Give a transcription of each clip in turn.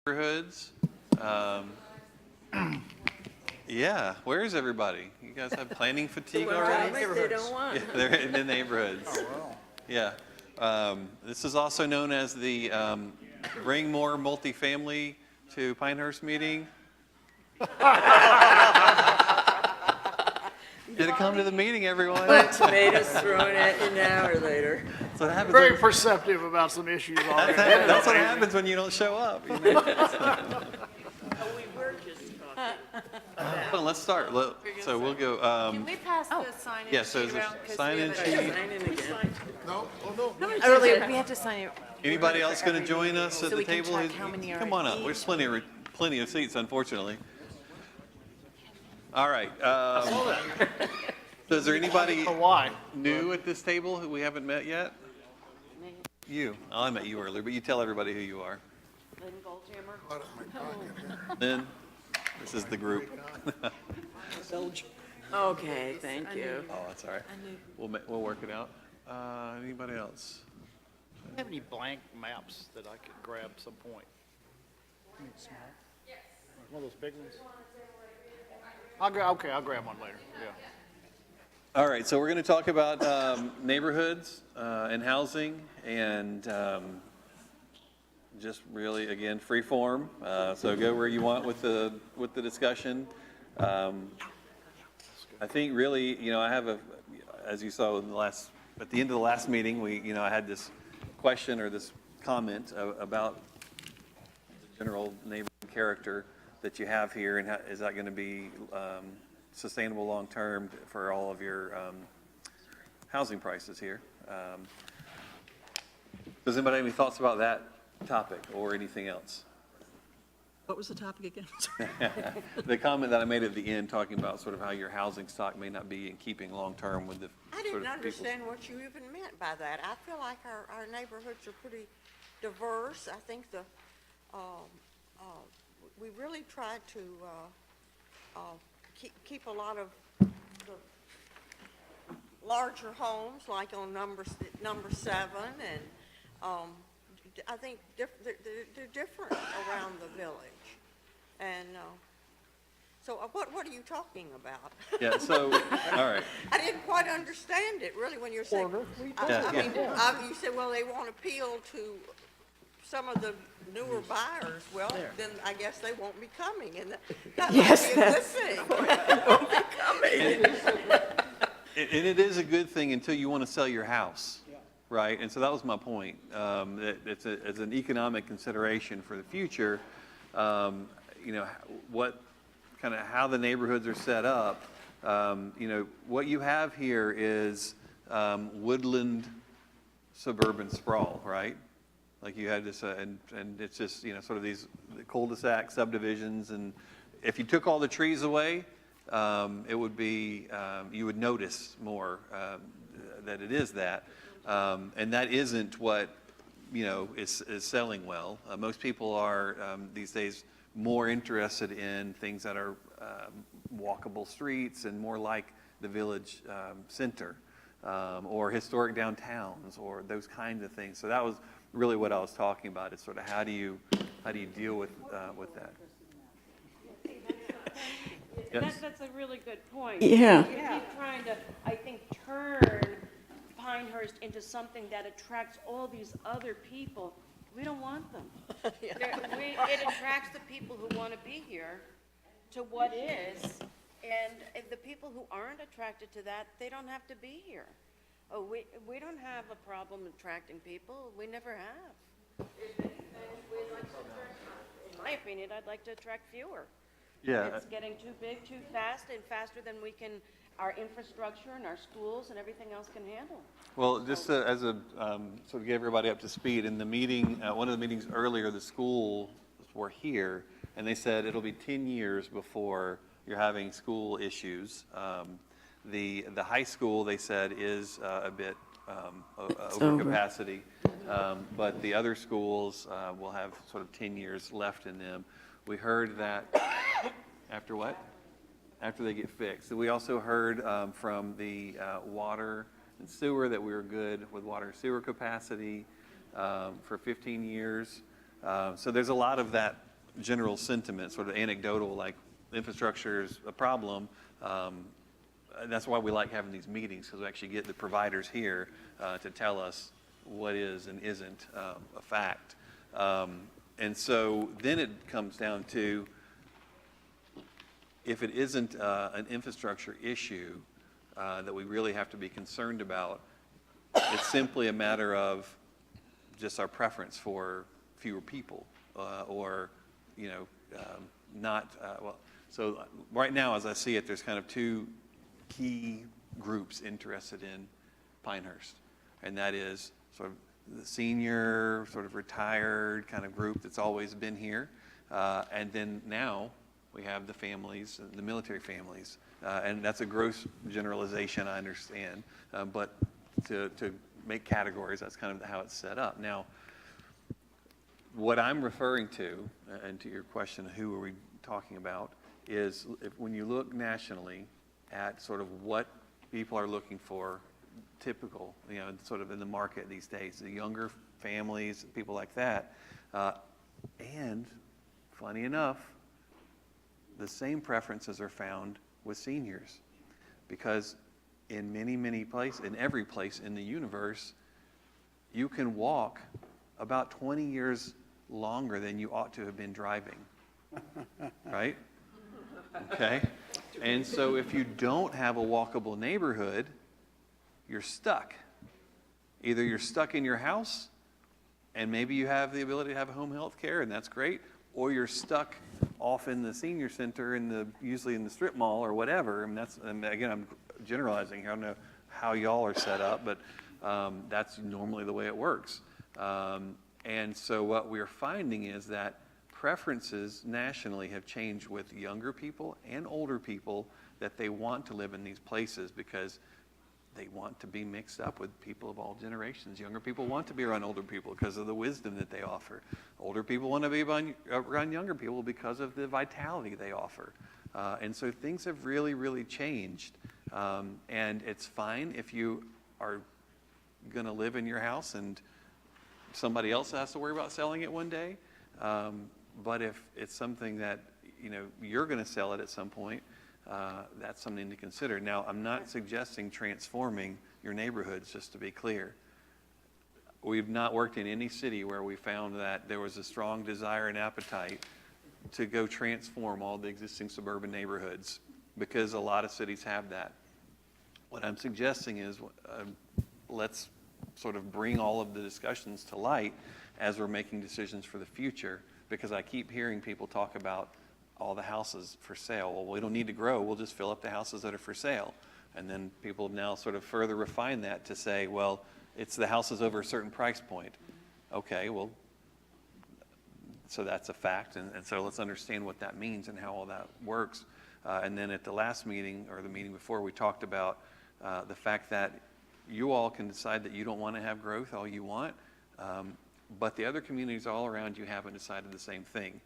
neighborhoods. Um, yeah, where is everybody? You guys have planning fatigue already? They don't want. Yeah, they're in the neighborhoods. Oh, Yeah. This is also known as the Bring More Multifamily to Pinehurst meeting. Did it come to the meeting, everyone? Tomatoes thrown at you now or later. That's what happens. Very perceptive about some issues already. That's what happens when you don't show up. You know? Oh, we were just talking. Well, let's start. So we'll go. Can we pass the sign-in Yeah, so sheet is there around? 'Cause sign-in we sheet? have Sign in again. No, oh, no. Earlier, we have to sign it. Anybody else going to join us at So the we can table? track how many are Come on up. each. There's plenty of seats, unfortunately. All right. So is there anybody Why? new at this table who we haven't met yet? You. Oh, I met you earlier, but you tell everybody who you are. Lynn Goldhammer. Then, this is the group. Okay, thank you. Oh, that's all right. We'll work it out. Anybody else? Do you have any blank maps that I could grab at some point? Small? Yes. One of those big ones? Okay, I'll grab one later, yeah. All right, so we're going to talk about neighborhoods and housing, and just really, again, free form. So go where you want with the discussion. I think really, I have as you saw in at the end of the last meeting, I had this question or this comment about the general neighborhood character that you have here, and is that going to be sustainable long-term for all of your housing prices here. Does anybody have any thoughts about that topic or anything else? What was the topic again? The comment that I made at the end, talking about sort of how your housing stock may not be in keeping long-term with the I didn't understand what you even meant by that. I feel like our neighborhoods are pretty diverse. I think we really try to keep a lot of the larger homes, like on number 7, and I think they're different around the village. And so what are you talking about? Yeah, so, all right. I didn't quite understand it, really, when you're saying, you said, well, they won't appeal to some of the newer buyers. Well, then I guess they won't be coming, and that Yes, might be a good thing. And it is a good thing until you want to sell your house, right? And so that was my point. That it's an economic consideration for the future. How the neighborhoods are set up. What you have here is woodland suburban sprawl, right? Like you had this, and it's just sort of these cul-de-sac subdivisions, and if you took all the trees away, it would be you would notice more that it is that, and that isn't what is selling well. Most people are these days more interested in things that are walkable streets and more like the village center or historic downtowns or those kinds of things. So that was really what I was talking about. Is sort of how do you deal with that? Yes. That's a really good point. Yeah. We keep trying to, I think, turn Pinehurst into something that attracts all these other people. We don't want them. It attracts the people who want to be here to what is, and if the people who aren't attracted to that, they don't have to be here. Oh, we don't have a problem attracting people. We never have. If anything, we'd like to attract, in my opinion, I'd like to attract fewer. Yeah. It's getting too big, too fast, and faster than our infrastructure and our schools and everything else can handle. Well, just as a sort of get everybody up to speed, in the meeting, one of the meetings earlier, the schools were here, and they said it'll be 10 years before you're having school issues. The high school, they said, is a bit over capacity, but the other schools will have sort of 10 years left in them. We heard that after what? After they get fixed. We also heard from the water and sewer that we were good with water and sewer capacity for 15 years. So there's a lot of that general sentiment, sort of anecdotal, like infrastructure is a problem. And that's why we like having these meetings, because we actually get the providers here to tell us what is and isn't a fact. And so then it comes down to, if it isn't an infrastructure issue that we really have to be concerned about, it's simply a matter of just our preference for fewer people or, not, well, so right now, as I see it, there's kind of two key groups interested in Pinehurst, and that is sort of the senior, sort of retired kind of group that's always been here, and then now we have the families, the military families, and that's a gross generalization, I understand, but to make categories, that's kind of how it's set up. Now, what I'm referring to, and to your question, who are we talking about, is when you look nationally at sort of what people are looking for, typical, sort of in the market these days, the younger families, people like that, and funny enough, the same preferences are found with seniors, because in many places, in every place in the universe, you can walk about 20 years longer than you ought to have been driving, right? Okay? And so if you don't have a walkable neighborhood, you're stuck. Either you're stuck in your house, and maybe you have the ability to have home health care, and that's great, or you're stuck off in the senior center, usually in the strip mall or whatever. And again, I'm generalizing here. I don't know how y'all are set up, but that's normally the way it works. And so what we're finding is that preferences nationally have changed with younger people and older people, that they want to live in these places because they want to be mixed up with people of all generations. Younger people want to be around older people because of the wisdom that they offer. Older people want to be around younger people because of the vitality they offer. And so things have really changed. And it's fine if you are going to live in your house and somebody else has to worry about selling it one day. But if it's something that, you're going to sell it at some point, that's something to consider. Now, I'm not suggesting transforming your neighborhoods, just to be clear. We've not worked in any city where we found that there was a strong desire and appetite to go transform all the existing suburban neighborhoods, because a lot of cities have that. What I'm suggesting is let's sort of bring all of the discussions to light as we're making decisions for the future, because I keep hearing people talk about all the houses for sale. Well, we don't need to grow. We'll just fill up the houses that are for sale. And then people have now sort of further refined that to say, well, it's the houses over a certain price point. Okay, well, so that's a fact. And so let's understand what that means and how all that works. And then at the last meeting, or the meeting before, we talked about the fact that you all can decide that you don't want to have growth all you want, but the other communities all around you haven't decided the same thing.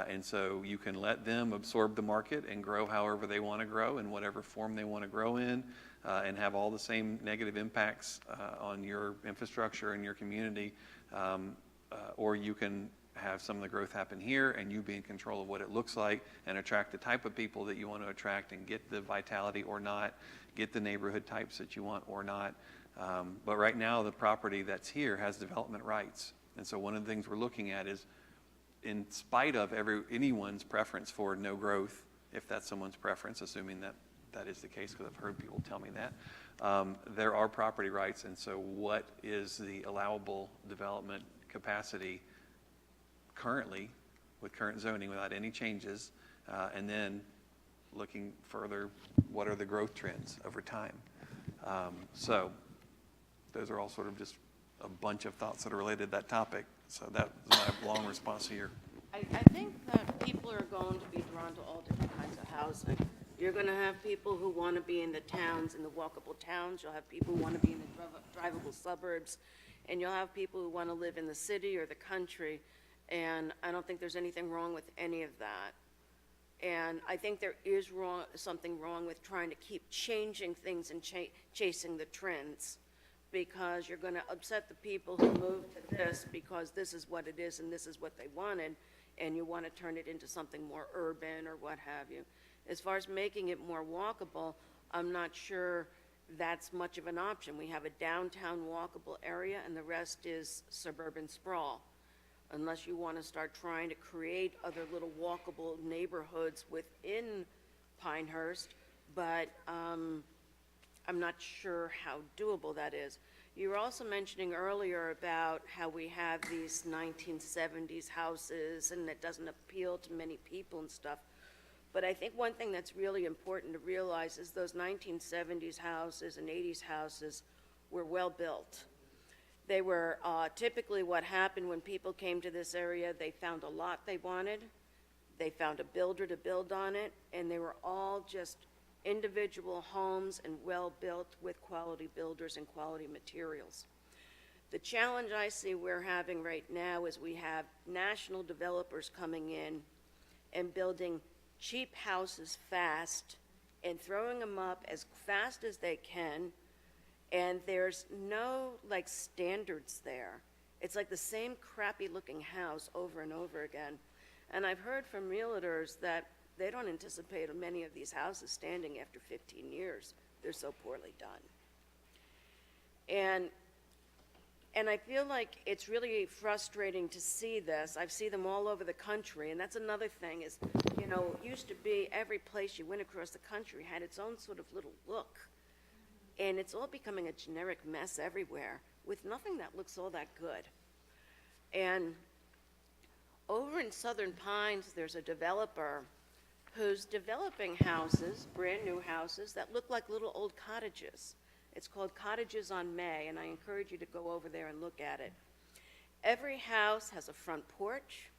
And so you can let them absorb the market and grow however they want to grow, in whatever form they want to grow in, and have all the same negative impacts on your infrastructure and your community. Or you can have some of the growth happen here and you be in control of what it looks like and attract the type of people that you want to attract and get the vitality or not, get the neighborhood types that you want or not. But right now, the property that's here has development rights. And so one of the things we're looking at is, in spite of anyone's preference for no growth, if that's someone's preference, assuming that that is the case, because I've heard people tell me that, there are property rights. And so what is the allowable development capacity currently with current zoning without any changes, and then looking further, what are the growth trends over time? So those are all sort of just a bunch of thoughts that are related to that topic. So that was my long response to your. I think that people are going to be drawn to all different kinds of housing. You're going to have people who want to be in the towns, in the walkable towns. You'll have people who want to be in the drivable suburbs. And you'll have people who want to live in the city or the country. And I don't think there's anything wrong with any of that. And I think there is something wrong with trying to keep changing things and chasing the trends, because you're going to upset the people who moved to this because this is what it is and this is what they wanted. and you want to turn it into something more urban or what have you. As far as making it more walkable, I'm not sure that's much of an option. We have a downtown walkable area, and the rest is suburban sprawl. Unless you want to start trying to create other little walkable neighborhoods within Pinehurst, but I'm not sure how doable that is. You were also mentioning earlier about how we have these 1970s houses and it doesn't appeal to many people and stuff. But I think one thing that's really important to realize is those 1970s houses and 80s houses were well built. They were typically what happened when people came to this area, they found a lot they wanted, they found a builder to build on it, and they were all just individual homes and well-built with quality builders and quality materials. The challenge I see we're having right now is we have national developers coming in and building cheap houses fast and throwing them up as fast as they can, and there's no, like, standards there. It's like the same crappy-looking house over and over again. And I've heard from realtors that they don't anticipate many of these houses standing after 15 years. They're so poorly done. And I feel like it's really frustrating to see this. I see them all over the country, and that's another thing is, you know, it used to be every place you went across the country had its own sort of little look. And it's all becoming a generic mess everywhere with nothing that looks all that good. And over in Southern Pines, there's a developer who's developing houses, brand new houses, that look like little old cottages. It's called Cottages on May, and I encourage you to go over there and look at it. Every house has a front porch.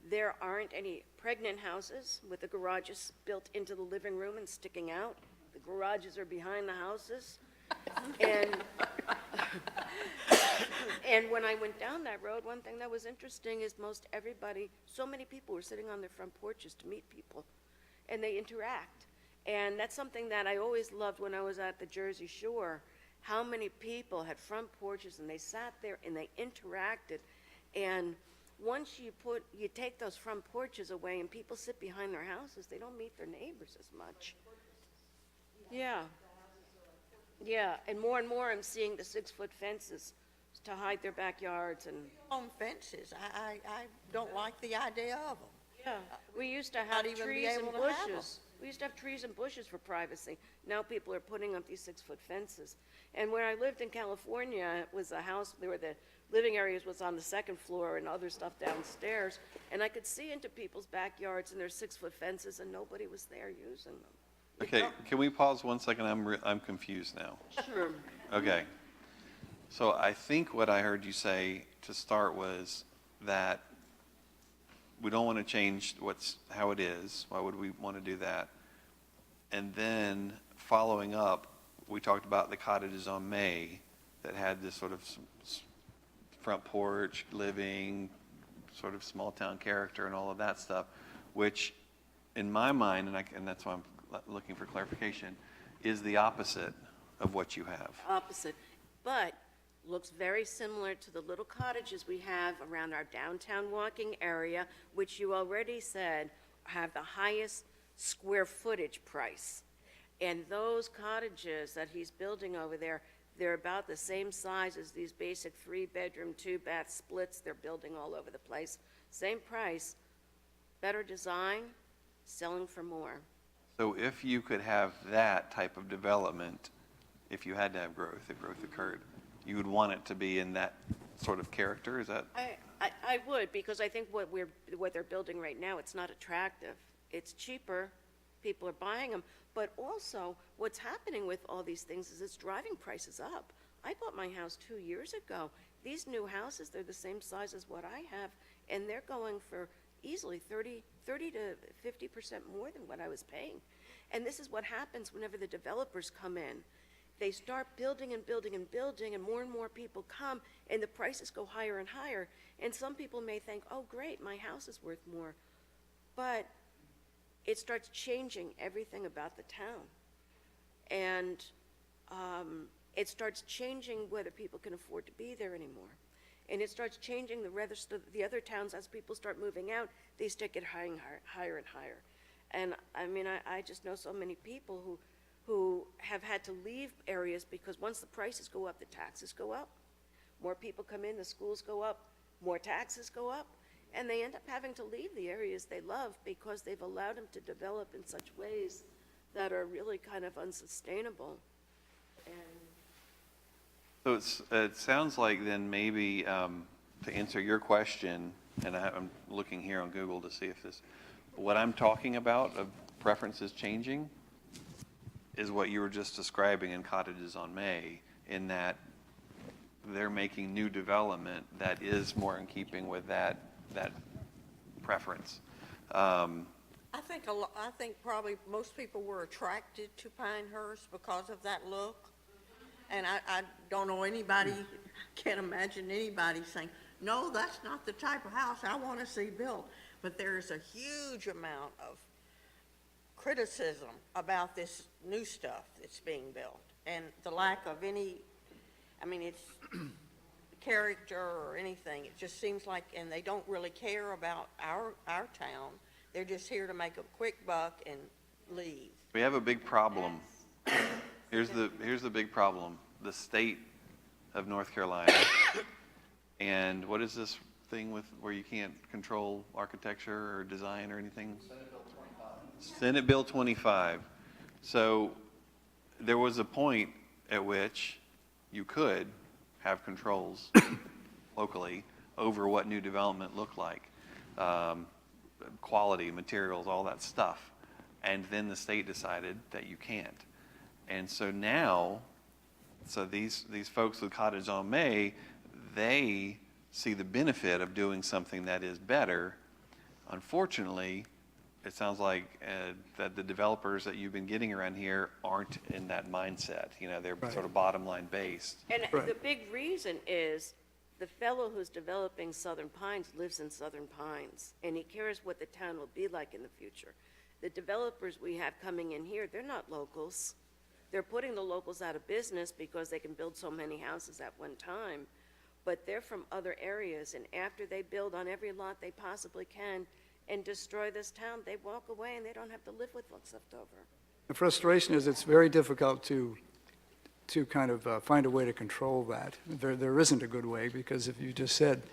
There aren't any pregnant houses with the garages built into the living room and sticking out. The garages are behind the houses. And and when I went down that road, one thing that was interesting is most everybody, so many people were sitting on their front porches to meet people, and they interact. And that's something that I always loved when I was at the Jersey Shore, how many people had front porches and they sat there and they interacted. And once you take those front porches away and people sit behind their houses, they don't meet their neighbors as much. Yeah. Yeah, and more I'm seeing the 6-foot fences to hide their backyards and, On fences, I don't like the idea of them. yeah. We used to have Not even be trees and able to have 'em. bushes. We used to have trees and bushes for privacy. Now people are putting up these 6-foot fences. And where I lived in California, it was a house where the living areas was on the second floor and other stuff downstairs. And I could see into people's backyards and their 6-foot fences and nobody was there using them. Okay, can we pause 1 second? I'm confused now. Sure. Okay. So I think what I heard you say to start was that we don't want to change how it is. Why would we want to do that? And then following up, we talked about the cottages on May that had this sort of front porch, living, sort of small town character and all of that stuff, which in my mind, and that's why I'm looking for clarification, is the opposite of what you have. Opposite, but looks very similar to the little cottages we have around our downtown walking area, which you already said have the highest square footage price. And those cottages that he's building over there, they're about the same size as these basic 3-bedroom, 2-bath splits they're building all over the place. Same price, better design, selling for more. So if you could have that type of development, if you had to have growth, if growth occurred, you would want it to be in that sort of character, is that? I would, because I think what they're building right now, it's not attractive. It's cheaper, people are buying them, but also what's happening with all these things is it's driving prices up. I bought my house 2 years ago. These new houses, they're the same size as what I have, and they're going for easily 30 to 50% more than what I was paying. And this is what happens whenever the developers come in. They start building and building and building, and more people come, and the prices go higher and higher. And some people may think, oh, great, my house is worth more. But it starts changing everything about the town. And it starts changing whether people can afford to be there anymore. and it starts changing the other towns as people start moving out, they start getting higher and higher. And I mean, I just know so many people who have had to leave areas because once the prices go up, the taxes go up. More people come in, the schools go up, more taxes go up, and they end up having to leave the areas they love because they've allowed them to develop in such ways that are really kind of unsustainable. And So it sounds like then maybe, to answer your question, and I'm looking here on Google to see if what I'm talking about of preferences changing is what you were just describing in Cottages on May, in that they're making new development that is more in keeping with that preference. I think probably most people were attracted to Pinehurst because of that look. And I don't know anybody, can't imagine anybody saying, no, that's not the type of house I want to see built. But there's a huge amount of criticism about this new stuff that's being built and the lack of any, I mean, it's character or anything. It just seems like, and they don't really care about our town. They're just here to make a quick buck and leave. We have a big problem. Here's the big problem. The state of North Carolina, and what is this thing where you can't control architecture or design or anything? Senate Bill 25. Senate Bill 25. So there was a point at which you could have controls locally over what new development looked like, quality, materials, all that stuff. And then the state decided that you can't. And so now, these folks with Cottage on May, they see the benefit of doing something that is better. Unfortunately, it sounds like that the developers that you've been getting around here aren't in that mindset. You know, they're sort of bottom line based. And the big reason is the fellow who's developing Southern Pines lives in Southern Pines, and he cares what the town will be like in the future. The developers we have coming in here, they're not locals. They're putting the locals out of business because they can build so many houses at one time, but they're from other areas, and after they build on every lot they possibly can and destroy this town, they walk away and they don't have to live with what's left over. The frustration is it's very difficult to kind of find a way to control that. There isn't a good way, because if you just said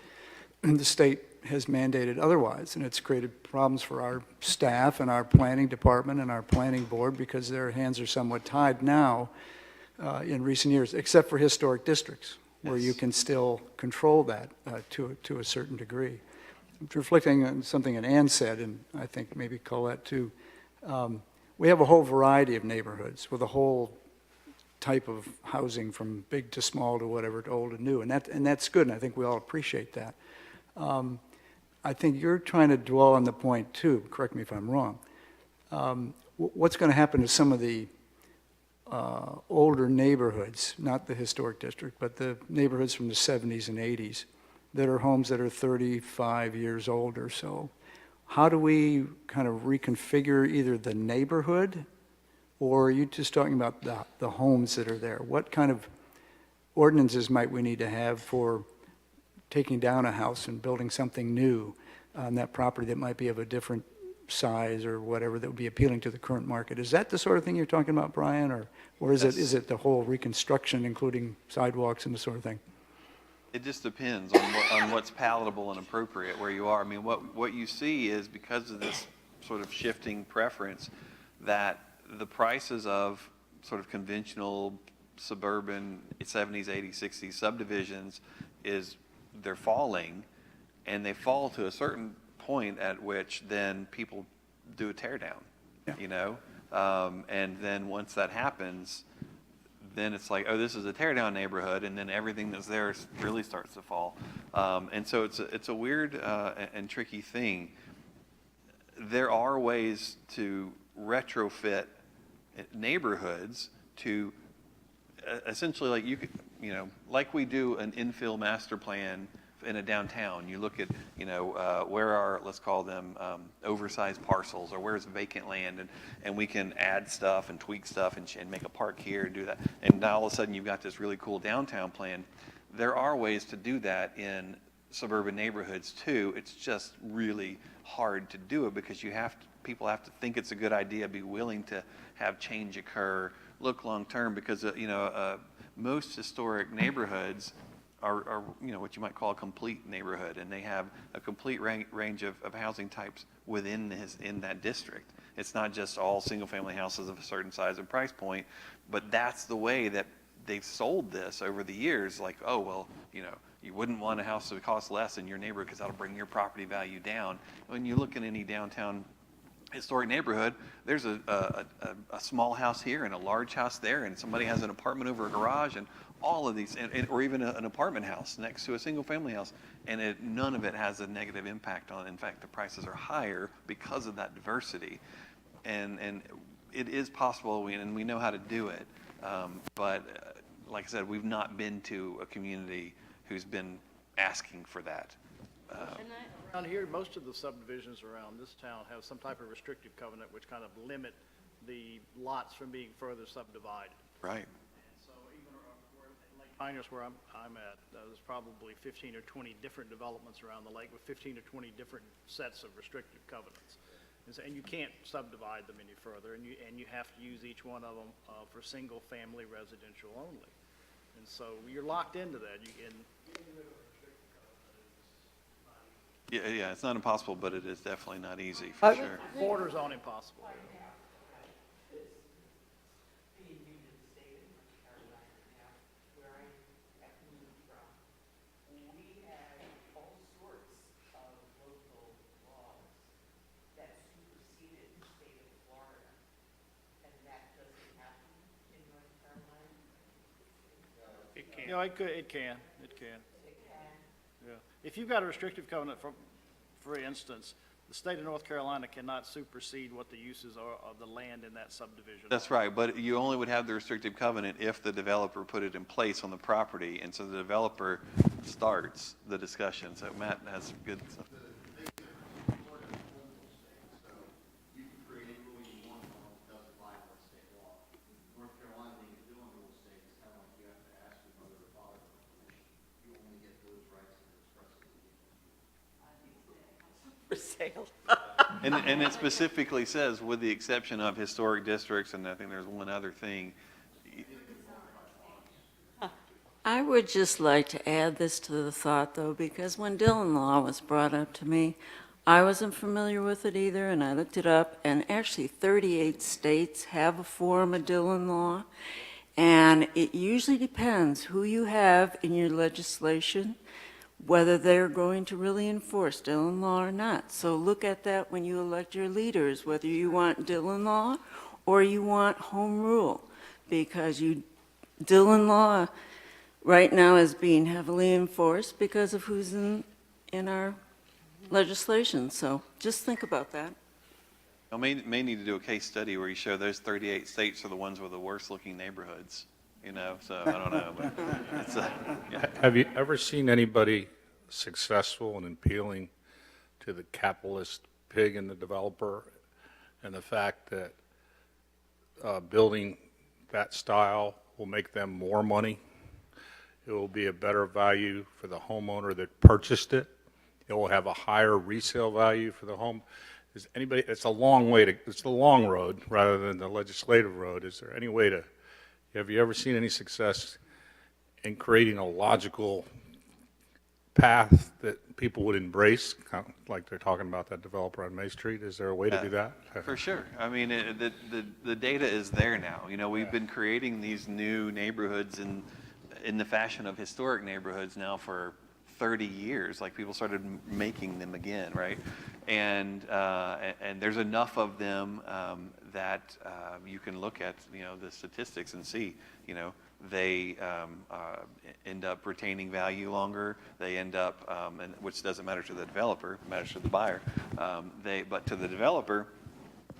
the state has mandated otherwise, and it's created problems for our staff and our planning department and our planning board because their hands are somewhat tied now in recent years, except for historic districts where you can still control that to a certain degree. I'm reflecting on something that Ann said, and I think maybe Colette too. We have a whole variety of neighborhoods with a whole type of housing from big to small to whatever, to old and new, and that's good, and I think we all appreciate that. I think you're trying to dwell on the point too, correct me if I'm wrong. What's going to happen to some of the older neighborhoods, not the historic district, but the neighborhoods from the 70s and 80s that are homes that are 35 years old or so? How do we kind of reconfigure either the neighborhood, or are you just talking about the homes that are there? What kind of ordinances might we need to have for taking down a house and building something new on that property that might be of a different size or whatever that would be appealing to the current market? Is that the sort of thing you're talking about, Brian, or is it the whole reconstruction, including sidewalks and the sort of thing? It just depends on what's palatable and appropriate where you are. I mean, what you see is, because of this sort of shifting preference, that the prices of sort of conventional suburban 70s, 80s, 60s subdivisions they're falling, and they fall to a certain point at which then people do a tear down, you know? And then once that happens, then it's like, oh, this is a tear down neighborhood, and then everything that's there really starts to fall. And so it's a weird and tricky thing. There are ways to retrofit neighborhoods to essentially, like like we do an infill master plan in a downtown. You look at, where are, let's call them oversized parcels, or where's vacant land, and we can add stuff and tweak stuff and make a park here and do that. And now all of a sudden you've got this really cool downtown plan. there are ways to do that in suburban neighborhoods too. It's just really hard to do it because people have to think it's a good idea, be willing to have change occur, look long term, because most historic neighborhoods are what you might call a complete neighborhood, and they have a complete range of housing types within in that district. It's not just all single family houses of a certain size and price point, but that's the way that they've sold this over the years. Like, oh, well, you wouldn't want a house that costs less in your neighborhood because that'll bring your property value down. When you look in any downtown historic neighborhood, there's a small house here and a large house there, and somebody has an apartment over a garage, and all of these, or even an apartment house next to a single family house, and none of it has a negative impact on. In fact, the prices are higher because of that diversity, and it is possible, and we know how to do it. But like I said, we've not been to a community who's been asking for that. Around here, most of the subdivisions around this town have some type of restrictive covenant which kind of limit the lots from being further subdivided. Right. So even Lake Pinehurst, where I'm at, there's probably 15 or 20 different developments around the lake with 15 or 20 different sets of restrictive covenants. And you can't subdivide them any further, and you have to use each one of them for single-family residential only. And so you're locked into that. Yeah, it's not impossible, but it is definitely not easy, for sure. Borders on impossible. It can. Yeah. If you've got a restrictive covenant, for instance, the state of North Carolina cannot supersede what the uses are of the land in that subdivision. That's right, but you only would have the restrictive covenant if the developer put it in place on the property, and so the developer starts the discussion. So Matt has good stuff. For sale. And it specifically says, with the exception of historic districts, and I think there's one other thing. I would just like to add this to the thought, though, because when Dillon Law was brought up to me, I wasn't familiar with it either, and I looked it up, and actually 38 states have a form of Dillon Law, and it usually depends who you have in your legislation, whether they're going to really enforce Dillon Law or not. So look at that when you elect your leaders, whether you want Dillon Law or you want home rule, because Dillon Law right now is being heavily enforced because of who's in our legislation. So just think about that. I may need to do a case study where you show those 38 states are the ones with the worst looking neighborhoods. So I don't know. But it's yeah. Have you ever seen anybody successful in appealing to the capitalist pig in the developer and the fact that building that style will make them more money? It will be a better value for the homeowner that purchased it. It will have a higher resale value for the home. It's a long way it's the long road rather than the legislative road. Is there any way have you ever seen any success in creating a logical path that people would embrace, kind of like they're talking about that developer on May Street? Is there a way to do that? For sure. I mean, the data is there now. We've been creating these new neighborhoods in the fashion of historic neighborhoods now for 30 years. Like, people started making them again, right? And there's enough of them that you can look at the statistics and see they end up retaining value longer. They end up, which doesn't matter to the developer, it matters to the buyer. But to the developer,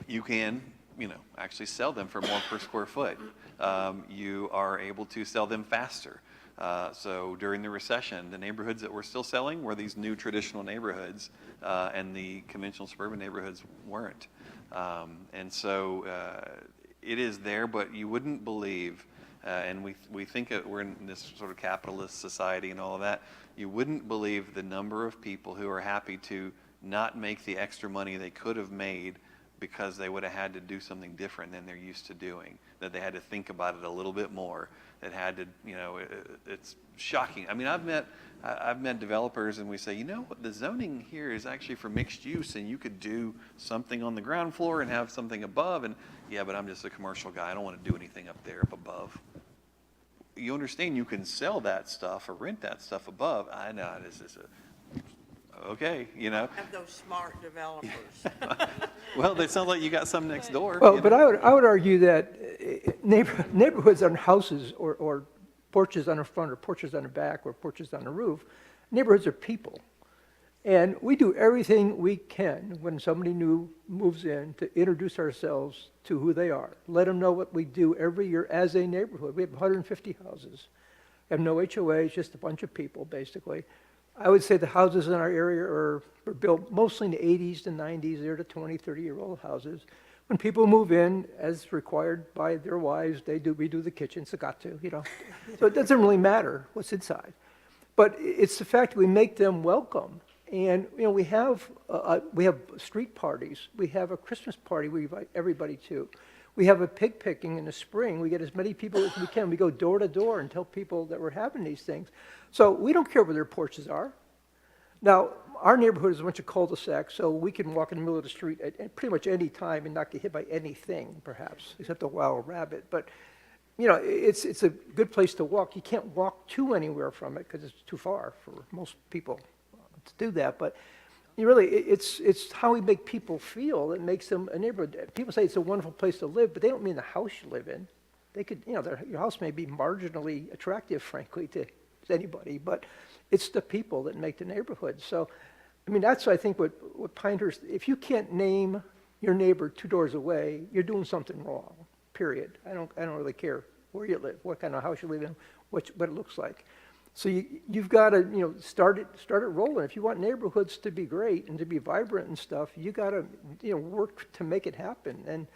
you can actually sell them for more per square foot. You are able to sell them faster. So during the recession, the neighborhoods that we're still selling were these new traditional neighborhoods, and the conventional suburban neighborhoods weren't. And so it is there, but you wouldn't believe and we think that we're in this sort of capitalist society and all of that. You wouldn't believe the number of people who are happy to not make the extra money they could have made because they would have had to do something different than they're used to doing, that they had to think about it a little bit more, that had to, it's shocking. I mean, I've met developers and we say, what, the zoning here is actually for mixed use and you could do something on the ground floor and have something above, and yeah, but I'm just a commercial guy. I don't want to do anything up there, up above. You understand you can sell that stuff or rent that stuff above. I know, this is okay, Have those smart developers. Well, they sound like you got some next door. Well, but I would argue that neighborhoods aren't houses or porches on the front or porches on the back or porches on the roof. Neighborhoods are people. And we do everything we can when somebody new moves in to introduce ourselves to who they are. Let them know what we do every year as a neighborhood. We have 150 houses. We have no HOA, it's just a bunch of people, basically. I would say the houses in our area were built mostly in the 80s to 90s. They're the 20, 30-year-old houses. When people move in, as required by their wives, we do the kitchen. It's got to, So it doesn't really matter what's inside. But it's the fact that we make them welcome. And, we have street parties. We have a Christmas party we invite everybody to. We have a pig picking in the spring. We get as many people as we can. We go door to door and tell people that we're having these things. So we don't care where their porches are. Now, our neighborhood is a bunch of cul-de-sacs, so we can walk in the middle of the street at pretty much any time and not get hit by anything, perhaps, except a wild rabbit. But, it's a good place to walk. You can't walk to anywhere from it because it's too far for most people to do that. But it's how we make people feel that makes them a neighborhood. People say it's a wonderful place to live, but they don't mean the house you live in. They could, your house may be marginally attractive, frankly, to anybody, but it's the people that make the neighborhood. So, that's, I think, what Pinehurst, if you can't name your neighbor 2 doors away, you're doing something wrong, period. I don't really care where you live, what kind of house you live in, what it looks like. So you've got to, start it rolling. If you want neighborhoods to be great and to be vibrant and stuff, you got to, work to make it happen. And,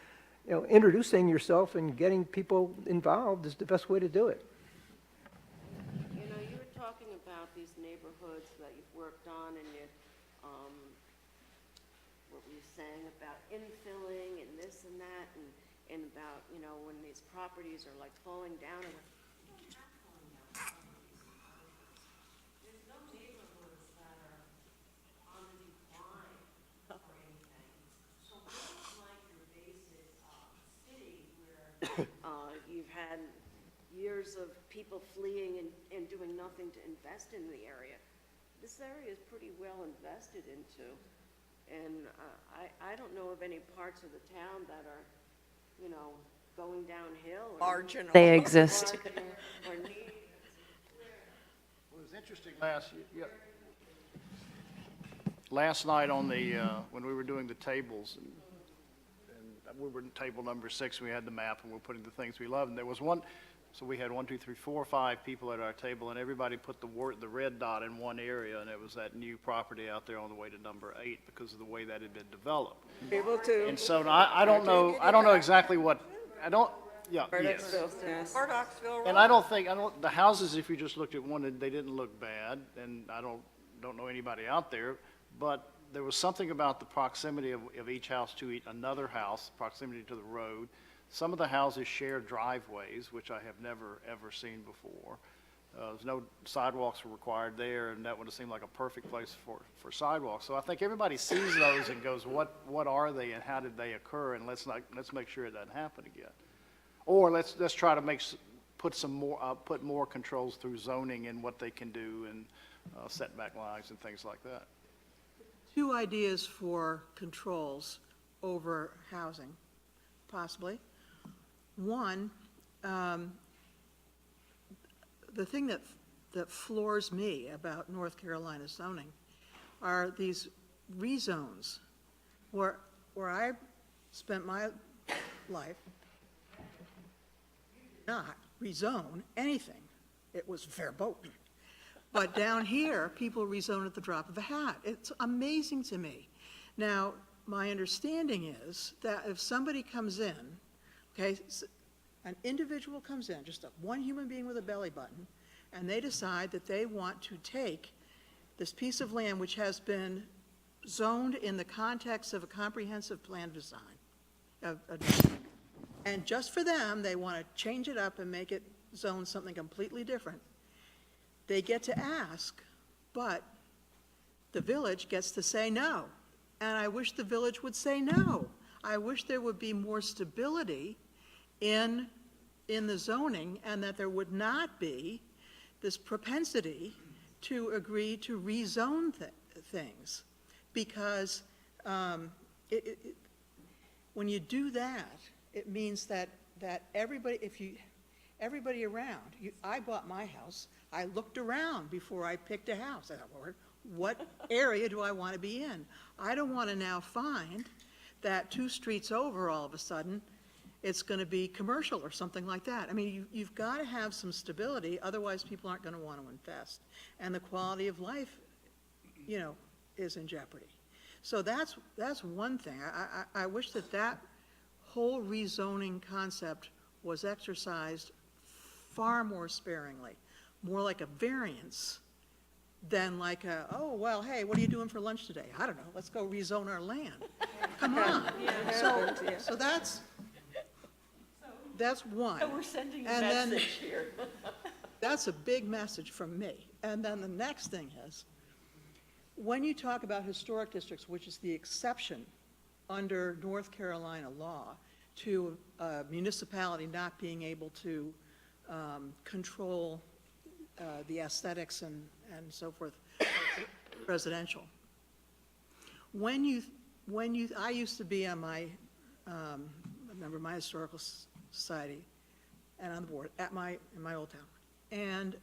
introducing yourself and getting people involved is the best way to do it. You were talking about these neighborhoods that you've worked on, and what were you saying about infilling and this and that, and about, when these properties are like falling down and there's no neighborhoods that are on the decline or anything. So what's like your basic city where you've had years of people fleeing and doing nothing to invest in the area? This area is pretty well invested into, and I don't know of any parts of the town that are, going downhill. Marginal. They exist. Or need. Well, it was interesting last night on the, when we were doing the tables, and we were in table number 6, we had the map, and we're putting the things we love, and there was one, so we had 1, 2, 3, 4, 5 people at our table, and everybody put the red dot in one area, and it was that new property out there on the way to number 8 because of the way that had been developed. People too. And so I don't know exactly what, yes. Murdochsville And Road. the houses, if you just looked at one, they didn't look bad, and I don't know anybody out there, but there was something about the proximity of each house to another house, proximity to the road. Some of the houses share driveways, which I have never, ever seen before. There's no sidewalks were required there, and that would have seemed like a perfect place for sidewalks. So I think everybody sees those and goes, what are they and how did they occur? And let's make sure it doesn't happen again. Or let's try to put more controls through zoning and what they can do and setback lines and things like that. 2 ideas for controls over housing, possibly. One, the thing that floors me about North Carolina zoning are these rezones where I spent my life not rezone anything. It was verboten. But down here, people rezone at the drop of a hat. It's amazing to me. Now, my understanding is that if somebody comes in, okay, an individual comes in, just one human being with a belly button, and they decide that they want to take this piece of land which has been zoned in the context of a comprehensive plan design, and just for them, they want to change it up and make it zone something completely different. They get to ask, but the village gets to say no. And I wish the village would say no. I wish there would be more stability in the zoning, and that there would not be this propensity to agree to rezone things. Because when you do that, it means that everybody around, I bought my house, I looked around before I picked a house. I thought, well, what area do I want to be in? I don't want to now find that 2 streets over, all of a sudden, it's going to be commercial or something like that. I mean, you've got to have some stability, otherwise people aren't going to want to invest. And the quality of life, is in jeopardy. So that's one thing. I wish that whole rezoning concept was exercised far more sparingly, more like a variance than like oh, well, hey, what are you doing for lunch today? I don't know, let's go rezone our land. Come on. So that's one. We're sending a And then- message here. That's a big message from me. And then the next thing is, when you talk about historic districts, which is the exception under North Carolina law to a municipality not being able to control the aesthetics and so forth, residential. I used to be on my, remember my historical society and on the board in my old town. And,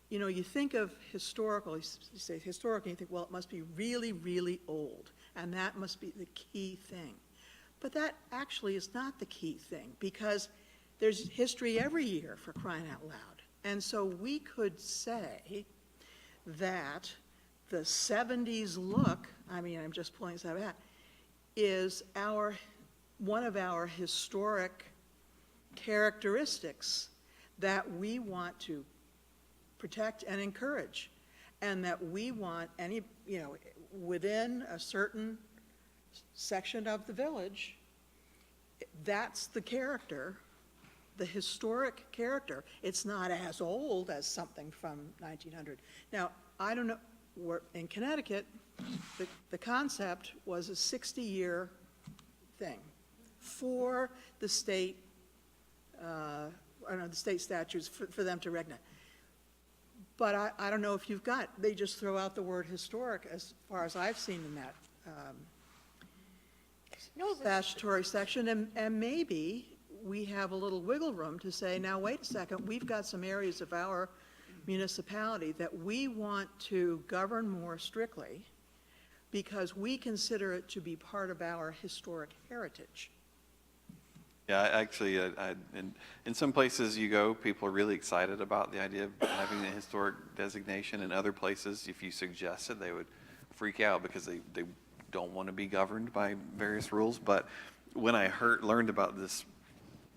you think of historical, you say historical, and you think, well, it must be really, really old, and that must be the key thing. But that actually is not the key thing, because there's history every year, for crying out loud. And so we could say that the 70s look, I'm just pulling this out of a hat, is one of our historic characteristics that we want to protect and encourage, and that we want within a certain section of the village, that's the character, the historic character. It's not as old as something from 1900. Now, I don't know, in Connecticut, the concept was a 60-year thing for the state, the state statutes for them to recognize. But I don't know if you've they just throw out the word historic as far as I've seen in that statutory section, and maybe we have a little wiggle room to say, now wait a second, we've got some areas of our municipality that we want to govern more strictly because we consider it to be part of our historic heritage. Yeah, actually, in some places you go, people are really excited about the idea of having a historic designation. In other places, if you suggest it, they would freak out because they don't want to be governed by various rules. But when I learned about this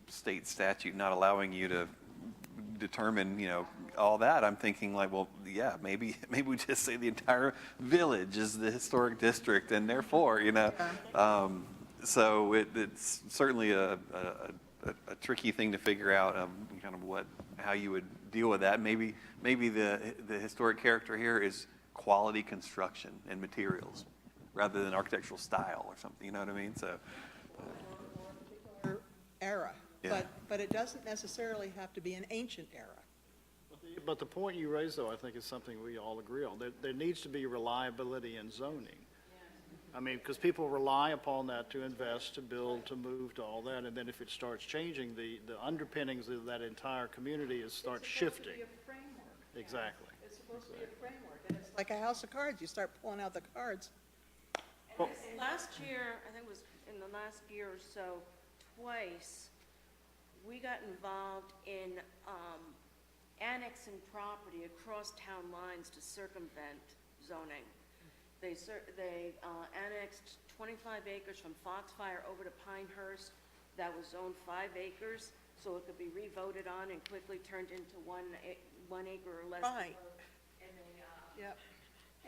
state statute not allowing you to determine, all that, I'm thinking like, well, yeah, maybe we just say the entire village is the historic district, and therefore, so it's certainly a tricky thing to figure out, kind of how you would deal with that. Maybe the historic character here is quality construction and materials rather than architectural style or something. You know what I mean? So Era, Yeah. but it doesn't necessarily have to be an ancient era. But the point you raised, though, I think is something we all agree on. There needs to be reliability in zoning. Because people rely upon that to invest, to build, to move, to all that, and then if it starts changing, the underpinnings of that entire community starts shifting. It's supposed to be a framework. Exactly. It's supposed to be a framework, and it's like a house of cards. You start pulling out the cards. Last year, I think it was in the last year or so, twice, we got involved in annexing property across town lines to circumvent zoning. They annexed 25 acres from Foxfire over to Pinehurst that was zoned 5 acres, so it could be revoted on and quickly turned into 1 acre or less. Right. And they, Yep.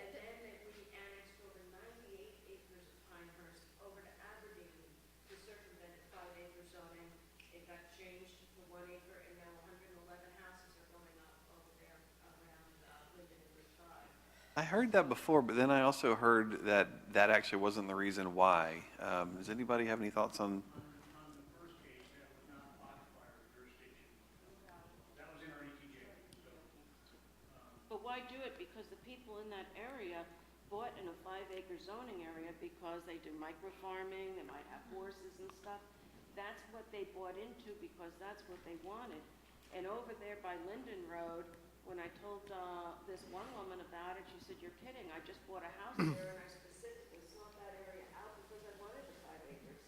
and then we annexed over 98 acres of Pinehurst over to Aberdeen to circumvent the 5 acre zoning. It got changed to 1 acre, and now 111 houses are going up over there around Linden and Route 5. I heard that before, but then I also heard that that actually wasn't the reason why. Does anybody have any thoughts on? On the first case, that was not occupier jurisdiction. That was in our ETJ, so. But why do it? Because the people in that area bought in a 5 acre zoning area because they do micro farming, they might have horses and stuff. That's what they bought into because that's what they wanted. And over there by Linden Road, when I told this one woman about it, she said, "You're kidding, I just bought a house there and I specifically sought that area out because I wanted the 5 acres.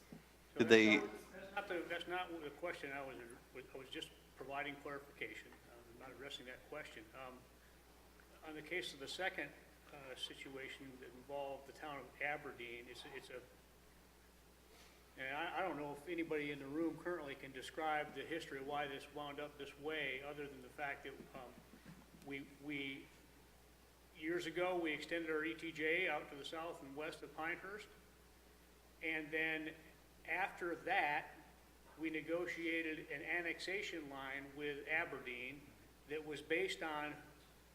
Did they? That's not the question. I was just providing clarification. I'm not addressing that question. On the case of the second situation that involved the town of Aberdeen, it's a, and I don't know if anybody in the room currently can describe the history of why this wound up this way, other than the fact that we years ago, we extended our ETJ out to the south and west of Pinehurst. And then after that, we negotiated an annexation line with Aberdeen that was based on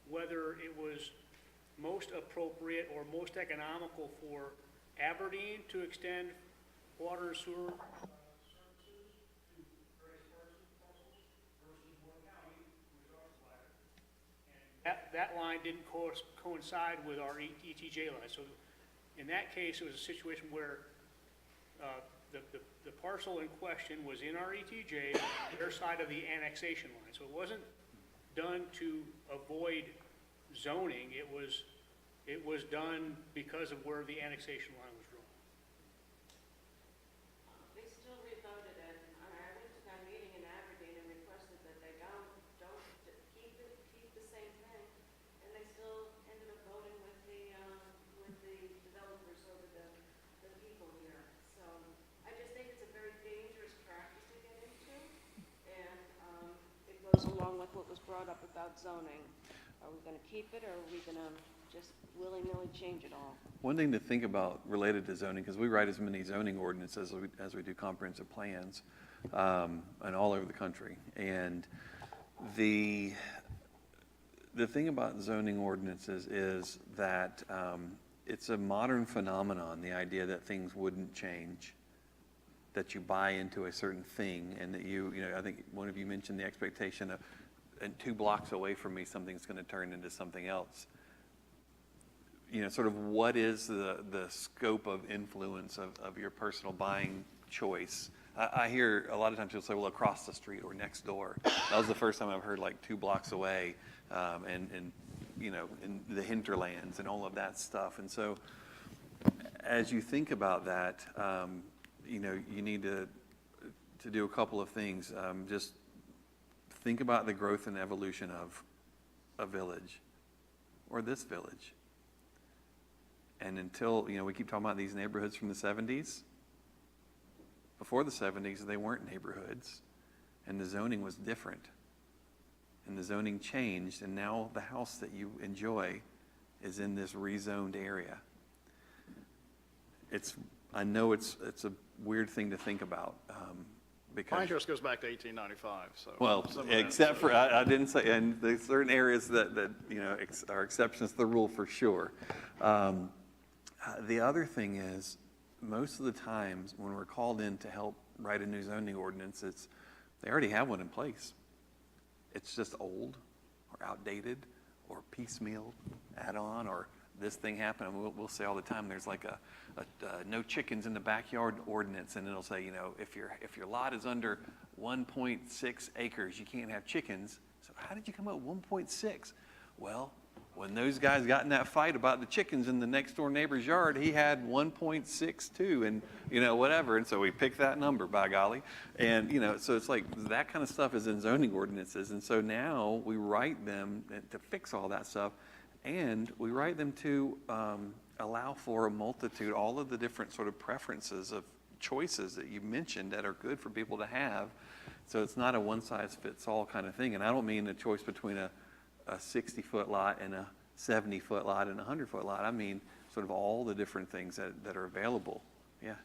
whether it was most appropriate or most economical for Aberdeen to extend water and sewer services to various parcels versus Moore County, which is our flag. And that line didn't coincide with our ETJ line. So in that case, it was a situation where the parcel in question was in our ETJ, their side of the annexation line. So it wasn't done to avoid zoning. It was done because of where the annexation line was drawn. They still revoted it. I went to that meeting in Aberdeen and requested that they don't keep the same thing. And they still ended up voting with the developers over the people here. So I just think it's a very dangerous practice to get into. And it goes along with what was brought up about zoning. Are we gonna keep it or are we gonna just willy-nilly change it all? One thing to think about related to zoning, because we write as many zoning ordinances as we do comprehensive plans, and all over the country. And the thing about zoning ordinances is that it's a modern phenomenon, the idea that things wouldn't change, that you buy into a certain thing, and that I think one of you mentioned the expectation of, and 2 blocks away from me, something's going to turn into something else. Sort of what is the scope of influence of your personal buying choice? I hear a lot of times people say, well, across the street or next door. That was the first time I've heard like 2 blocks away, and in the hinterlands and all of that stuff. And so as you think about that, you need to do a couple of things. Just think about the growth and evolution of a village or this village. And until, we keep talking about these neighborhoods from the 70s. Before the 70s, they weren't neighborhoods, and the zoning was different. And the zoning changed, and now the house that you enjoy is in this rezoned area. I know it's a weird thing to think about, because Pinehurst goes back to 1895, so. well, except for I didn't say, and there's certain areas that are exceptions to the rule for sure. The other thing is, most of the times when we're called in to help write a new zoning ordinance, they already have one in place. It's just old or outdated or piecemeal, add-on, or this thing happened. And we'll say all the time, there's like a no chickens in the backyard ordinance, and it'll say, if your lot is under 1.6 acres, you can't have chickens. So how did you come up with 1.6? Well, when those guys got in that fight about the chickens in the next door neighbor's yard, he had 1.62 and, whatever. And so we picked that number, by golly. And, so it's like that kind of stuff is in zoning ordinances. And so now we write them to fix all that stuff. And we write them to allow for a multitude, all of the different sort of preferences of choices that you mentioned that are good for people to have. So it's not a one-size-fits-all kind of thing. And I don't mean a choice between a 60-foot lot and a 70-foot lot and a 100-foot lot. I mean sort of all the different things that are available. Yeah.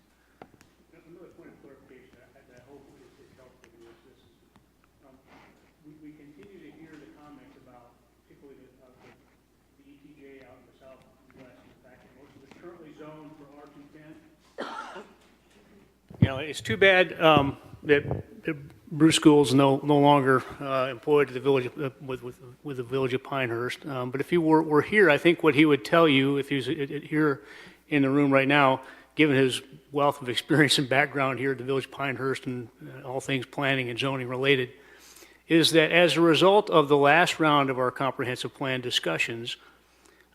Another point of clarification that I hope is helpful to us. This is, we continue to hear the comments about, particularly the ETJ out in the southwest. In fact, most of it's currently zoned for R210. You know, it's too bad that Bruce Gould's no longer employed at the village with the village of Pinehurst. But if he were here, I think what he would tell you, if he was here in the room right now, given his wealth of experience and background here at the village of Pinehurst and all things planning and zoning related, is that as a result of the last round of our comprehensive plan discussions,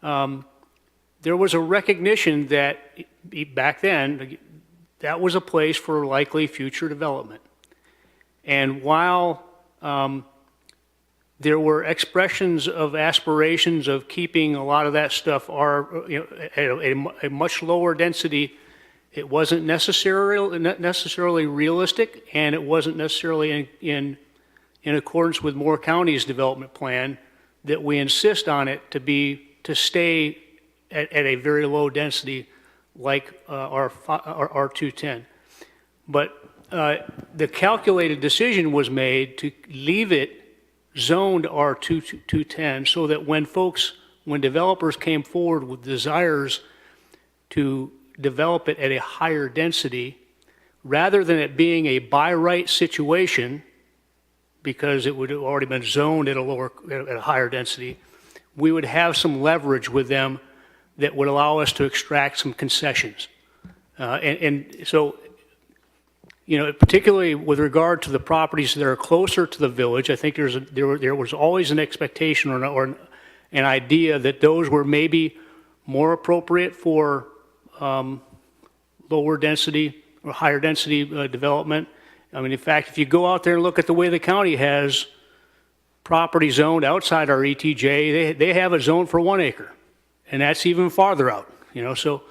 there was a recognition that back then, that was a place for likely future development. And while there were expressions of aspirations of keeping a lot of that stuff at a much lower density, it wasn't necessarily realistic, and it wasn't necessarily in accordance with Moore County's development plan that we insist on it to stay at a very low density like our R210. But the calculated decision was made to leave it zoned R210 so that when developers came forward with desires to develop it at a higher density, rather than it being a by right situation, because it would have already been zoned at a higher density, we would have some leverage with them that would allow us to extract some concessions. And so, you know, particularly with regard to the properties that are closer to the village, I think there was always an expectation or an idea that those were maybe more appropriate for lower density or higher density development. I mean, in fact, if you go out there and look at the way the county has property zoned outside our ETJ, they have it zoned for 1 acre, and that's even farther out. You know, so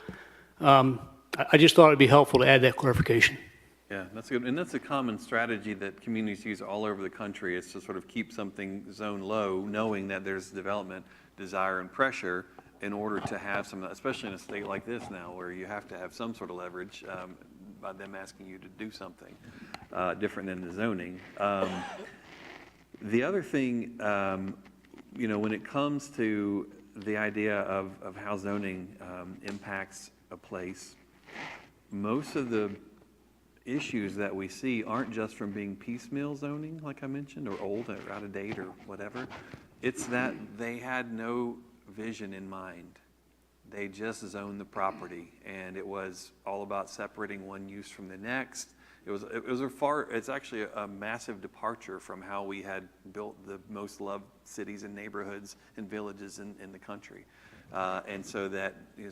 I just thought it'd be helpful to add that clarification. Yeah, that's good. And that's a common strategy that communities use all over the country, is to sort of keep something zoned low, knowing that there's development desire and pressure in order to have some, especially in a state like this now, where you have to have some sort of leverage by them asking you to do something different than the zoning. The other thing, you know, when it comes to the idea of how zoning impacts a place, most of the issues that we see aren't just from being piecemeal zoning, like I mentioned, or old or out of date or whatever. It's that they had no vision in mind. They just zoned the property, and it was all about separating one use from the next. It's actually a massive departure from how we had built the most loved cities and neighborhoods and villages in the country. And so that you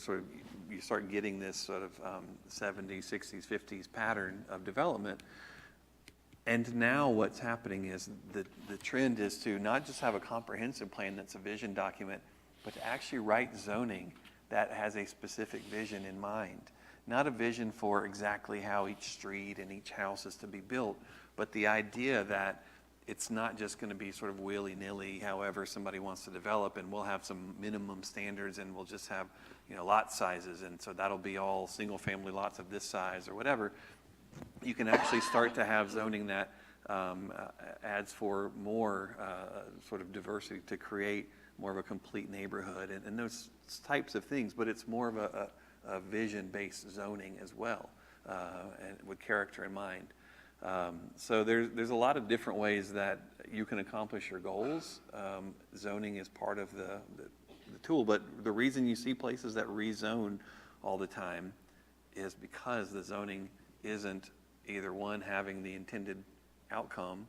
start getting this sort of 70s, 60s, 50s pattern of development. And now what's happening is the trend is to not just have a comprehensive plan that's a vision document, but to actually write zoning that has a specific vision in mind. Not a vision for exactly how each street and each house is to be built, but the idea that it's not just going to be sort of willy-nilly however somebody wants to develop, and we'll have some minimum standards, and we'll just have, you know, lot sizes, and so that'll be all single-family lots of this size or whatever. You can actually start to have zoning that adds for more sort of diversity to create more of a complete neighborhood and those types of things, but it's more of a vision-based zoning as well, and with character in mind. So there's a lot of different ways that you can accomplish your goals. Zoning is part of the tool, but the reason you see places that rezone all the time is because the zoning isn't either one having the intended outcome,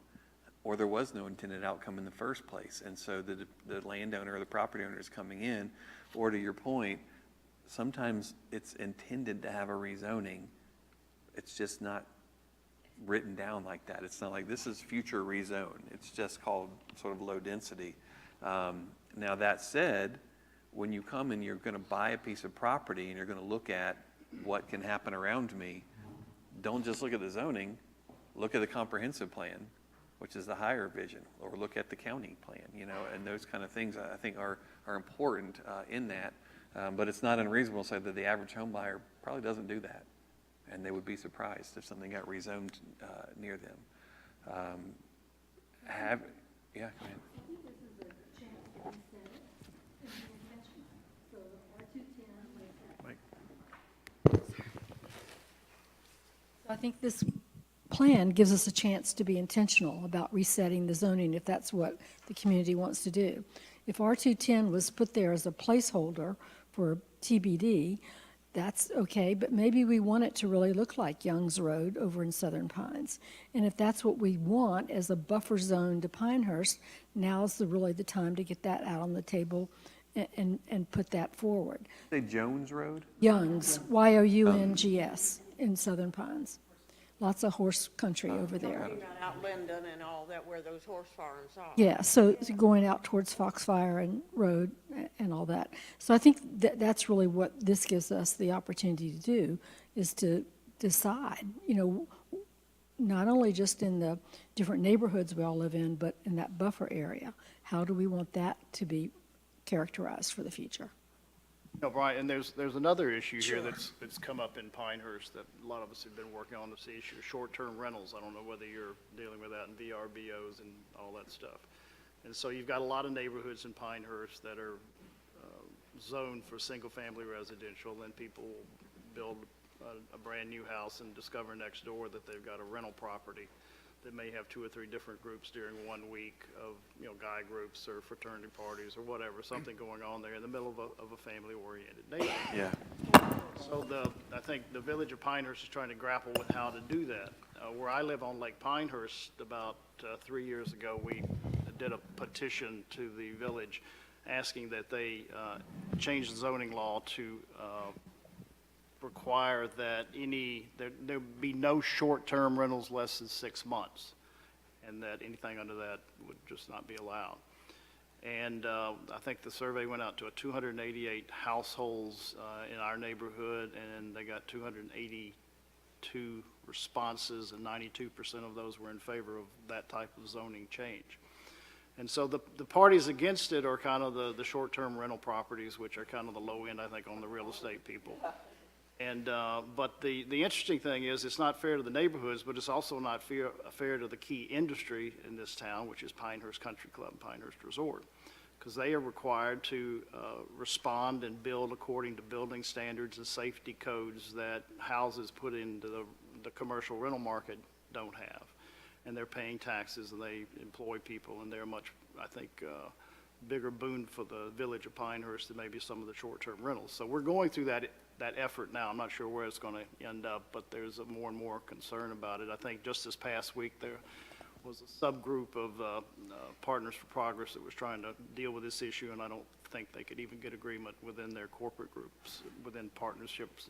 or there was no intended outcome in the first place. And so the landowner or the property owner is coming in, or to your point, sometimes it's intended to have a rezoning. It's just not written down like that. It's not like this is future rezone. It's just called sort of low density. Now that said, when you come and you're going to buy a piece of property and you're going to look at what can happen around me, don't just look at the zoning, look at the comprehensive plan, which is the higher vision, or look at the county plan, and those kind of things I think are important in that. But it's not unreasonable to say that the average home buyer probably doesn't do that, and they would be surprised if something got rezoned near them. Yeah, go ahead. I think this plan gives us a chance to be intentional about resetting the zoning if that's what the community wants to do. If R210 was put there as a placeholder for TBD, that's okay, but maybe we want it to really look like Young's Road over in Southern Pines. And if that's what we want as a buffer zone to Pinehurst, now's really the time to get that out on the table and put that forward. Say Jones Road? Young's, Youngs, in Southern Pines. Lots of horse country over there. Talking about out Linden and all that, where those horse farms are. Yeah, so going out towards Foxfire and Road and all that. So I think that's really what this gives us the opportunity to do, is to decide, not only just in the different neighborhoods we all live in, but in that buffer area. How do we want that to be characterized for the future? No, Brian, and there's another issue here that's come up in Pinehurst that a lot of us have been working on, this issue of short-term rentals. I don't know whether you're dealing with that in VRBOs and all that stuff. And so you've got a lot of neighborhoods in Pinehurst that are zoned for single-family residential, then people build a brand-new house and discover next door that they've got a rental property that may have 2 or 3 different groups during 1 week of, guy groups or fraternity parties or whatever, something going on there in the middle of a family-oriented neighborhood. Yeah. So I think the village of Pinehurst is trying to grapple with how to do that. Where I live on Lake Pinehurst, about 3 years ago, we did a petition to the village asking that they change the zoning law to require that there be no short-term rentals less than 6 months, and that anything under that would just not be allowed. And I think the survey went out to 288 households in our neighborhood, and they got 282 responses, and 92% of those were in favor of that type of zoning change. And so the parties against it are kind of the short-term rental properties, which are kind of the low end, I think, on the real estate people. And but the interesting thing is, it's not fair to the neighborhoods, but it's also not fair to the key industry in this town, which is Pinehurst Country Club and Pinehurst Resort, because they are required to respond and build according to building standards and safety codes that houses put into the commercial rental market don't have. And they're paying taxes, and they employ people, and they're a much, I think, bigger boon for the village of Pinehurst than maybe some of the short-term rentals. So we're going through that effort now. I'm not sure where it's going to end up, but there's a more and more concern about it. I think just this past week there was a subgroup of Partners for Progress that was trying to deal with this issue, and I don't think they could even get agreement within their corporate groups, within partnerships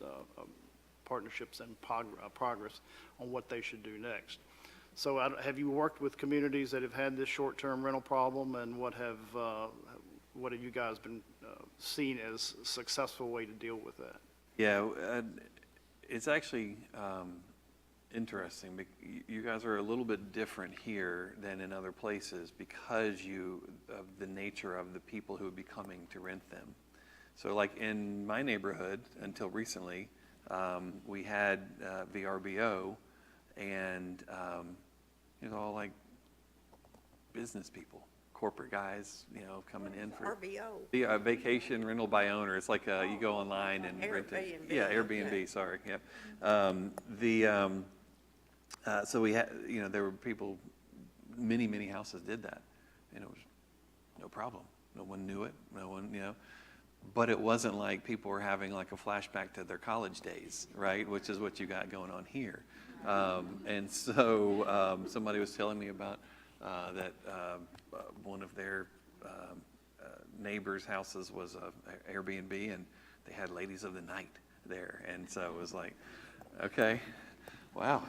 and progress on what they should do next. So have you worked with communities that have had this short-term rental problem, and what have you guys been seen as a successful way to deal with that? Yeah, it's actually interesting. You guys are a little bit different here than in other places because of the nature of the people who would be coming to rent them. So like in my neighborhood, until recently, we had VRBO, and all like business people, corporate guys, coming in for RBO. Vacation rental by owner. It's like you go online and rent it. Yeah, Airbnb. Sorry. Yep. So we had, there were people, many houses did that, and it was no problem. No one knew it. No one, But it wasn't like people were having like a flashback to their college days, right? Which is what you got going on here. And so somebody was telling me about that one of their neighbors' houses was an Airbnb, and they had ladies of the night there. And so it was like, okay, wow.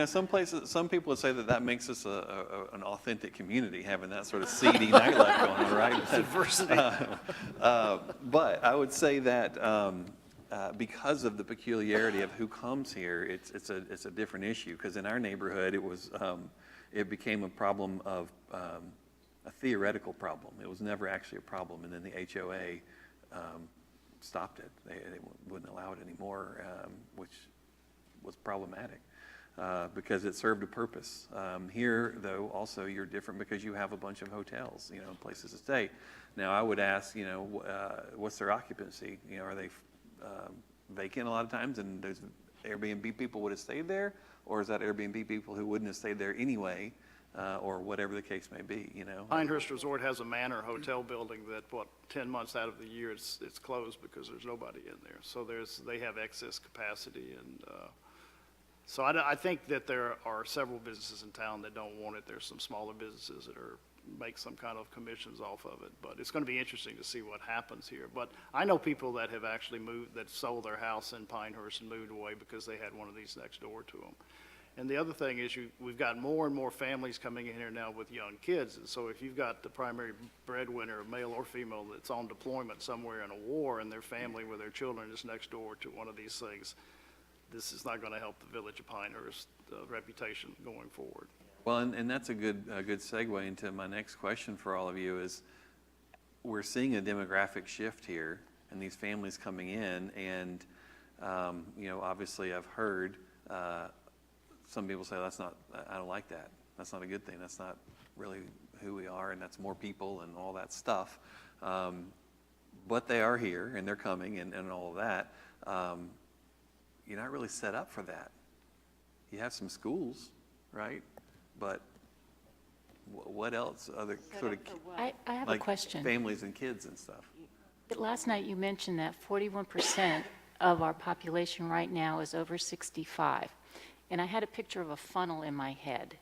Some people would say that makes us an authentic community, having that sort of seedy nightlife going on, right? Diversity. But I would say that because of the peculiarity of who comes here, it's a different issue. Because in our neighborhood, it became a problem of a theoretical problem. It was never actually a problem, and then the HOA stopped it. They wouldn't allow it anymore, which was problematic because it served a purpose. Here, though, also you're different because you have a bunch of hotels, places to stay. Now, I would ask, what's their occupancy? Are they vacant a lot of times, and those Airbnb people would have stayed there, or is that Airbnb people who wouldn't have stayed there anyway, or whatever the case may be? Pinehurst Resort has a Manor hotel building that, 10 months out of the year, it's closed because there's nobody in there. So they have excess capacity, and so I think that there are several businesses in town that don't want it. There's some smaller businesses that make some kind of commissions off of it, but it's going to be interesting to see what happens here. But I know people that have actually moved, that sold their house in Pinehurst and moved away because they had one of these next door to them. And the other thing is we've got more and more families coming in here now with young kids. And so if you've got the primary breadwinner, male or female, that's on deployment somewhere in a war, and their family with their children is next door to one of these things, this is not going to help the village of Pinehurst reputation going forward. Well, and that's a good segue into my next question for all of you is, we're seeing a demographic shift here, and these families coming in, and obviously I've heard some people say I don't like that. That's not a good thing. That's not really who we are, and that's more people and all that stuff. But they are here, and they're coming, and all of that. You're not really set up for that. You have some schools, right? But what else? Other sort of I have a question. Families and kids and stuff. Last night you mentioned that 41% of our population right now is over 65. And I had a picture of a funnel in my head.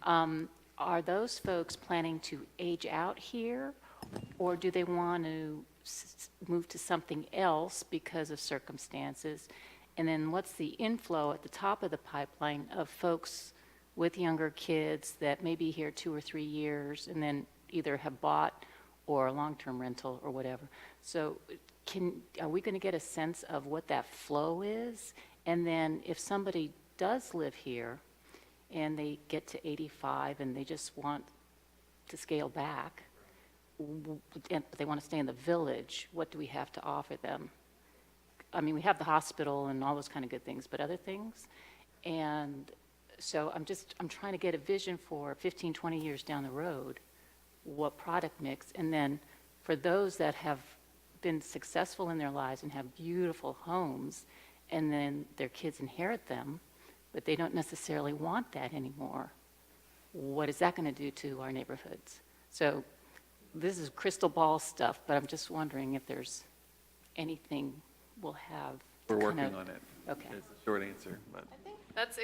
Are those folks planning to age out here, or do they want to move to something else because of circumstances? And then what's the inflow at the top of the pipeline of folks with younger kids that may be here 2 or 3 years and then either have bought or a long-term rental or whatever? So are we going to get a sense of what that flow is? And then if somebody does live here and they get to 85 and they just want to scale back, but they want to stay in the village, what do we have to offer them? I mean, we have the hospital and all those kind of good things, but other things. And so I'm trying to get a vision for 15, 20 years down the road, what product mix. And then for those that have been successful in their lives and have beautiful homes, and then their kids inherit them, but they don't necessarily want that anymore, what is that going to do to our neighborhoods? So this is crystal ball stuff, but I'm just wondering if there's anything we'll have. We're working on it. Okay. It's a short answer, but. That's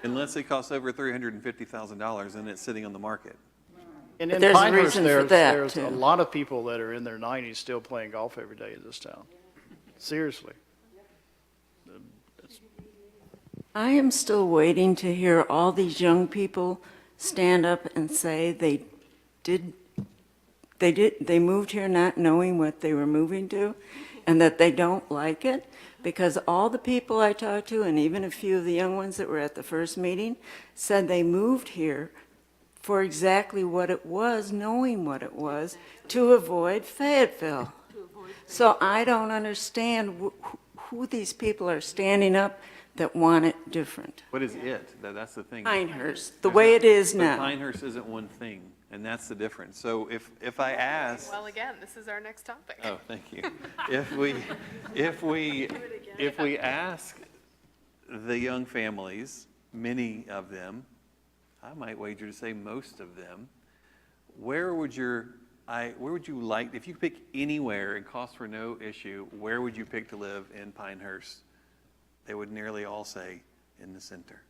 Unless it costs over $350,000 and it's sitting on the market. And But in there's a Pinehurst, reason for that, there's too. a lot of people that are in their 90s still playing golf every day in this town. Seriously. I am still waiting to hear all these young people stand up and say they moved here not knowing what they were moving to, and that they don't like it, because all the people I talked to, and even a few of the young ones that were at the first meeting, said they moved here for exactly what it was, knowing what it was, to avoid Fayetteville. So I don't understand who these people are standing up that want it different. What is it? That's the thing. Pinehurst, the way it is But now. Pinehurst isn't one thing, and that's the difference. So if I ask, well, again, this is our next topic. oh, thank you. If we ask the young families, many of them, I might wager to say most of them, where would you like, if you could pick anywhere and cost for no issue, where would you pick to live in Pinehurst? They would nearly all say in the center,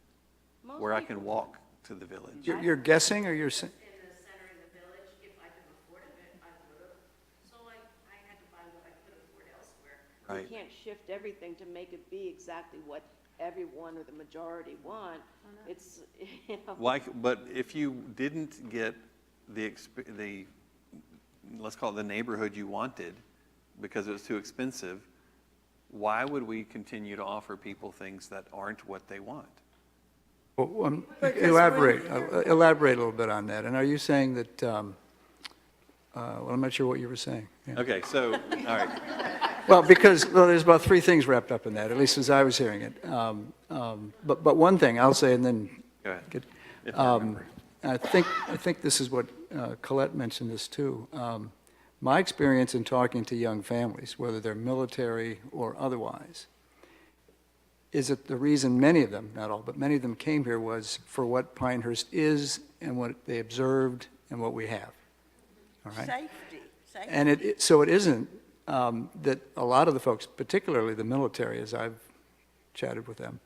where I can walk to the village. You're guessing, or you're saying? In the center of the village, if I could afford it, I would have. So I had to buy what I could afford elsewhere. Right. You can't shift everything to make it be exactly what everyone or the majority want. It's, you know. Why, but if you didn't get the, let's call it the neighborhood you wanted because it was too expensive, why would we continue to offer people things that aren't what they want? Well, elaborate a little bit on that. And are you saying that, well, I'm not sure what you were saying. Yeah. Okay, so, all right. Well, because there's about three things wrapped up in that, at least as I was hearing it. But one thing I'll say, and then Go ahead. get, If I remember. I think this is what Colette mentioned this too. My experience in talking to young families, whether they're military or otherwise, is that the reason many of them, not all, but many of them came here was for what Pinehurst is and what they observed and what we have. All right? Safety. And so it isn't that a lot of the folks, particularly the military, as I've chatted with them,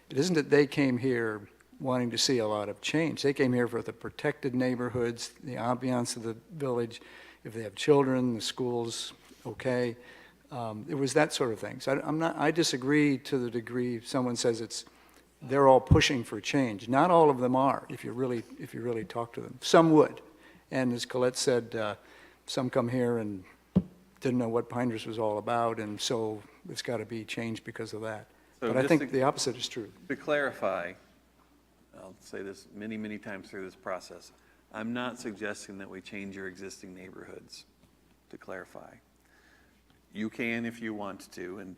it isn't that they came here wanting to see a lot of change. They came here for the protected neighborhoods, the ambiance of the village. If they have children, the school's okay. It was that sort of thing. So I disagree to the degree someone says they're all pushing for change. Not all of them are, if you really talk to them. Some would. And as Colette said, some come here and didn't know what Pinehurst was all about, and so it's got to be changed because of that. So But I just think to- the opposite is true. To clarify, I'll say this many, many times through this process, I'm not suggesting that we change your existing neighborhoods, to clarify. You can if you want to, and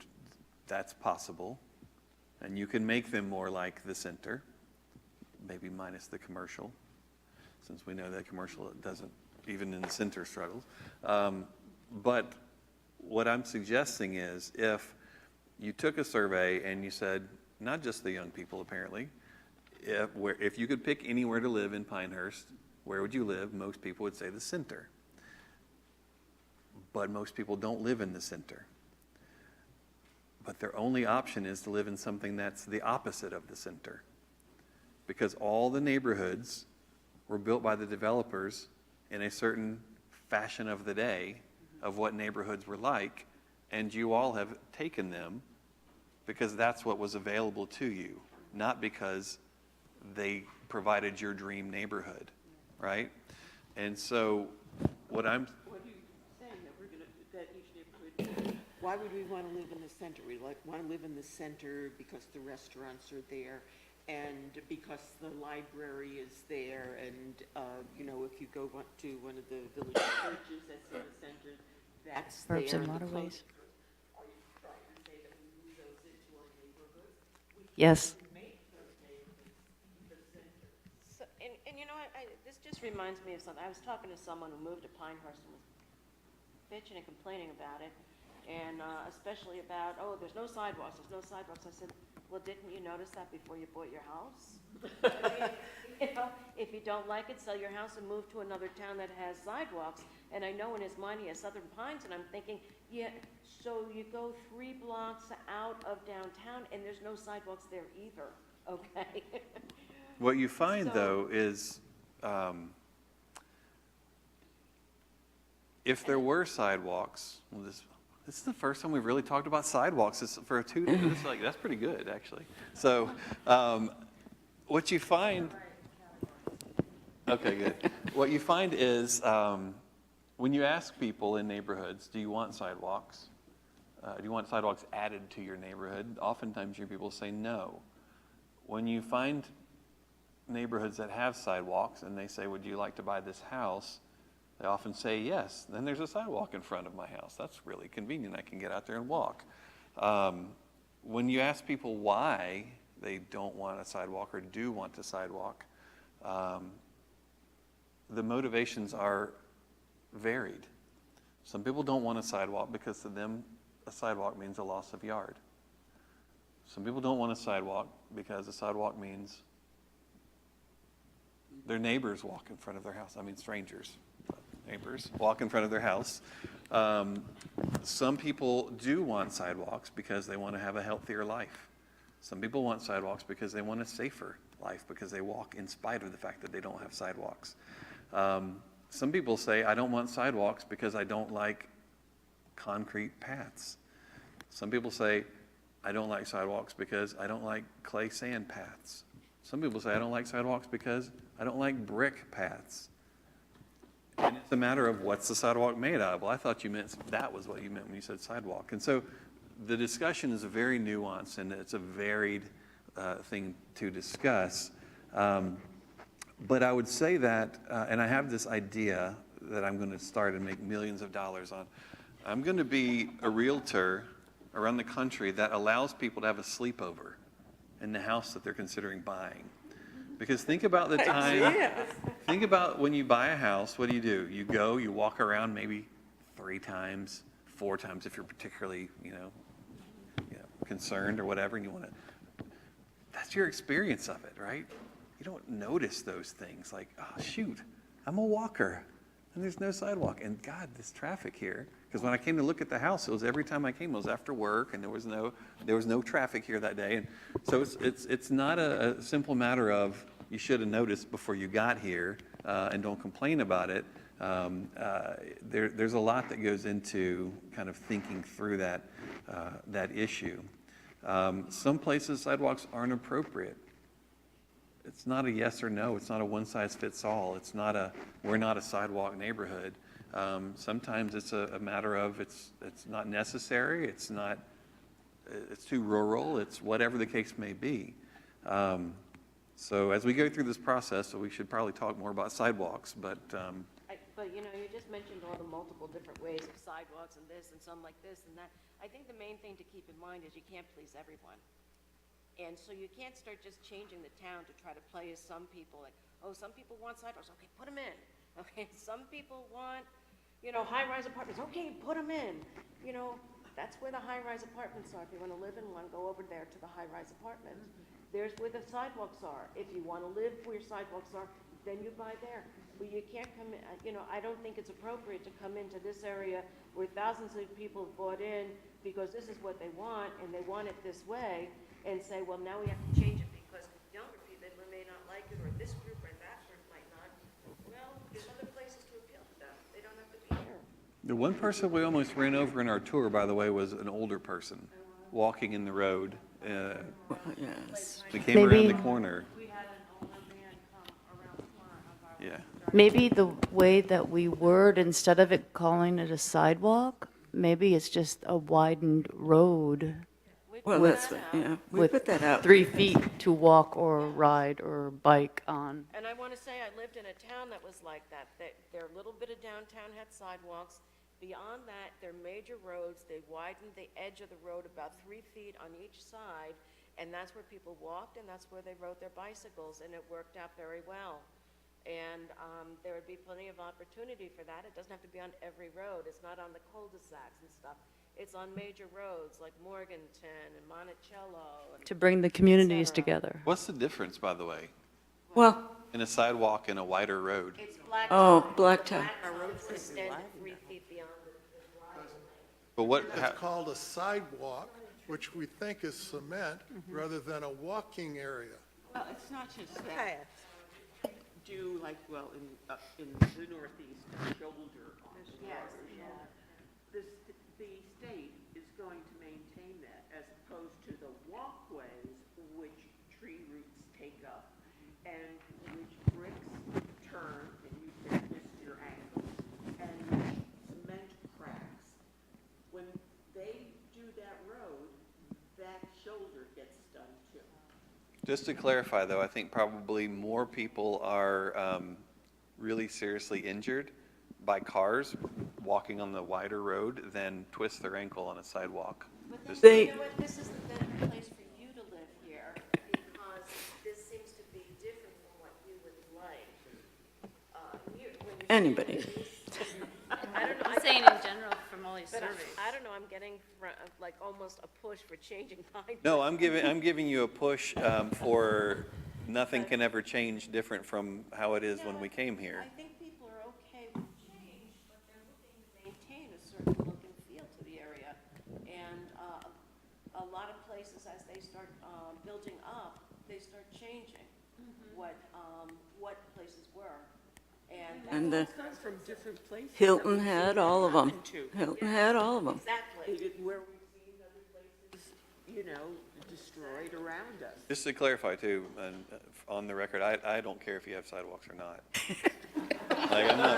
that's possible. And you can make them more like the center, maybe minus the commercial, since we know that commercial doesn't, even in the center, struggles. But what I'm suggesting is if you took a survey and you said, not just the young people apparently, if you could pick anywhere to live in Pinehurst, where would you live? Most people would say the center. But most people don't live in the center. But their only option is to live in something that's the opposite of the center. Because all the neighborhoods were built by the developers in a certain fashion of the day of what neighborhoods were like, and you all have taken them because that's what was available to you, not because they provided your dream neighborhood, right? And so what I'm What are you saying, that each neighborhood, why would we want to live in the center? We want to live in the center because the restaurants are there and because the library is there and, if you go to one of the village churches that's in the center, that's there. Curbs and the waterways. Are you trying to say that we move those into our neighborhoods? Yes. So, and this just reminds me of something. I was talking to someone who moved to Pinehurst and was bitching and complaining about it, and especially about, there's no sidewalks. I said, well, didn't you notice that before you bought your house? If you don't like it, sell your house and move to another town that has sidewalks. And I know in his mind he has Southern Pines, and I'm thinking, yeah, so you go 3 blocks out of downtown, and there's no sidewalks there either, okay? What you find, So- though, is if there were sidewalks, well, this is the first time we've really talked about sidewalks. For a that's pretty good, actually. So what you find, okay, good. What you find is when you ask people in neighborhoods, do you want sidewalks? Do you want sidewalks added to your neighborhood? Oftentimes your people say no. When you find neighborhoods that have sidewalks and they say, would you like to buy this house? They often say yes. Then there's a sidewalk in front of my house. That's really convenient. I can get out there and walk. When you ask people why they don't want a sidewalk or do want a sidewalk, the motivations are varied. Some people don't want a sidewalk because to them a sidewalk means a loss of yard. Some people don't want a sidewalk because a sidewalk means their neighbors walk in front of their house. I mean, strangers, neighbors walk in front of their house. Some people do want sidewalks because they want to have a healthier life. Some people want sidewalks because they want a safer life because they walk in spite of the fact that they don't have sidewalks. Some people say, I don't want sidewalks because I don't like concrete paths. Some people say, I don't like sidewalks because I don't like clay sand paths. Some people say, I don't like sidewalks because I don't like brick paths. And it's a matter of what's the sidewalk made out of? Well, I thought you meant that was what you meant when you said sidewalk. And so the discussion is very nuanced and it's a varied thing to discuss. But I would say that, and I have this idea that I'm going to start and make millions of dollars on. I'm going to be a realtor around the country that allows people to have a sleepover in the house that they're considering buying. Because think about the time, think about when you buy a house, what do? You go, you walk around maybe 3 times, 4 times if you're particularly, concerned or whatever, and you want to, that's your experience of it, right? You don't notice those things like, oh, shoot, I'm a walker and there's no sidewalk. And God, this traffic here. Because when I came to look at the house, it was every time I came, it was after work and there was no traffic here that day. And so it's not a simple matter of you should have noticed before you got here and don't complain about it. There's a lot that goes into kind of thinking through that issue. Some places sidewalks aren't appropriate. It's not a yes or no. It's not a one-size-fits-all. It's not we're not a sidewalk neighborhood. Sometimes it's a matter of it's not necessary. It's too rural. It's whatever the case may be. So as we go through this process, we should probably talk more about sidewalks. But you just mentioned all the multiple different ways of sidewalks and this and some like this and that. I think the main thing to keep in mind is you can't please everyone. And so you can't start just changing the town to try to please some people. Like, oh, some people want sidewalks. Okay, put them in. Okay, some people want, high-rise apartments. Okay, put them in. That's where the high-rise apartments are. If you want to live in one, go over there to the high-rise apartment. There's where the sidewalks are. If you want to live where your sidewalks are, then you buy there. But you can't come in, I don't think it's appropriate to come into this area where thousands of people have bought in because this is what they want and they want it this way, and say, well, now we have to change it because younger people may not like it, or this group or that group might not. Well, there's other places to appeal to them. They don't have to be here. the one person we almost ran over in our tour, by the way, was an older person walking in the road. Yes. They came around the corner. We had an older man come around the corner of our. Yeah. Maybe the way that we word, instead of it calling it a sidewalk, maybe it's just a widened road Well, we with put that out. 3 feet to walk or ride or bike on. And I want to say, I lived in a town that was like that. Their little bit of downtown had sidewalks. Beyond that, their major roads, they widened the edge of the road about 3 feet on each side, and that's where people walked, and that's where they rode their bicycles, and it worked out very well. And there would be plenty of opportunity for that. It doesn't have to be on every road. It's not on the cul-de-sacs and stuff. It's on major roads like Morganton and Monticello. To bring the communities cetera. together. What's the difference, by the way, Well, in a sidewalk and a wider road? It's black. blacktop. Our roads extend 3 feet beyond the driveway. But what? It's called a sidewalk, which we think is cement, rather than a walking area. Well, it's not just that. Path. Do like, in the Northeast, shoulder on the water. The state is going to maintain that as opposed to the walkways which tree roots take up and which bricks turn and you can twist your ankles and cement cracks. When they do that road, that shoulder gets done too. Just to clarify, though, I think probably more people are really seriously injured by cars walking on the wider road than twist their ankle on a sidewalk. But They- you know what, this isn't the place for you to live here, because this seems to be different from what you would like. When you say Anybody. I don't know. I'm saying in general from all these But surveys. I don't know, I'm getting like almost a push for changing Pine. No, I'm giving you a push for nothing can ever change different from how it is when we came here. I think people are okay with change, but they're looking to maintain a certain look and feel to the area. And a lot of places, as they start building up, they start changing. what places were. And And the Comes from different places. that Hilton we've had seen that all of them. happen to. Hilton had all of them. exactly. Where we've seen other places, you know, destroyed around us. Just to clarify too, and on the record, I don't care if you have sidewalks or not. Like, I'm not,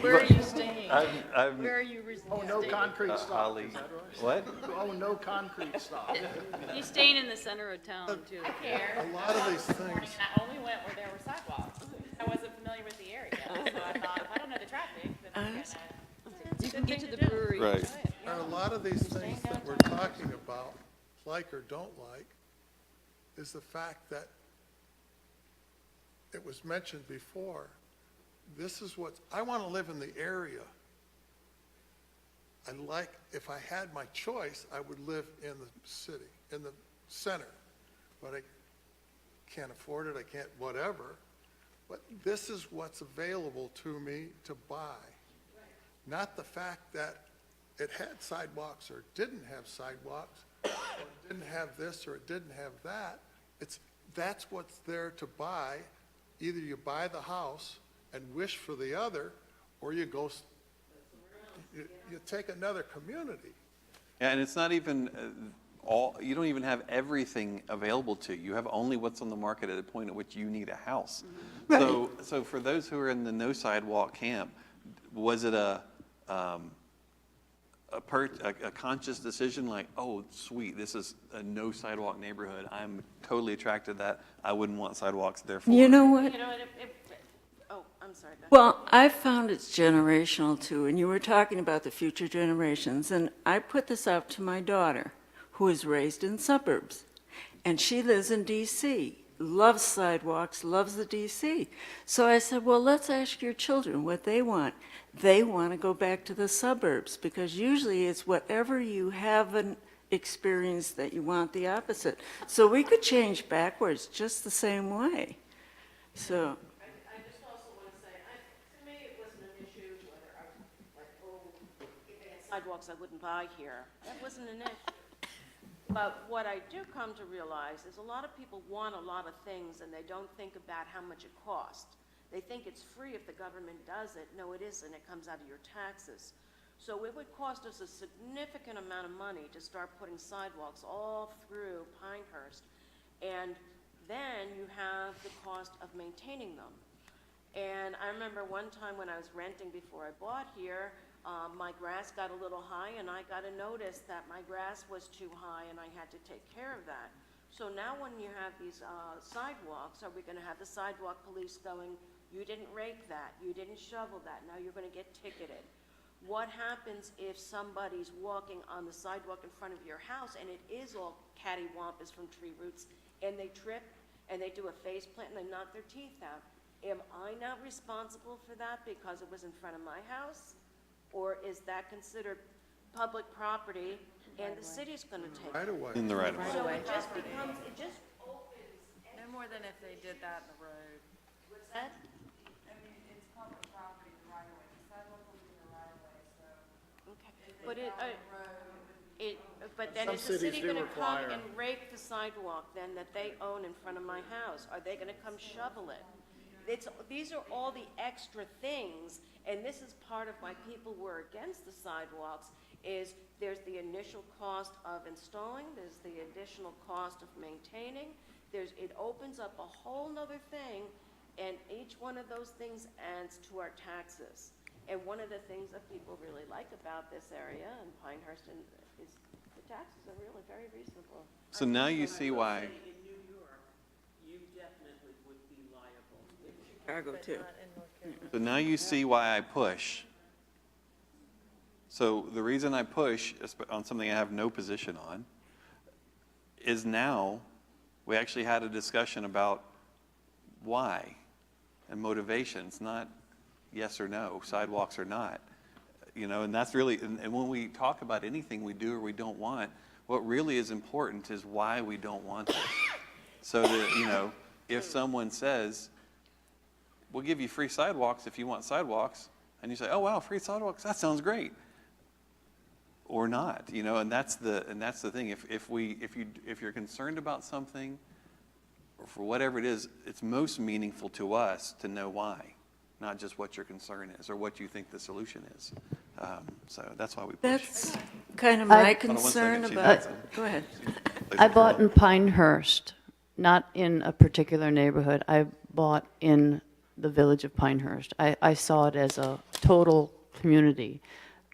Where are you staying? I'm, Where are you Oh, no concrete stop, Holly, is that right? what? Oh, no concrete stop. He's staying in the center of town, too. A lot of these things, I only went where there were sidewalks. I wasn't familiar with the area, so I thought, if I don't know the traffic, then I'm gonna. You can get to the brewery. Right. and a lot of these things that we're talking about, like or don't like, is the fact that it was mentioned before, this is what, I want to live in the area. I like, if I had my choice, I would live in the city, in the center, but I can't afford it, I can't, whatever. But this is what's available to me to buy. Not the fact that it had sidewalks or didn't have sidewalks, or it didn't have this or it didn't have that. That's what's there to buy. Either you buy the house and wish for the other, or you go, you take another community. Yeah, and it's not even you don't even have everything available to you. You have only what's on the market at a point at which you need a house. So for those who are in the no sidewalk camp, was it a conscious decision like, oh, sweet, this is a no sidewalk neighborhood. I'm totally attracted to that. I wouldn't want sidewalks, therefore. You know what? You know, oh, I'm sorry, go ahead. Well, I found it's generational too, and you were talking about the future generations, and I put this out to my daughter, who is raised in suburbs, and she lives in D.C., loves sidewalks, loves the D.C. So I said, well, let's ask your children what they want. They want to go back to the suburbs, because usually it's whatever you haven't experienced that you want the opposite. So we could change backwards just the same way. So. I just also want to say, to me, it wasn't an issue whether I was like, oh, if they had sidewalks, I wouldn't buy here. That wasn't an issue. But what I do come to realize is a lot of people want a lot of things and they don't think about how much it costs. They think it's free if the government does it. No, it isn't. It comes out of your taxes. So it would cost us a significant amount of money to start putting sidewalks all through Pinehurst. And then you have the cost of maintaining them. And I remember one time when I was renting before I bought here, my grass got a little high and I got a notice that my grass was too high and I had to take care of that. So now when you have these sidewalks, are we going to have the sidewalk police going, you didn't rake that, you didn't shovel that, now you're going to get ticketed? What happens if somebody's walking on the sidewalk in front of your house and it is all cattywampus from tree roots and they trip and they do a face plant and they knock their teeth out? Am I not responsible for that because it was in front of my house? Or is that considered public property and the city's going to take it? Right away. In the right of way. So it just becomes, it just opens. No more than if they did that in the road. What's that? I mean, it's public property, the right of way. The sidewalk will be the right of way, so. Okay. But but then Some is the cities city do going to come require- and rake the sidewalk then that they own in front of my house? Are they going to come shovel it? These are all the extra things, and this is part of why people were against the sidewalks, is there's the initial cost of installing, there's the additional cost of maintaining, it opens up a whole nother thing, and each one of those things adds to our taxes. And one of the things that people really like about this area and Pinehurst is the taxes are really very reasonable. So now you see why. In New York, you definitely would be liable. Chicago too. So now you see why I push. So the reason I push on something I have no position on is now we actually had a discussion about why and motivations, not yes or no, sidewalks or not. You know, and that's really, and when we talk about anything we do or we don't want, what really is important is why we don't want it. So that, you know, if someone says, we'll give you free sidewalks if you want sidewalks, and you say, oh wow, free sidewalks, that sounds great. Or not, you know, and that's the thing. If you're concerned about something, for whatever it is, it's most meaningful to us to know why, not just what your concern is or what you think the solution is. So that's why we push. That's kind of my Hold on 1 second, concern she's about, got go ahead. I bought in Pinehurst, not in a particular neighborhood. I bought in the village of Pinehurst. I saw it as a total community.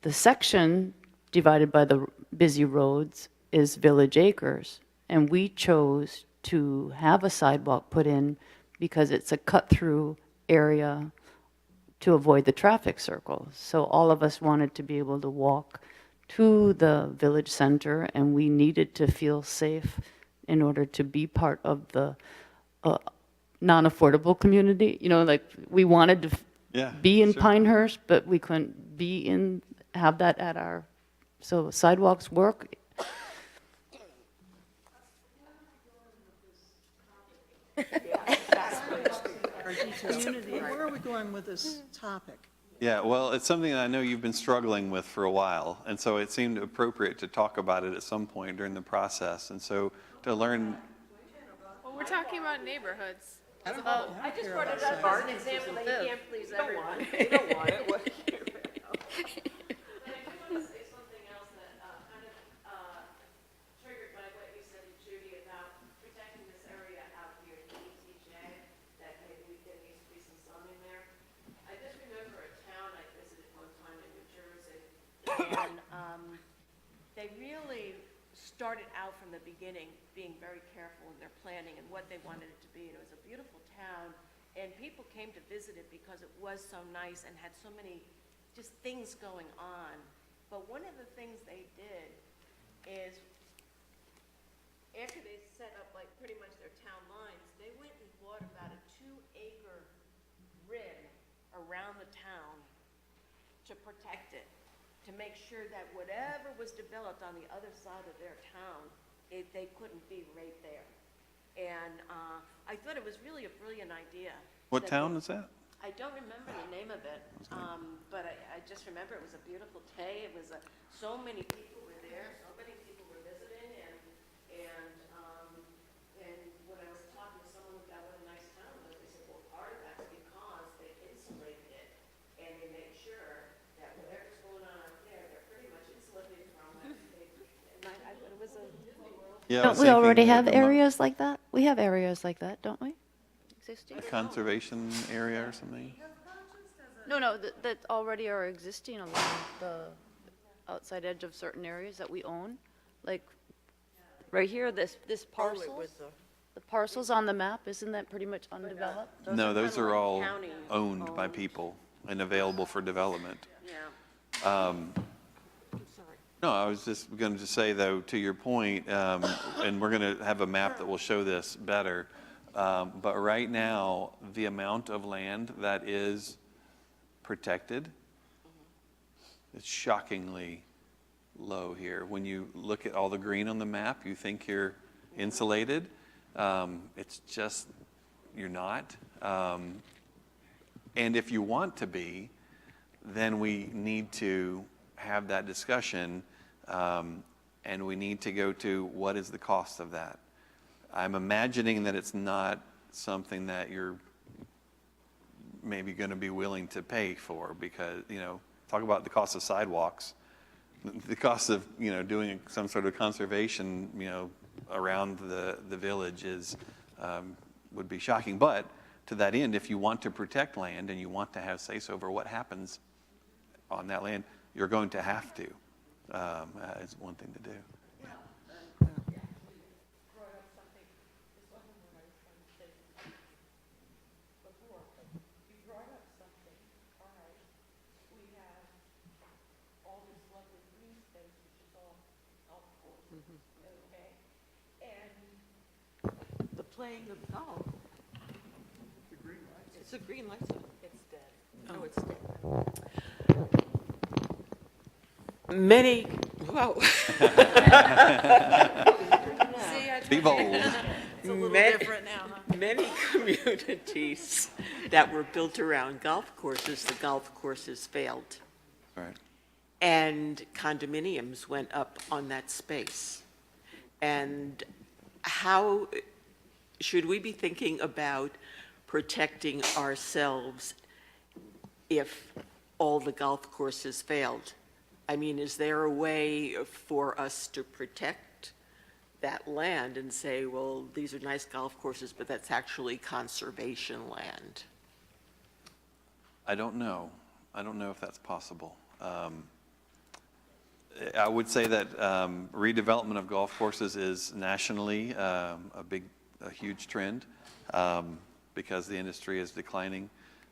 The section divided by the busy roads is Village Acres, and we chose to have a sidewalk put in because it's a cut-through area to avoid the traffic circle. So all of us wanted to be able to walk to the village center, and we needed to feel safe in order to be part of the non-affordable community. You know, like, we wanted to be in Pinehurst, but we couldn't have that at our, so sidewalks work. Where are we going with this topic? Yeah, well, it's something that I know you've been struggling with for a while, and so it seemed appropriate to talk about it at some point during the process, and so to learn. Well, we're talking about neighborhoods. I just brought it up as an example that you can't please everyone. You don't want it, what? And they really started out from the beginning being very careful in their planning and what they wanted it to be. And it was a beautiful town, and people came to visit it because it was so nice and had so many just things going on. But one of the things they did is, after they set up like pretty much their town lines, they went and bought about a 2-acre rim around the town to protect it, to make sure that whatever was developed on the other side of their town, they couldn't be right there. And I thought it was really a brilliant idea. What town is that? I don't remember the name of it, but I just remember it was a beautiful day. It was so many people were there, so many people were visiting, and when I was talking to someone about what a nice town was, they said, well, part of that's because they insulated it, and they made sure that whatever's going on out there, they're pretty much insulated from it. It was a Yeah, Don't we already have areas like that? We have areas like that, don't we? Existing? A conservation area or something? No, that already are existing along the outside edge of certain areas that we own. Like, right here, this parcel, the parcels on the map, isn't that pretty much undeveloped? No, those are all owned by people and available for development. Yeah. No, I was just going to say, though, to your point, and we're going to have a map that will show this better, but right now, the amount of land that is protected is shockingly low here. When you look at all the green on the map, you think you're insulated. It's just, you're not. And if you want to be, then we need to have that discussion, and we need to go to what is the cost of that. I'm imagining that it's not something that you're maybe going to be willing to pay for, because, talk about the cost of sidewalks, the cost of, doing some sort of conservation, around the village would be shocking. But to that end, if you want to protect land and you want to have say-so over what happens on that land, you're going to have to. It's one thing to do. The playing of golf. It's a green light. It's dead. Oh, it's dead. Many, whoa. Be bold. It's a little different now, huh? Many communities that were built around golf courses, the golf courses failed. Right. And condominiums went up on that space. And how should we be thinking about protecting ourselves if all the golf courses failed? I mean, is there a way for us to protect that land and say, well, these are nice golf courses, but that's actually conservation land? I don't know. I don't know if that's possible. I would say that redevelopment of golf courses is nationally a huge trend because the industry is declining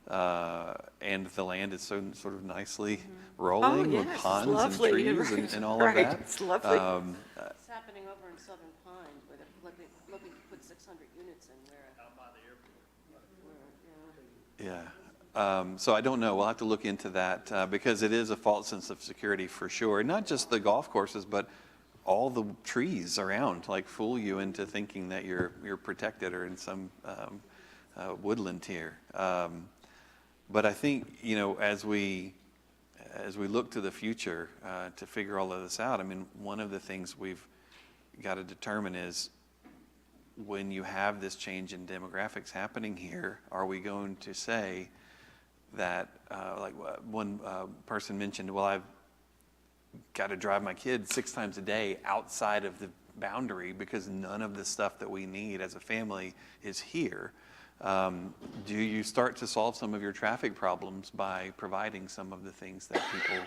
and the land is so sort of nicely rolling with yes, ponds lovely, and trees right, and all right, of that. it's lovely. It's happening over in Southern Pines, where they're looking to put 600 units in where. Out by the airport. Yeah. So I don't know. We'll have to look into that because it is a false sense of security for sure. Not just the golf courses, but all the trees around like fool you into thinking that you're protected or in some woodland tier. But I think, you know, as we look to the future to figure all of this out, I mean, one of the things we've got to determine is when you have this change in demographics happening here, are we going to say that, like one person mentioned, well, I've got to drive my kids 6 times a day outside of the boundary because none of the stuff that we need as a family is here. Do you start to solve some of your traffic problems by providing some of the things that people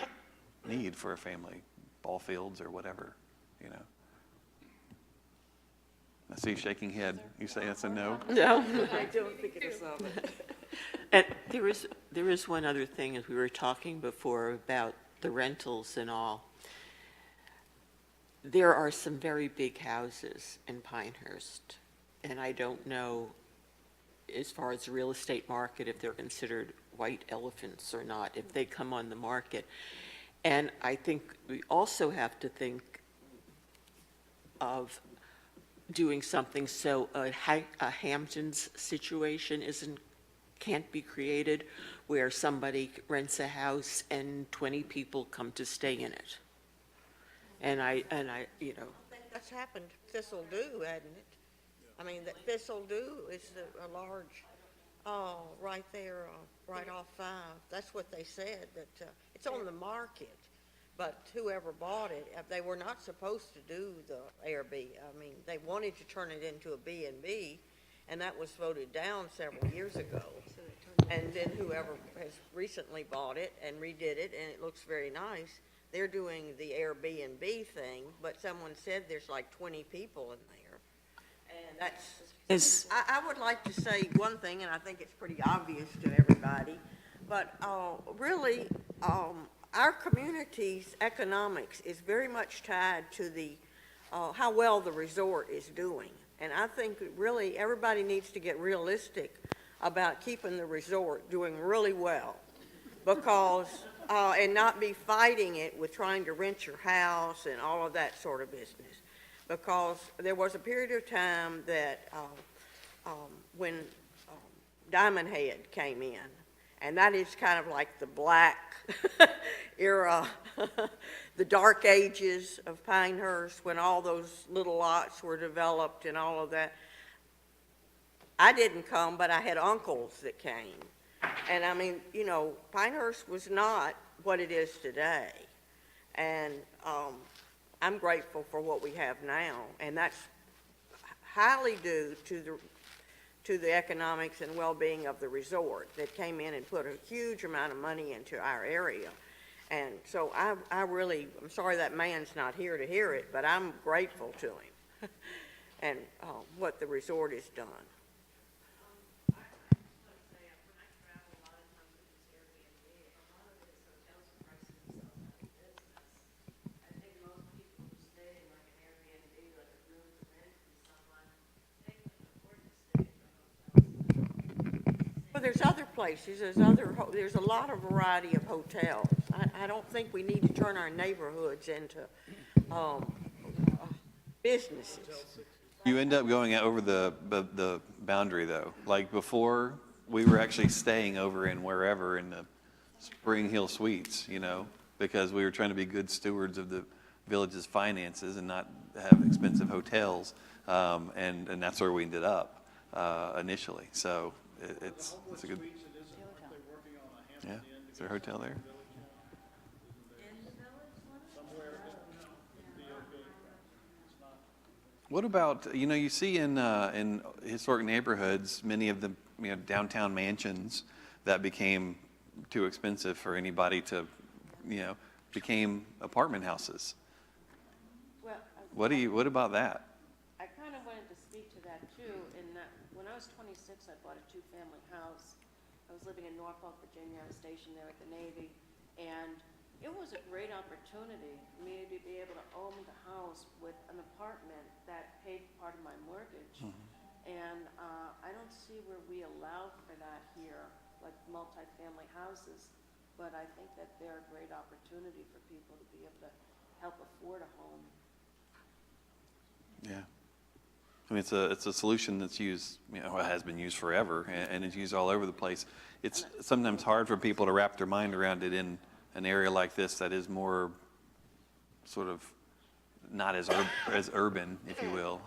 need for a family, ball fields or whatever, you know? I see you shaking head. You say that's a no? No, I don't think it is. And there is one other thing, as we were talking before about the rentals and all. There are some very big houses in Pinehurst, and I don't know, as far as the real estate market, if they're considered white elephants or not, if they come on the market. And I think we also have to think of doing something so a Hamptons situation can't be created where somebody rents a house and 20 people come to stay in it. And I, you know. I think that's happened, Thistle Do, hasn't it? I mean, that Thistle Do is a large, right there, right off 5. That's what they said, that it's on the market. But whoever bought it, they were not supposed to do the Airbnb. I mean, they wanted to turn it into a B&B, and that was voted down several years ago. And then whoever has recently bought it and redid it, and it looks very nice, they're doing the Airbnb thing, but someone said there's like 20 people in there. And that's, I would like to say one thing, and I think it's pretty obvious to everybody, but really, our community's economics is very much tied to the how well the resort is doing. And I think really everybody needs to get realistic about keeping the resort doing really well, because and not be fighting it with trying to rent your house and all of that sort of business. Because there was a period of time that when Diamond Head came in, and that is kind of like the black era, the dark ages of Pinehurst, when all those little lots were developed and all of that. I didn't come, but I had uncles that came. And I mean, you know, Pinehurst was not what it is today. And I'm grateful for what we have now. And that's highly due to the economics and well-being of the resort that came in and put a huge amount of money into our area. And so I'm sorry that man's not here to hear it, but I'm grateful to him and what the resort has done. Well, there's other places, there's a lot of variety of hotels. I don't think we need to turn our neighborhoods into businesses. You end up going over the boundary though. Like before, we were actually staying over in wherever in the Spring Hill Suites, you know, because we were trying to be good stewards of the village's finances and not have expensive hotels, and that's where we ended up. initially. So it's a good. Yeah, is there a hotel there? What about, you see in historic neighborhoods, many of the downtown mansions that became too expensive for anybody to, became apartment houses. Well, What about that? I kind of wanted to speak to that too, in that when I was 26, I bought a two-family house. I was living in Norfolk, Virginia. I was stationed there at the Navy, and it was a great opportunity for me to be able to own the house with an apartment that paid part of my mortgage. And I don't see where we allow for that here, like multifamily houses. But I think that they're a great opportunity for people to be able to help afford a home. Yeah. I mean, it's a solution that's used, has been used forever, and it's used all over the place. It's sometimes hard for people to wrap their mind around it in an area like this that is more sort of not as urban, if you will.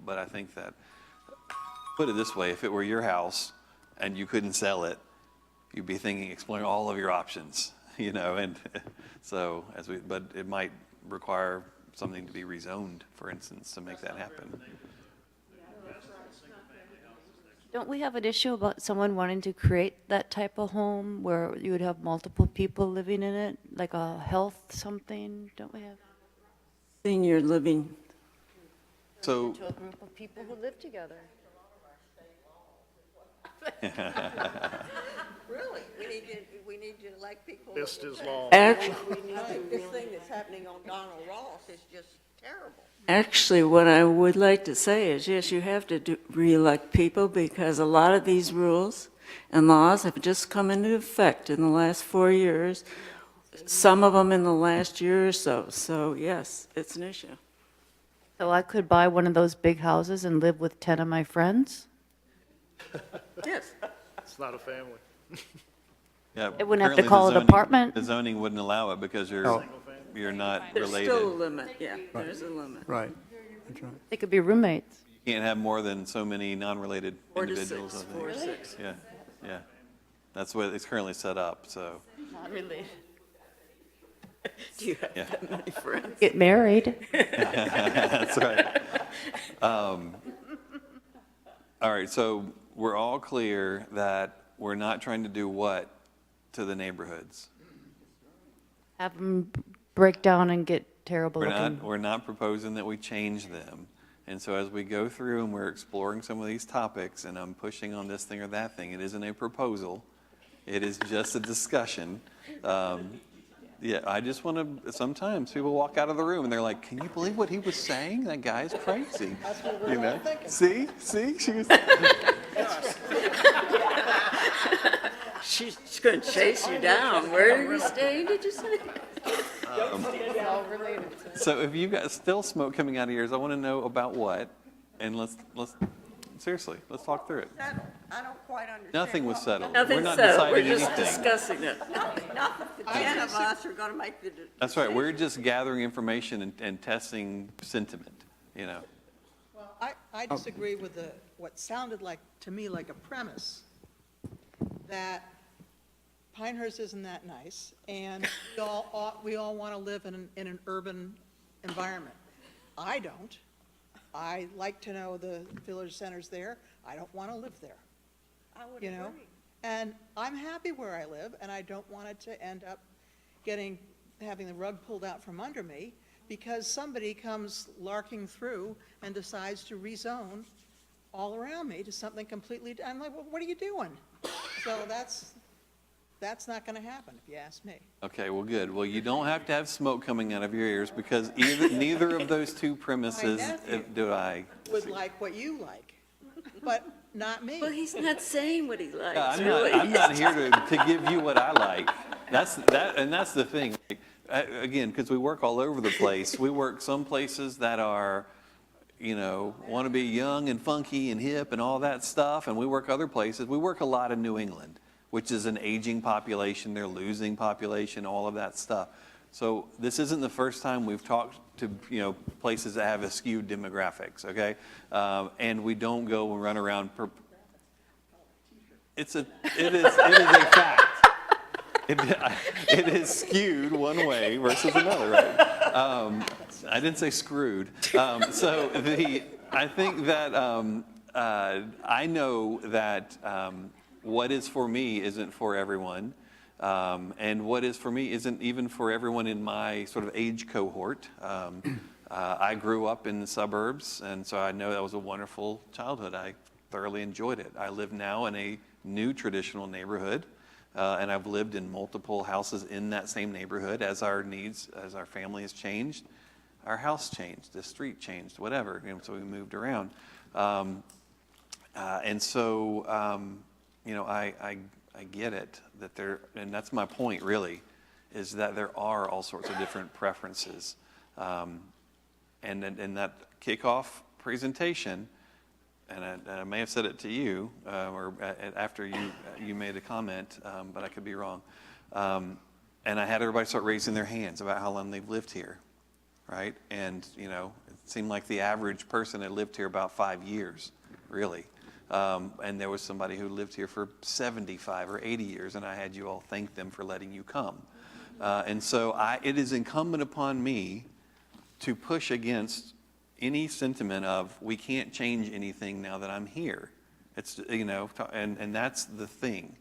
But I think that, put it this way, if it were your house and you couldn't sell it, you'd be thinking, exploring all of your options, and so but it might require something to be rezoned, for instance, to make that happen. Don't we have an issue about someone wanting to create that type of home where you would have multiple people living in it, like a health something? Don't we have? Senior living. So, To a group of people who live together. Really, we need to elect people. List is long. This thing that's happening on Donald Ross is just terrible. Actually, what I would like to say is, yes, you have to re-elect people because a lot of these rules and laws have just come into effect in the last 4 years, some of them in the last year or so. So, yes, it's an issue. So I could buy one of those big houses and live with 10 of my friends? Yes. It's not a family. Yeah, It wouldn't have to currently call it apartment? The zoning wouldn't allow it because you're not There's related. still a limit, yeah, there's a limit. Right. That's right. They could be roommates. You can't have more than so many non-related 4 to individuals. 6, I think. 4 to 6. Yeah. That's what it's currently set up, so. Not related. Do you have Yeah. that many friends? Get married. That's right. All right, so we're all clear that we're not trying to do what to the neighborhoods? Have them break down and get terrible looking. We're not proposing that we change them. And so as we go through and we're exploring some of these topics, and I'm pushing on this thing or that thing, it isn't a proposal. It is just a discussion. Yeah, I just want to, sometimes people walk out of the room and they're like, can you believe what he was saying? That guy's crazy. That's what we're all thinking. See, she was. She's going to chase you down. Where are you staying, did you say? So if you've got still smoke coming out of yours, I want to know about what, and let's seriously, let's talk through it. Settled. I don't quite understand. Nothing was settled. Nothing's We're not settled, we're deciding just anything. discussing it. Not that the 10 of us are going to make the decision. That's right, we're just gathering information and testing sentiment, Well, I disagree with what sounded like, to me, like a premise, that Pinehurst isn't that nice, and we all want to live in an urban environment. I don't. I like to know the village center's there. I don't want to live there. I would You know? agree. And I'm happy where I live, and I don't want it to end up having the rug pulled out from under me because somebody comes larking through and decides to rezone all around me to something completely, I'm like, well, what are you doing? So that's not going to happen, if you ask me. Okay, well, good. Well, you don't have to have smoke coming out of your ears because neither of those two premises do I. Would like what you like, but not me. Well, he's not saying what he likes, Yeah, really. I'm not here to give you what I like. That's the thing. Again, because we work all over the place. We work some places that are, want to be young and funky and hip and all that stuff, and we work other places. We work a lot in New England, which is an aging population. They're losing population, all of that stuff. So this isn't the first time we've talked to, places that have skewed demographics, okay? And we don't go and run around. It is a fact. It is skewed one way versus another, right? I didn't say screwed. I think that I know that what is for me isn't for everyone. And what is for me isn't even for everyone in my sort of age cohort. I grew up in the suburbs, and so I know that was a wonderful childhood. I thoroughly enjoyed it. I live now in a new traditional neighborhood, and I've lived in multiple houses in that same neighborhood. As our needs, as our family has changed, our house changed, the street changed, whatever. So we moved around. I get it that there, and that's my point really, is that there are all sorts of different preferences. And in that kickoff presentation, and I may have said it to you, or after you made a comment, but I could be wrong. And I had everybody start raising their hands about how long they've lived here, right? And, it seemed like the average person had lived here about 5 years, really. And there was somebody who lived here for 75 or 80 years, and I had you all thank them for letting you come. And so it is incumbent upon me to push against any sentiment of we can't change anything now that I'm here. It's, and that's the thing.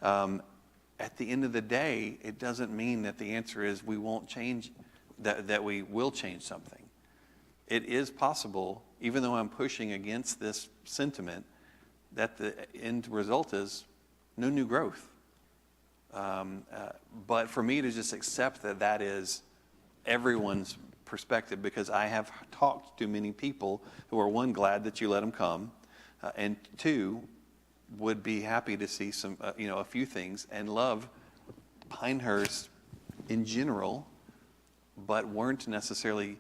At the end of the day, it doesn't mean that the answer is we won't change, that we will change something. It is possible, even though I'm pushing against this sentiment, that the end result is no new growth. But for me to just accept that is everyone's perspective, because I have talked to many people who are, one, glad that you let them come, and two, would be happy to see some, a few things, and love Pinehurst in general, but weren't necessarily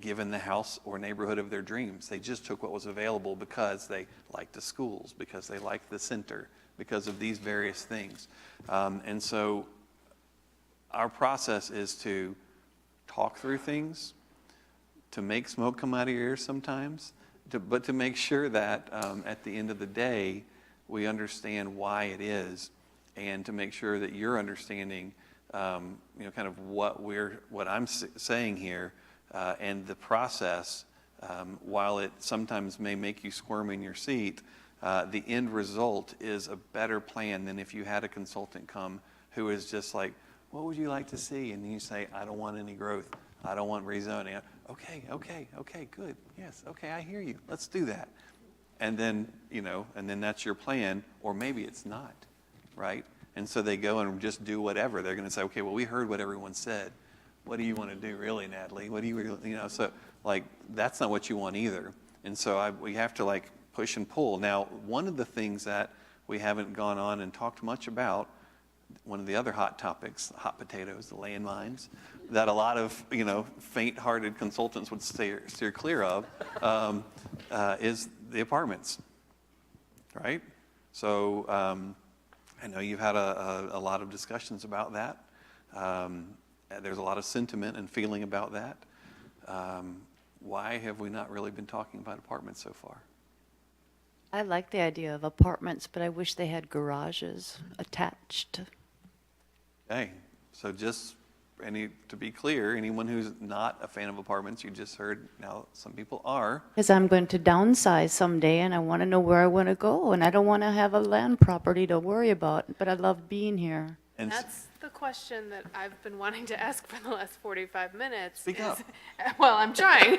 given the house or neighborhood of their dreams. They just took what was available because they liked the schools, because they liked the center, because of these various things. And so our process is to talk through things, to make smoke come out of your ears sometimes, but to make sure that at the end of the day, we understand why it is, and to make sure that you're understanding, kind of what I'm saying here, and the process, while it sometimes may make you squirm in your seat, the end result is a better plan than if you had a consultant come who is just like, what would you like to see? And you say, I don't want any growth. I don't want rezoning. Okay, good. Yes, okay, I hear you. Let's do that. And then, and then that's your plan, or maybe it's not, right? And so they go and just do whatever. They're going to say, okay, well, we heard what everyone said. What do you want to do really, Natalie? What do you really, so that's not what you want either. And so we have to push and pull. Now, one of the things that we haven't gone on and talked much about, one of the other hot topics, hot potatoes, the landmines, that a lot of, faint-hearted consultants would steer clear of, is the apartments, right? So I know you've had a lot of discussions about that. There's a lot of sentiment and feeling about that. Why have we not really been talking about apartments so far? I like the idea of apartments, but I wish they had garages attached. Okay, so just to be clear, anyone who's not a fan of apartments, you just heard now some people are. Because I'm going to downsize someday, and I want to know where I want to go, and I don't want to have a land property to worry about, but I love being here. And that's the question that I've been wanting to ask for the last 45 minutes. Speak up. Well, I'm trying.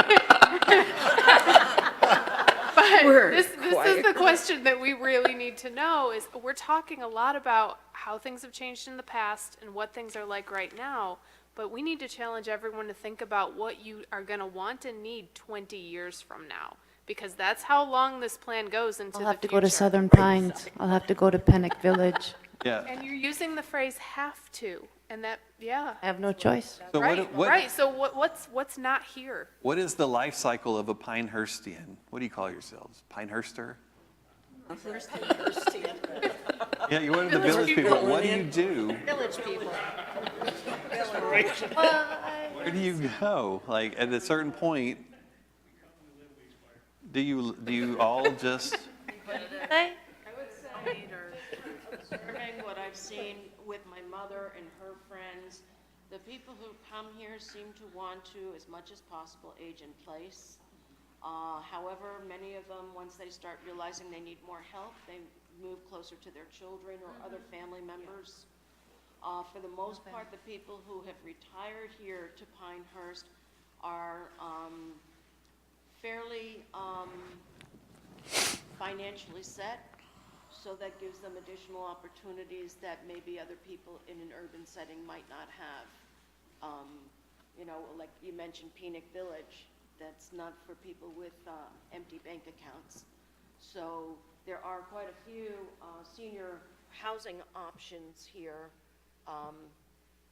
But this is the question that we really need to know is we're talking a lot about how things have changed in the past and what things are like right now, but we need to challenge everyone to think about what you are going to want and need 20 years from now, because that's how long this plan goes into the future. I'll have to go to Southern Pines. I'll have to go to Pennock Village. Yeah. And you're using the phrase have to, and that, yeah. I have no choice. So Right, so what's not here? What is the life cycle of a Pinehurstian? What do you call yourselves? Pinehurster? Yeah, you wanted the village people. What do you do? Village people. Where do you go? Like, at a certain point, do you all just, Hey? I would say, observing what I've seen with my mother and her friends, the people who come here seem to want to, as much as possible, age in place. However, many of them, once they start realizing they need more help, they move closer to their children or other family members. For the most part, the people who have retired here to Pinehurst are fairly financially set, so that gives them additional opportunities that maybe other people in an urban setting might not have. You know, like you mentioned Phoenix Village, that's not for people with empty bank accounts. So there are quite a few senior housing options here,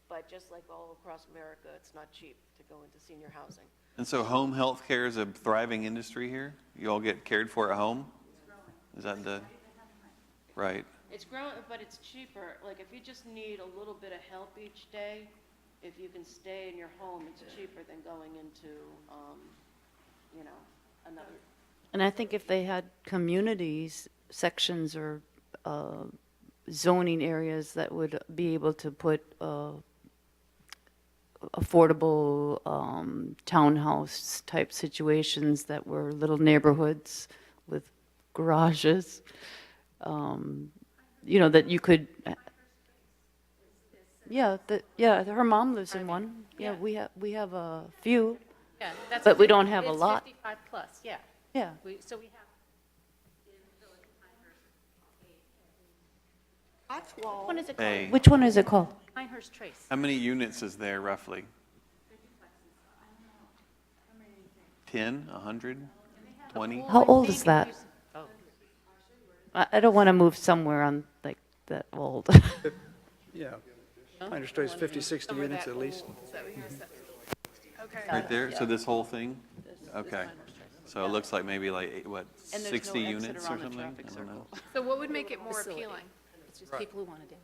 but just like all across America, it's not cheap to go into senior housing. and so home health care is a thriving industry here? You all get cared for at home? Is that the, right? It's growing, but it's cheaper. Like if you just need a little bit of help each day, if you can stay in your home, it's cheaper than going into, you know, another. And I think if they had communities, sections or zoning areas that would be able to put affordable townhouse type situations that were little neighborhoods with garages, you know, that you could. Yeah, her mom lives in one. Yeah, we have a few. Yeah, that's. But we don't have a lot. 55 plus, yeah. Yeah. So we have. Which one is it Hey. called? Which one is it called? Pinehurst Trace. How many units is there roughly? 10, 100, 20? How old is that? I don't want to move somewhere on like that old. Yeah. Pinehurst Trace, 50, 60 units at least. Okay. Right there, so this whole thing? Okay. So it looks like maybe like, what, And there's no 60 exit units or around the something? traffic I don't know. So what would make it more Facility. appealing? It's just people who want to do.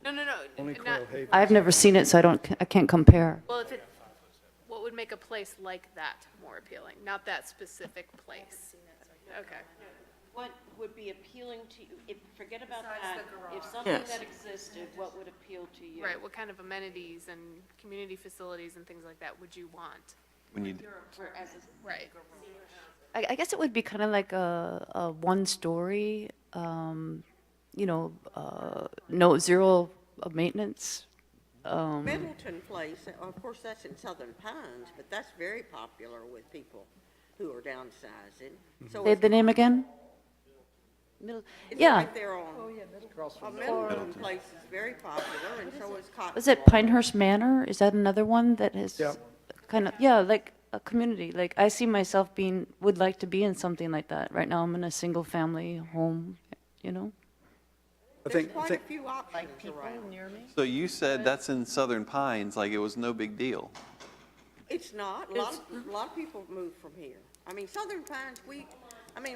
No, no, no. Only not- Coral Haven. I've never seen it, so I can't compare. Well, what would make a place like that more appealing? Not that specific place. Okay. What would be appealing to you? Forget about that. If something Yes. that existed, what would appeal to you? Right, what kind of amenities and community facilities and things like that would you want? When you, Right. I guess it would be kind of like a one-story, you know, no zero maintenance. Middleton Place, of course, that's in Southern Pines, but that's very popular with people who are downsizing. So Say the name again? it's Yeah. right there on. Middleton Place is very popular, and so is Cotton. Was it Pinehurst Manor? Is that another one that is Yeah. kind of, yeah, like a community? Like I see myself would like to be in something like that. Right now I'm in a single family home, you know? There's quite a few options around. so you said that's in Southern Pines, like it was no big deal. It's not. A lot of people move from here. I mean, Southern Pines,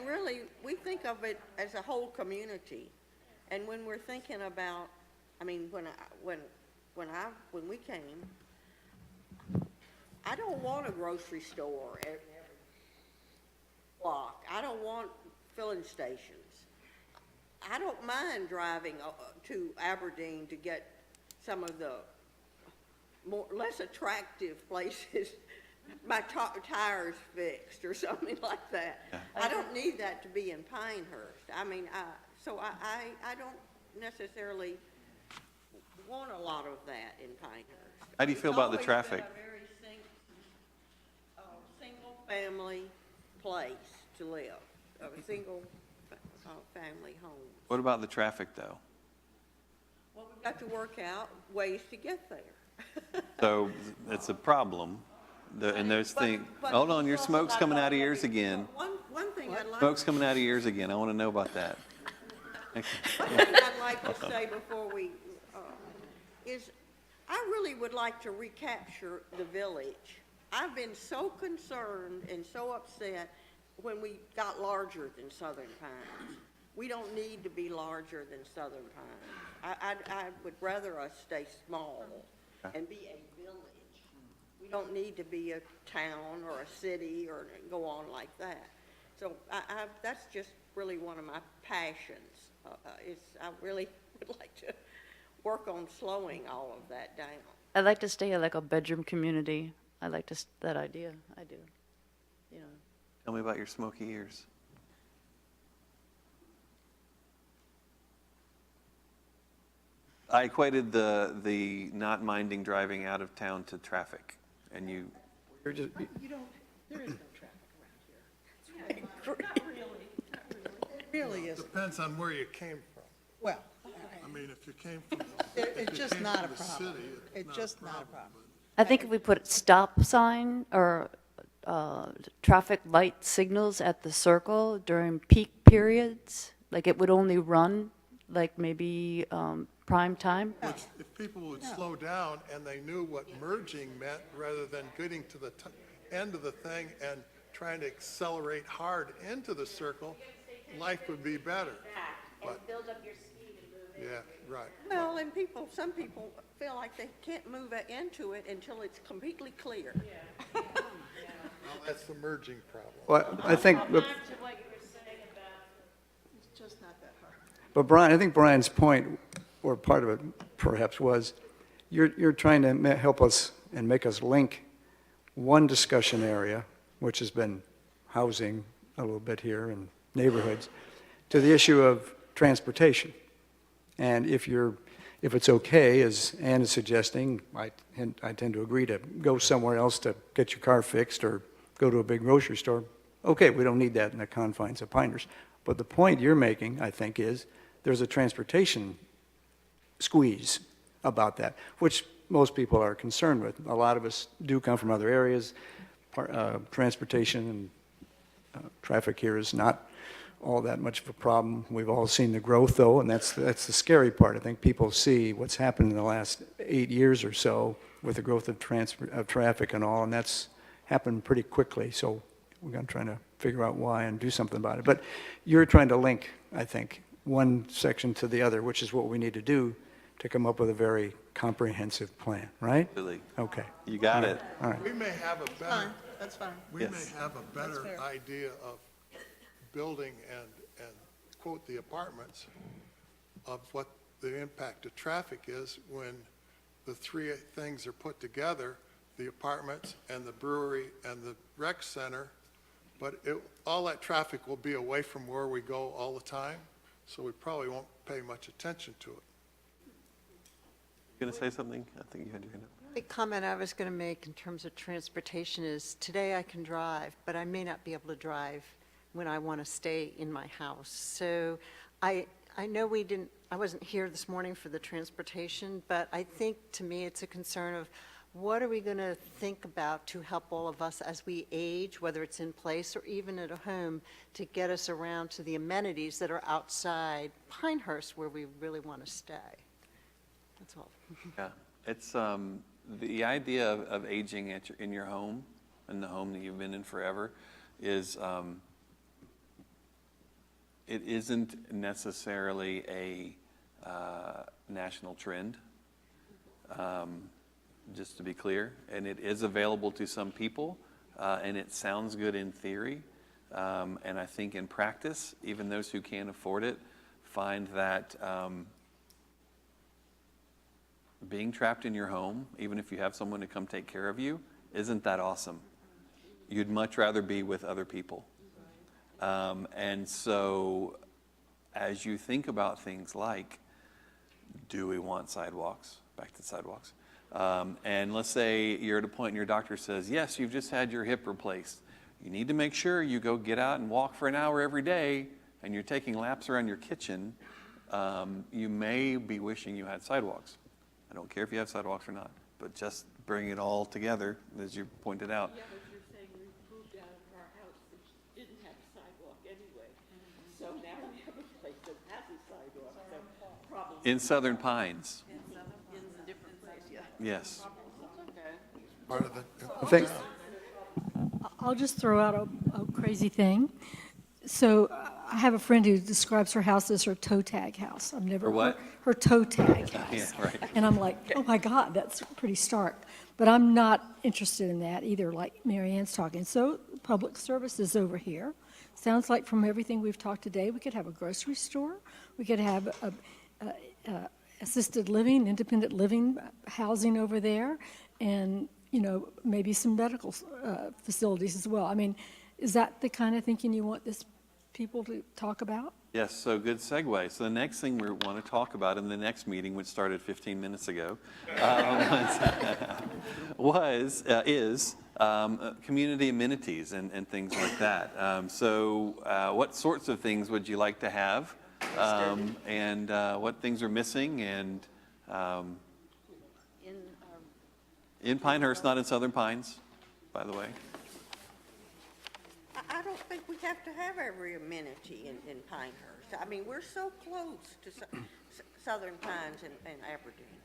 really, we think of it as a whole community. And when we're thinking about, when we came, I don't want a grocery store every block. I don't want filling stations. I don't mind driving to Aberdeen to get some of the less attractive places, my tires fixed or something like that. Yeah. I don't need that to be in Pinehurst. So I don't necessarily want a lot of that in Pinehurst. How do you feel about the traffic? It's always been a very single-family place to live, a single family home. What about the traffic, though? Well, we've got to work out ways to get there. So it's a problem. And those things, hold on, your smoke's coming out of yours again. One thing I'd like. Smoke's coming out of yours again. I want to know about that. One thing I'd like to say before we, is I really would like to recapture the village. I've been so concerned and so upset when we got larger than Southern Pines. We don't need to be larger than Southern Pines. I would rather us stay small and be a village. We don't need to be a town or a city or go on like that. So that's just really one of my passions. I really would like to work on slowing all of that down. I'd like to stay like a bedroom community. I like that idea. I do. You know. Tell me about your smoky ears. I equated the not minding driving out of town to traffic, and you. You're just, You don't, there is no traffic around here. Not really. It really isn't. Depends on where you came from. Well, I mean, if you came from, it's just not a the problem. city, It's just not a problem. I think if we put stop sign or traffic light signals at the circle during peak periods, like it would only run like maybe prime time. If people would slow down and they knew what merging meant rather than getting to the end of the thing and trying to accelerate hard into the circle, life would be better. But, build up your speed and move yeah, right. Well, and some people feel like they can't move into it until it's completely clear. Well, that's the merging problem. well, I think, to what you were saying about. It's just not that hard. but Brian, I think Brian's point, or part of it perhaps, was you're trying to help us and make us link one discussion area, which has been housing a little bit here and neighborhoods, to the issue of transportation. And if it's okay, as Ann is suggesting, I tend to agree to go somewhere else to get your car fixed or go to a big grocery store. Okay, we don't need that in the confines of Pinehurst. But the point you're making, I think, is there's a transportation squeeze about that, which most people are concerned with. A lot of us do come from other areas. Transportation and traffic here is not all that much of a problem. We've all seen the growth, though, and that's the scary part. I think people see what's happened in the last 8 years or so with the growth of traffic and all, and that's happened pretty quickly. So we're going to try to figure out why and do something about it. But you're trying to link, I think, one section to the other, which is what we need to do to come up with a very comprehensive plan, right? Absolutely. Okay. You got it. All right. We may have a better, Fine, that's fine. we Yes. may have a better fair. idea of building and quote the apartments of what the impact of traffic is when the three things are put together, the apartments and the brewery and the rec center, but all that traffic will be away from where we go all the time, so we probably won't pay much attention to it. You gonna say something? I think you had your hand up. The comment I was going to make in terms of transportation is, today I can drive, but I may not be able to drive when I want to stay in my house. So I know I wasn't here this morning for the transportation, but I think, to me, it's a concern of what are we going to think about to help all of us as we age, whether it's in place or even at a home, to get us around to the amenities that are outside Pinehurst where we really want to stay. That's all. Yeah, it's the idea of aging in your home, in the home that you've been in forever, is it isn't necessarily a national trend, just to be clear, and it is available to some people, and it sounds good in theory, and I think in practice, even those who can't afford it find that being trapped in your home, even if you have someone to come take care of you, isn't that awesome. You'd much rather be with other people. And so as you think about things like, do we want sidewalks? Back to sidewalks. And let's say you're at a point and your doctor says, yes, you've just had your hip replaced. You need to make sure you go get out and walk for an hour every day, and you're taking laps around your kitchen. You may be wishing you had sidewalks. I don't care if you have sidewalks or not, but just bring it all together, as you pointed out. Yeah, but you're saying we moved out of our house that didn't have a sidewalk anyway. So now we have a place that has a sidewalk, so probably. In Southern Pines, In a different place, yeah. yes. Part of the. I think, I'll just throw out a crazy thing. So I have a friend who describes her house as her toe tag house. I've never. Her what? Her toe tag house. Yeah, right. And I'm like, oh my God, that's pretty stark. But I'm not interested in that either, like Mary Ann's talking. So public services over here. Sounds like from everything we've talked today, we could have a grocery store. We could have assisted living, independent living housing over there, and, you know, maybe some medical facilities as well. I mean, is that the kind of thinking you want this people to talk about? Yes, so good segue. So the next thing we want to talk about in the next meeting, which started 15 minutes ago, is community amenities and things like that. So what sorts of things would you like to have? And what things are missing? And in Pinehurst, not in Southern Pines, by the way. I don't think we have to have every amenity in Pinehurst. I mean, we're so close to Southern Pines and Aberdeen.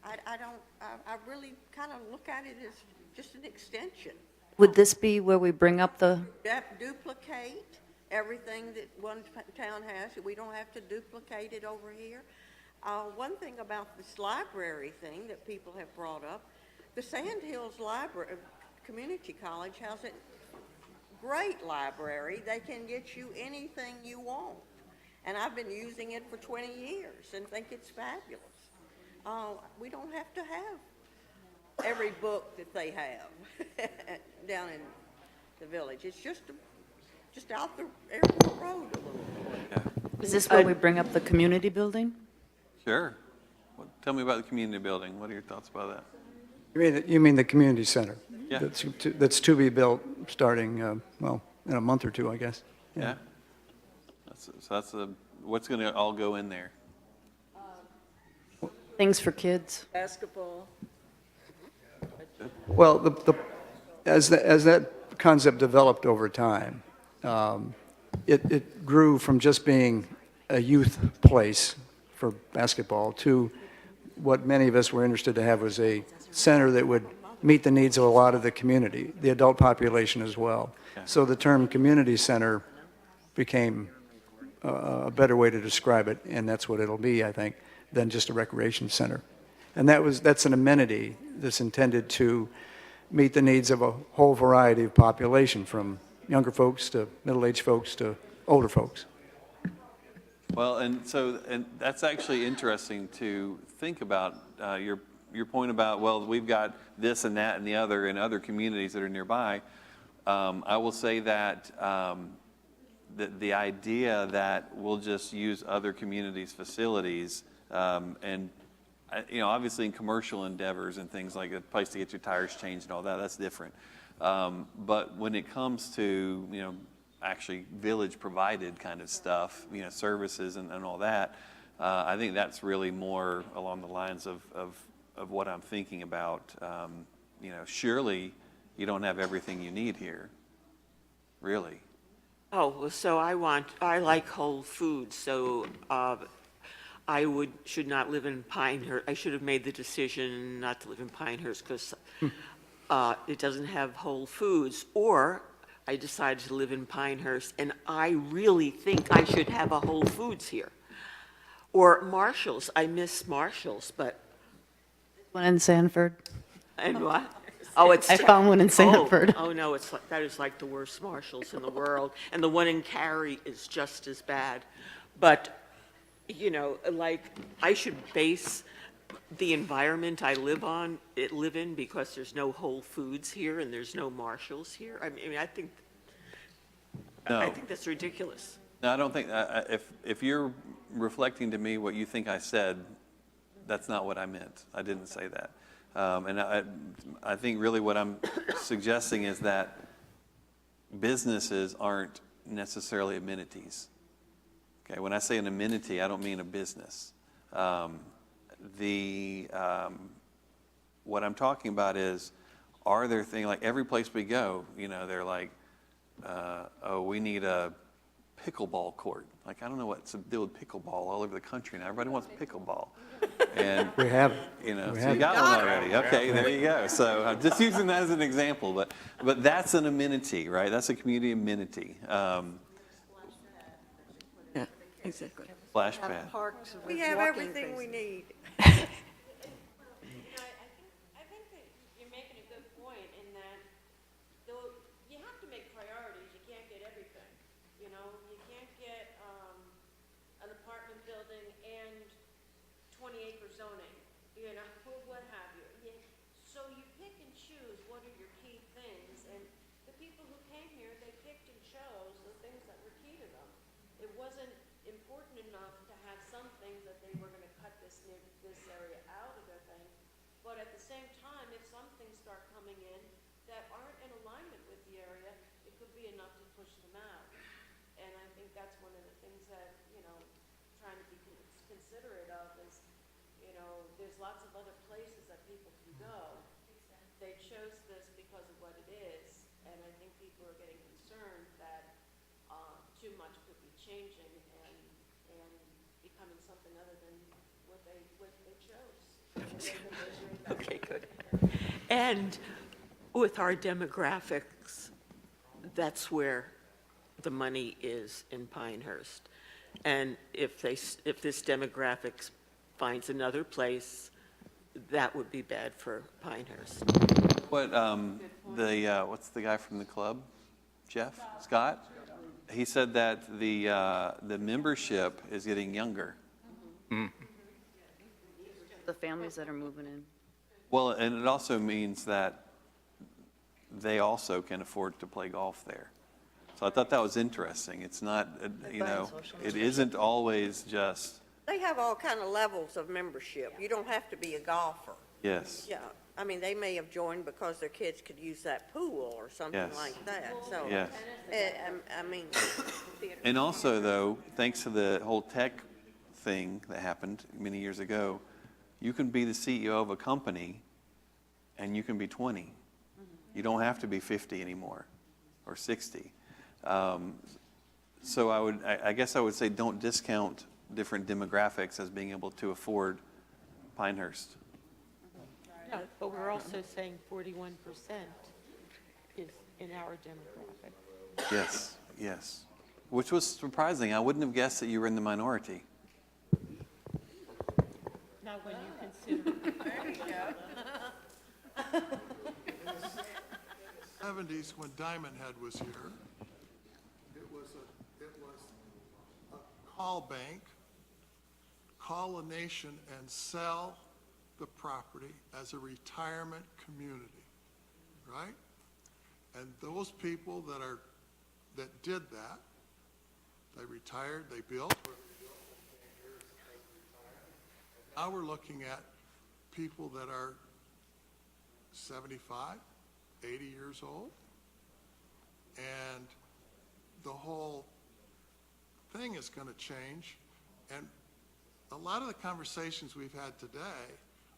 I really kind of look at it as just an extension. Would this be where we bring up the, Duplicate everything that one town has. We don't have to duplicate it over here. One thing about this library thing that people have brought up, the Sand Hills Library, Community College has a great library. They can get you anything you want. And I've been using it for 20 years and think it's fabulous. We don't have to have every book that they have down in the village. It's just out the airport road a little bit. is this where we bring up the community building? Sure. Tell me about the community building. What are your thoughts about that? You mean the community center? Yeah. That's to be built starting, well, in a month or two, I guess. Yeah. What's going to all go in there? Things for kids? Basketball. Well, as that concept developed over time, it grew from just being a youth place for basketball to what many of us were interested to have was a center that would meet the needs of a lot of the community, the adult population as well. Okay. So the term community center became a better way to describe it, and that's what it'll be, I think, than just a recreation center. And that's an amenity that's intended to meet the needs of a whole variety of population, from younger folks to middle-aged folks to older folks. Well, and that's actually interesting to think about. Your point about, well, we've got this and that and the other in other communities that are nearby. I will say that the idea that we'll just use other communities' facilities and obviously in commercial endeavors and things like a place to get your tires changed and all that, that's different. But when it comes to, actually village provided kind of stuff, services and all that, I think that's really more along the lines of what I'm thinking about. Surely you don't have everything you need here, really. Oh, well, so I like whole foods, so I should not live in Pinehurst. I should have made the decision not to live in Pinehurst because it doesn't have Whole Foods, or I decided to live in Pinehurst, and I really think I should have a Whole Foods here. Or Marshall's. I miss Marshall's, but... One in Sanford? And what? Oh, it's... I found one in Sanford. Oh, no, that is like the worst Marshalls in the world. And the one in Cary is just as bad. But, I should base the environment I live in because there's no Whole Foods here and there's no Marshalls here. I mean, I think that's ridiculous. No, I don't think, if you're reflecting to me what you think I said, that's not what I meant. I didn't say that. And I think really what I'm suggesting is that businesses aren't necessarily amenities. Okay, when I say an amenity, I don't mean a business. What I'm talking about is, are there things, like every place we go, they're like, we need a pickleball court. Like, I don't know what to do with pickleball all over the country now. Everybody wants pickleball. And We have. so you got one already. Okay, there you go. So I'm just using that as an example, but that's an amenity, right? That's a community amenity. Exactly. Splash Have pad. parks We with have walking everything we faces. need. I think that you're making a good point in that, though, you have to make priorities, you can't get everything. You know, you can't get, an apartment building and 20-acre zoning, you know, what have you. So you pick and choose what are your key things, and the people who came here, they picked and chose the things that were key to them. It wasn't important enough to have some things that they were gonna cut this area out of their thing. But at the same time, if some things start coming in that aren't in alignment with the area, it could be enough to push them out. And I think that's one of the things that, you know, trying to be considerate of is, you know, there's lots of other places that people can go. They chose this because of what it is, and I think people are getting concerned that, too much could be changing and becoming something other than what they chose. Okay, good. And with our demographics, that's where the money is in Pinehurst. And if this demographics finds another place, that would be bad for Pinehurst. What, what's the guy from the club? Jeff? Scott? He said that the membership is getting younger. The families that are moving in. Well, and it also means that they also can afford to play golf there. So I thought that was interesting. It's not, you know, it isn't always just, They have all kind of levels of membership. You don't have to be a golfer. yes, Yeah, I mean, they may have joined because their kids could use that pool or something Yes. like that, so. yes. I mean. And also, though, thanks to the whole tech thing that happened many years ago, you can be the CEO of a company and you can be 20. You don't have to be 50 anymore or 60. So I guess I would say don't discount different demographics as being able to afford Pinehurst. No, but we're also saying 41% is in our demographic. Yes, yes. Which was surprising. I wouldn't have guessed that you were in the minority. Now, when you consider. There you go. 70s, when Diamond Head was here, it was a call bank, call a nation and sell the property as a retirement community, right? And those people that did that, they retired, they built. Now we're looking at people that are 75, 80 years old, and the whole thing is going to change. And a lot of the conversations we've had today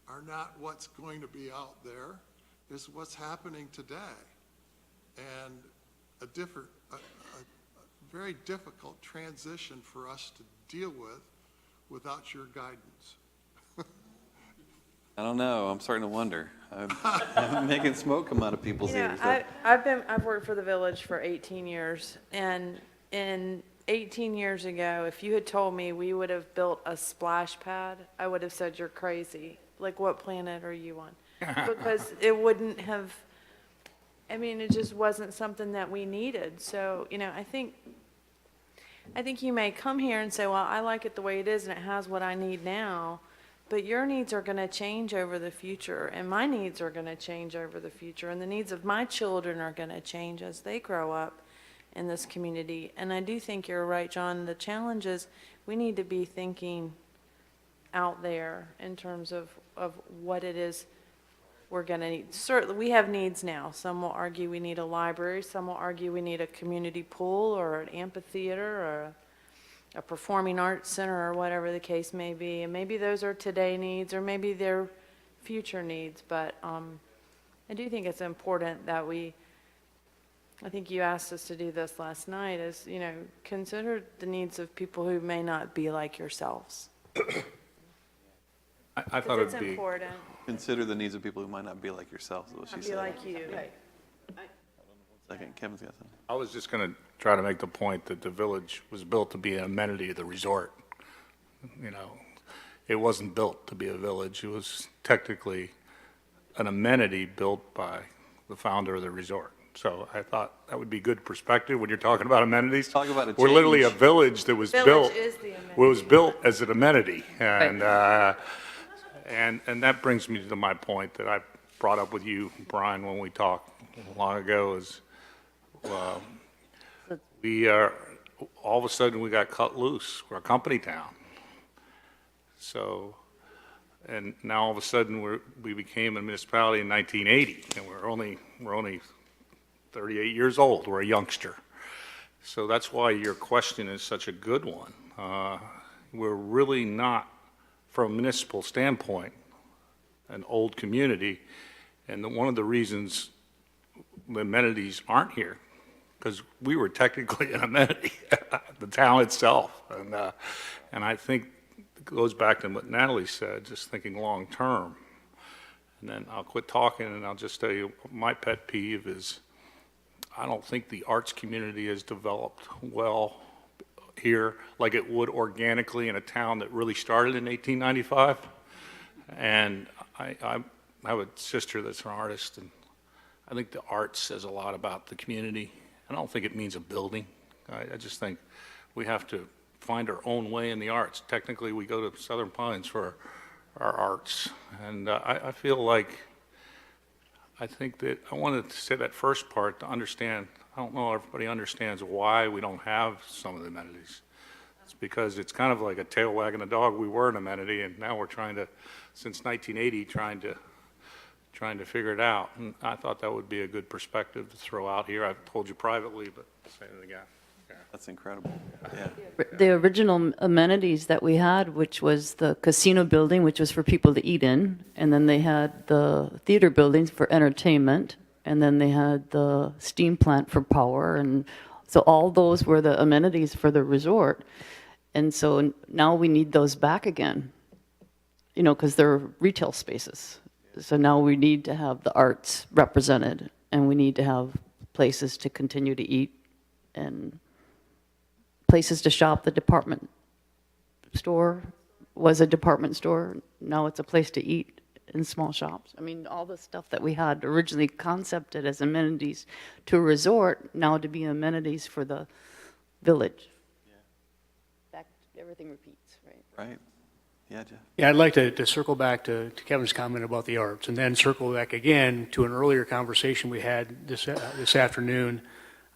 are not what's going to be out there, is what's happening today. And a very difficult transition for us to deal with without your guidance. I don't know. I'm starting to wonder. I'm making smoke come out of people's ears. but- I've worked for the village for 18 years, and 18 years ago, if you had told me we would have built a splash pad, I would have said you're crazy. Like, what planet are you on? Because it wouldn't have, I mean, it just wasn't something that we needed. So, you know, I think you may come here and say, well, I like it the way it is and it has what I need now, but your needs are going to change over the future, and my needs are going to change over the future, and the needs of my children are going to change as they grow up in this community. And I do think you're right, John. The challenge is we need to be thinking out there in terms of what it is we're going to need. Certainly, we have needs now. Some will argue we need a library. Some will argue we need a community pool or an amphitheater or a performing arts center or whatever the case may be. And maybe those are today needs or maybe they're future needs. But I do think it's important that I think you asked us to do this last night, is, you know, consider the needs of people who may not be like yourselves. I thought It's it'd be. important. Consider the needs of people who might not be like yourself, is what she Not said. be like you. Right. Second, Kevin's got something. I was just going to try to make the point that the village was built to be an amenity of the resort. You know, it wasn't built to be a village. It was technically an amenity built by the founder of the resort. So I thought that would be good perspective when you're talking about amenities. Talk about a We're literally a change. village that was Village built. is the amenity. Was built as an amenity, and that brings me to my point that I brought up with you, Brian, when we talked long ago. Is we are all of a sudden we got cut loose. We're a company town. So, and now all of a sudden we became a municipality in 1980, and we're only 38 years old. We're a youngster. So that's why your question is such a good one. We're really not, from a municipal standpoint, an old community, and one of the reasons the amenities aren't here, because we were technically an amenity, the town itself, and I think it goes back to what Natalie said, just thinking long term. And then I'll quit talking, and I'll just tell you my pet peeve is I don't think the arts community has developed well here like it would organically in a town that really started in 1895. And I have a sister that's an artist, and I think the arts says a lot about the community. I don't think it means a building. I just think we have to find our own way in the arts. Technically, we go to Southern Pines for our arts. And I feel like, I think that I wanted to say that first part to understand, I don't know if everybody understands why we don't have some of the amenities. It's because it's kind of like a tail wagging a dog. We were an amenity, and now we're trying to, since 1980, trying to figure it out. And I thought that would be a good perspective to throw out here. I've told you privately, but say it again. That's incredible. Yeah. The original amenities that we had, which was the casino building, which was for people to eat in, and then they had the theater buildings for entertainment, and then they had the steam plant for power, and so all those were the amenities for the resort. And so now we need those back again, you know, because they're retail spaces. So now we need to have the arts represented, and we need to have places to continue to eat and places to shop. The department store was a department store. Now it's a place to eat in small shops. I mean, all the stuff that we had originally concepted as amenities to a resort, now to be amenities for the village. Back, everything repeats, right? Right. Yeah, Jeff. Yeah, I'd like to circle back to Kevin's comment about the arts, and then circle back again to an earlier conversation we had this afternoon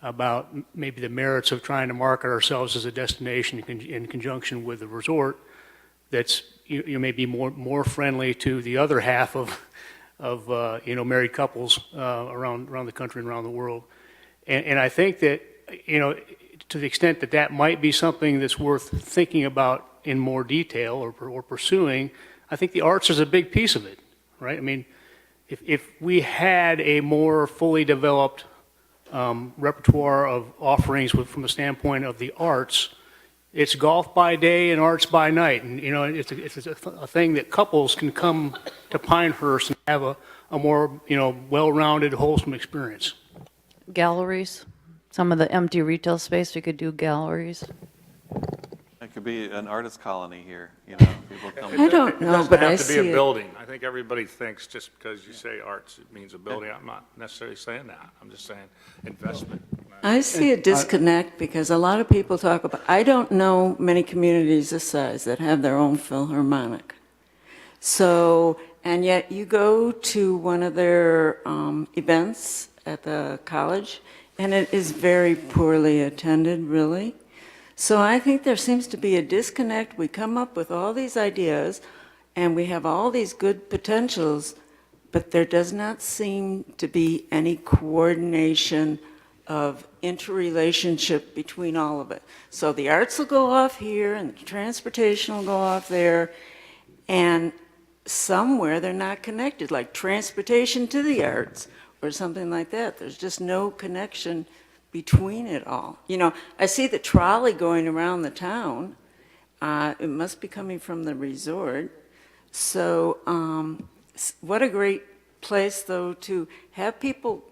about maybe the merits of trying to market ourselves as a destination in conjunction with the resort that's you may be more friendly to the other half of married couples around the country and around the world. And I think that, to the extent that that might be something that's worth thinking about in more detail or pursuing, I think the arts is a big piece of it, right? I mean, if we had a more fully developed repertoire of offerings from the standpoint of the arts, it's golf by day and arts by night. And, it's a thing that couples can come to Pinehurst and have a more, well-rounded, wholesome experience. Galleries, some of the empty retail space, we could do galleries. It could be an artist colony here, people come. I don't know, but I It doesn't have to see be a it. building. I think everybody thinks just because you say arts, it means a building. I'm not necessarily saying that. I'm just saying investment. I see a disconnect because a lot of people talk about, I don't know many communities this size that have their own Philharmonic. So, and yet you go to one of their events at the college, and it is very poorly attended, really. So I think there seems to be a disconnect. We come up with all these ideas, and we have all these good potentials, but there does not seem to be any coordination of interrelationship between all of it. So the arts will go off here, and the transportation will go off there, and somewhere they're not connected, like transportation to the arts or something like that. There's just no connection between it all. I see the trolley going around the town. It must be coming from the resort. So what a great place, though, to have people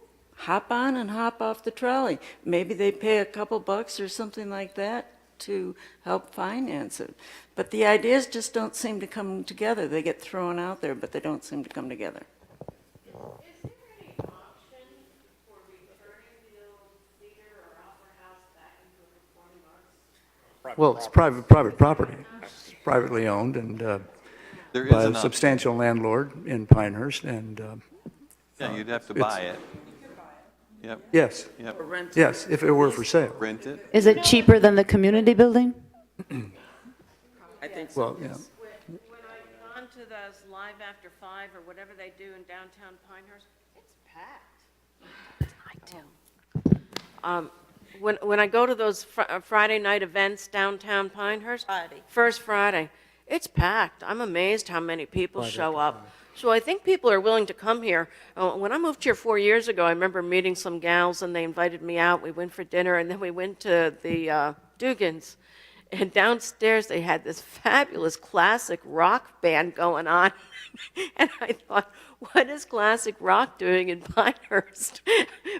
hop on and hop off the trolley. Maybe they pay a couple bucks or something like that to help finance it. But the ideas just don't seem to come together. They get thrown out there, but they don't seem to come together. Is there any option for returning the old theater or opera house back into a performing arts? Well, it's private property. It's privately owned and There is by an a option. substantial landlord in Pinehurst, and Yeah, you'd have to it's- buy it. Yep. yes, Yep. yes, if it were for sale. Rent it. Is it cheaper than the community building? I think Well, yeah. When I've gone to those Live After 5 or whatever they do in downtown Pinehurst, it's packed. When I go to those Friday night events downtown Pinehurst, First Friday, it's packed. I'm amazed how many people show up. So I think people are willing to come here. When I moved here 4 years ago, I remember meeting some gals and they invited me out. We went for dinner and then we went to the Dugans. And downstairs they had this fabulous classic rock band going on. And I thought, what is classic rock doing in Pinehurst?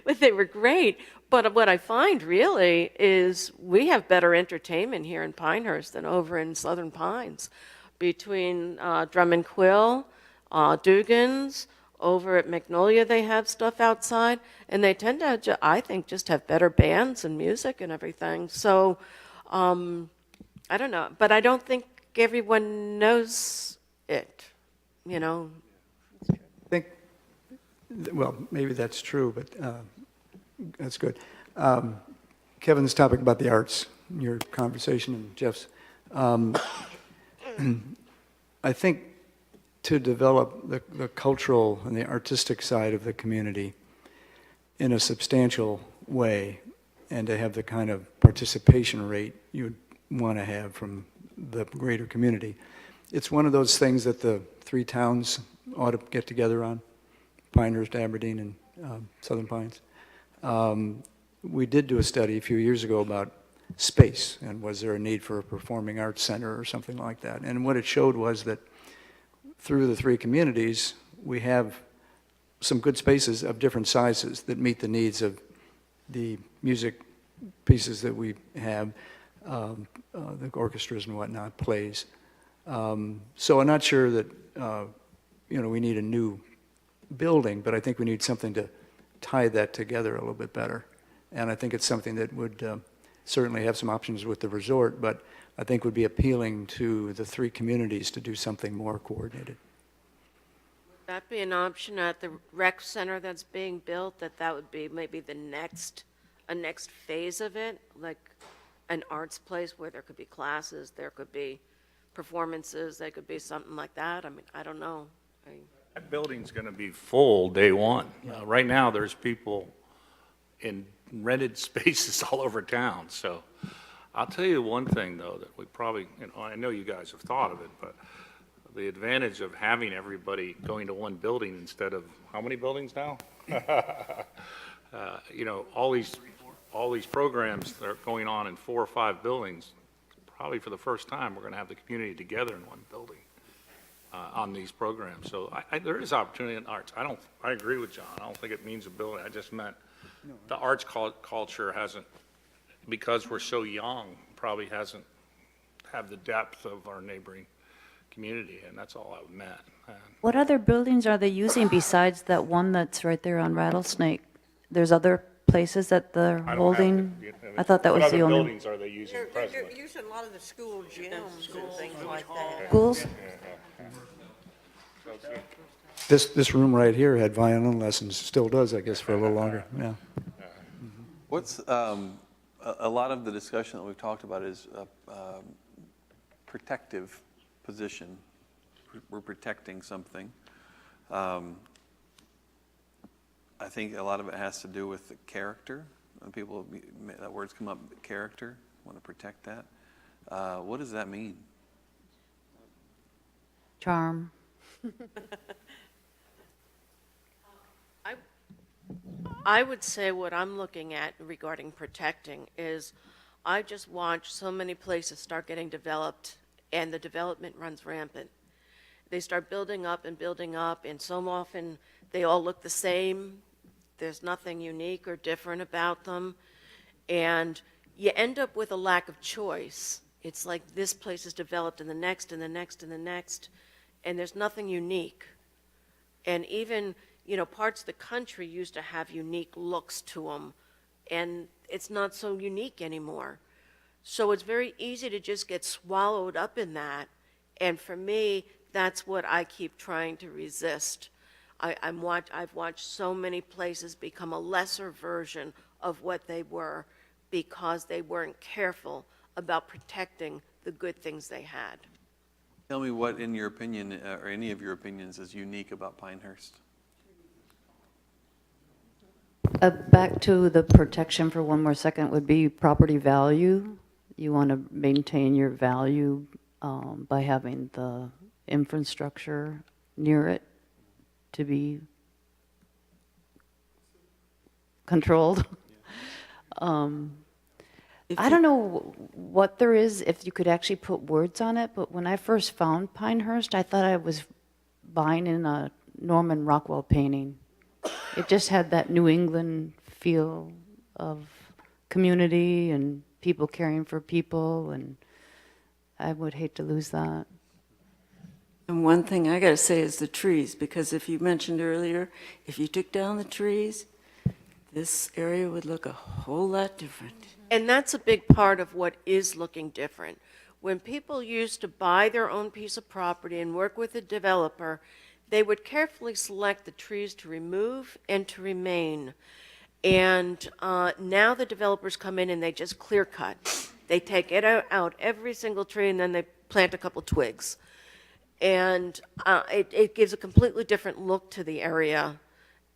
But they were great. But what I find really is we have better entertainment here in Pinehurst than over in Southern Pines. Between Drum and Quill, Dugan's, over at Magnolia they have stuff outside, and they tend to, I think, just have better bands and music and everything. So, I don't know, but I don't think everyone knows it, you know. I think, well, maybe that's true, but that's good. Kevin's topic about the arts, your conversation and Jeff's, I think to develop the cultural and the artistic side of the community in a substantial way and to have the kind of participation rate you would want to have from the greater community. It's one of those things that the three towns ought to get together on, Pinehurst, Aberdeen, and Southern Pines. We did do a study a few years ago about space and was there a need for a performing arts center or something like that. And what it showed was that through the three communities, we have some good spaces of different sizes that meet the needs of the music pieces that we have, the orchestras and whatnot, plays. So I'm not sure that, we need a new building, but I think we need something to tie that together a little bit better. And I think it's something that would certainly have some options with the resort, but I think would be appealing to the three communities to do something more coordinated. Would that be an option at the rec center that's being built, that would be maybe a next phase of it, like an arts place where there could be classes, there could be performances, there could be something like that? I mean, I don't know. That building's going to be full day one. Right now, there's people in rented spaces all over town. So I'll tell you one thing, though, that we probably, I know you guys have thought of it, but the advantage of having everybody going to one building instead of, how many buildings now? All these programs that are going on in 4 or 5 buildings, probably for the first time, we're going to have the community together in one building on these programs. So there is opportunity in arts. I agree with John. I don't think it means a building. I just meant the arts culture hasn't, because we're so young, probably hasn't had the depth of our neighboring community, and that's all I meant. What other buildings are they using besides that one that's right there on Rattlesnake? There's other places that they're holding? I thought that was the only. What other buildings are they using They're presently? using a lot of the school gyms and things like that. Schools? This room right here had violin lessons, still does, I guess, for a little longer, yeah. What's, a lot of the discussion that we've talked about is a protective position. We're protecting something. I think a lot of it has to do with the character. When people, that words come up, character, want to protect that. What does that mean? Charm. I would say what I'm looking at regarding protecting is I just watch so many places start getting developed and the development runs rampant. They start building up, and so often they all look the same. There's nothing unique or different about them. And you end up with a lack of choice. It's like this place is developed and the next and the next and the next, and there's nothing unique. And even, parts of the country used to have unique looks to them, and it's not so unique anymore. So it's very easy to just get swallowed up in that. And for me, that's what I keep trying to resist. I've watched so many places become a lesser version of what they were because they weren't careful about protecting the good things they had. Tell me what, in your opinion, or any of your opinions, is unique about Pinehurst? Back to the protection for one more second would be property value. You want to maintain your value by having the infrastructure near it to be controlled. I don't know what there is, if you could actually put words on it, but when I first found Pinehurst, I thought I was buying in a Norman Rockwell painting. It just had that New England feel of community and people caring for people, and I would hate to lose that. And one thing I got to say is the trees, because if you mentioned earlier, if you took down the trees, this area would look a whole lot different. And that's a big part of what is looking different. When people used to buy their own piece of property and work with a developer, they would carefully select the trees to remove and to remain. And now the developers come in and they just clear cut. They take it out every single tree, and then they plant a couple twigs. And it gives a completely different look to the area.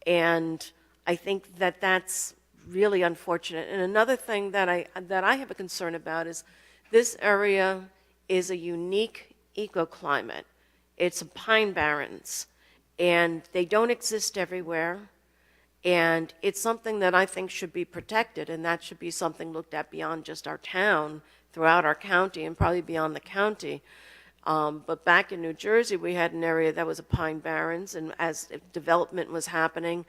And I think that that's really unfortunate. And another thing that I have a concern about is this area is a unique ecoclimate. It's a pine barrens, and they don't exist everywhere. And it's something that I think should be protected, and that should be something looked at beyond just our town, throughout our county, and probably beyond the county. But back in New Jersey, we had an area that was a pine barrens, and as development was happening,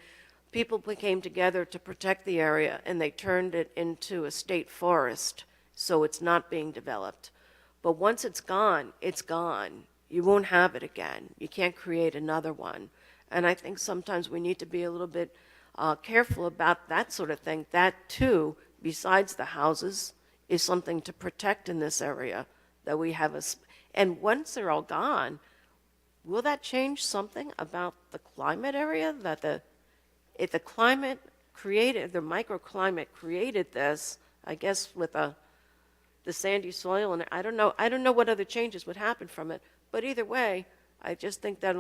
people came together to protect the area, and they turned it into a state forest, so it's not being developed. But once it's gone, it's gone. You won't have it again. You can't create another one. And I think sometimes we need to be a little bit careful about that sort of thing. That, too, besides the houses, is something to protect in this area, that we have and once they're all gone, will that change something about the climate area? If the climate created, the microclimate created this, I guess with the sandy soil, and I don't know what other changes would happen from it. But either way, I just think that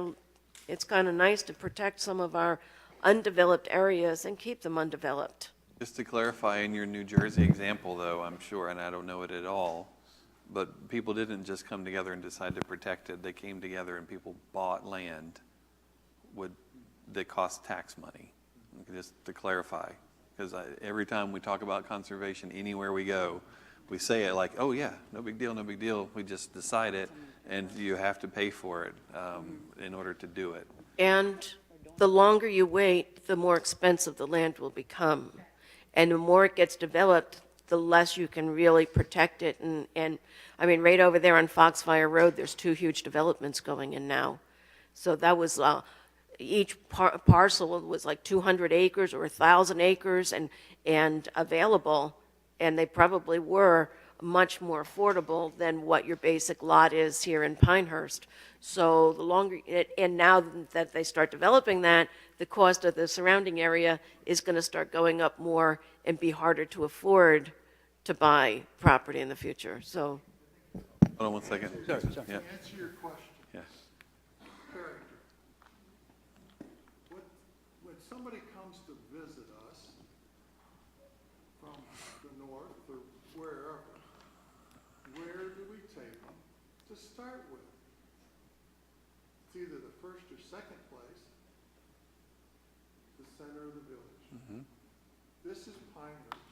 it's kind of nice to protect some of our undeveloped areas and keep them undeveloped. Just to clarify, in your New Jersey example, though, I'm sure, and I don't know it at all, but people didn't just come together and decide to protect it. They came together and people bought land that cost tax money. Just to clarify, because every time we talk about conservation anywhere we go, we say it like, oh yeah, no big deal, no big deal. We just decide it, and you have to pay for it in order to do it. And the longer you wait, the more expensive the land will become. And the more it gets developed, the less you can really protect it. And I mean, right over there on Foxfire Road, there's 2 huge developments going in now. So that was, each parcel was like 200 acres or 1,000 acres and available. And they probably were much more affordable than what your basic lot is here in Pinehurst. So the longer, and now that they start developing that, the cost of the surrounding area is going to start going up more and be harder to afford to buy property in the future. So, Hold on one second. Sorry. Yeah. Answer your question. Yeah. Character. When somebody comes to visit us from the north or wherever, where do we take them to start with? It's either the first or second place, the center of the village. Mm-hmm. This is Pinehurst.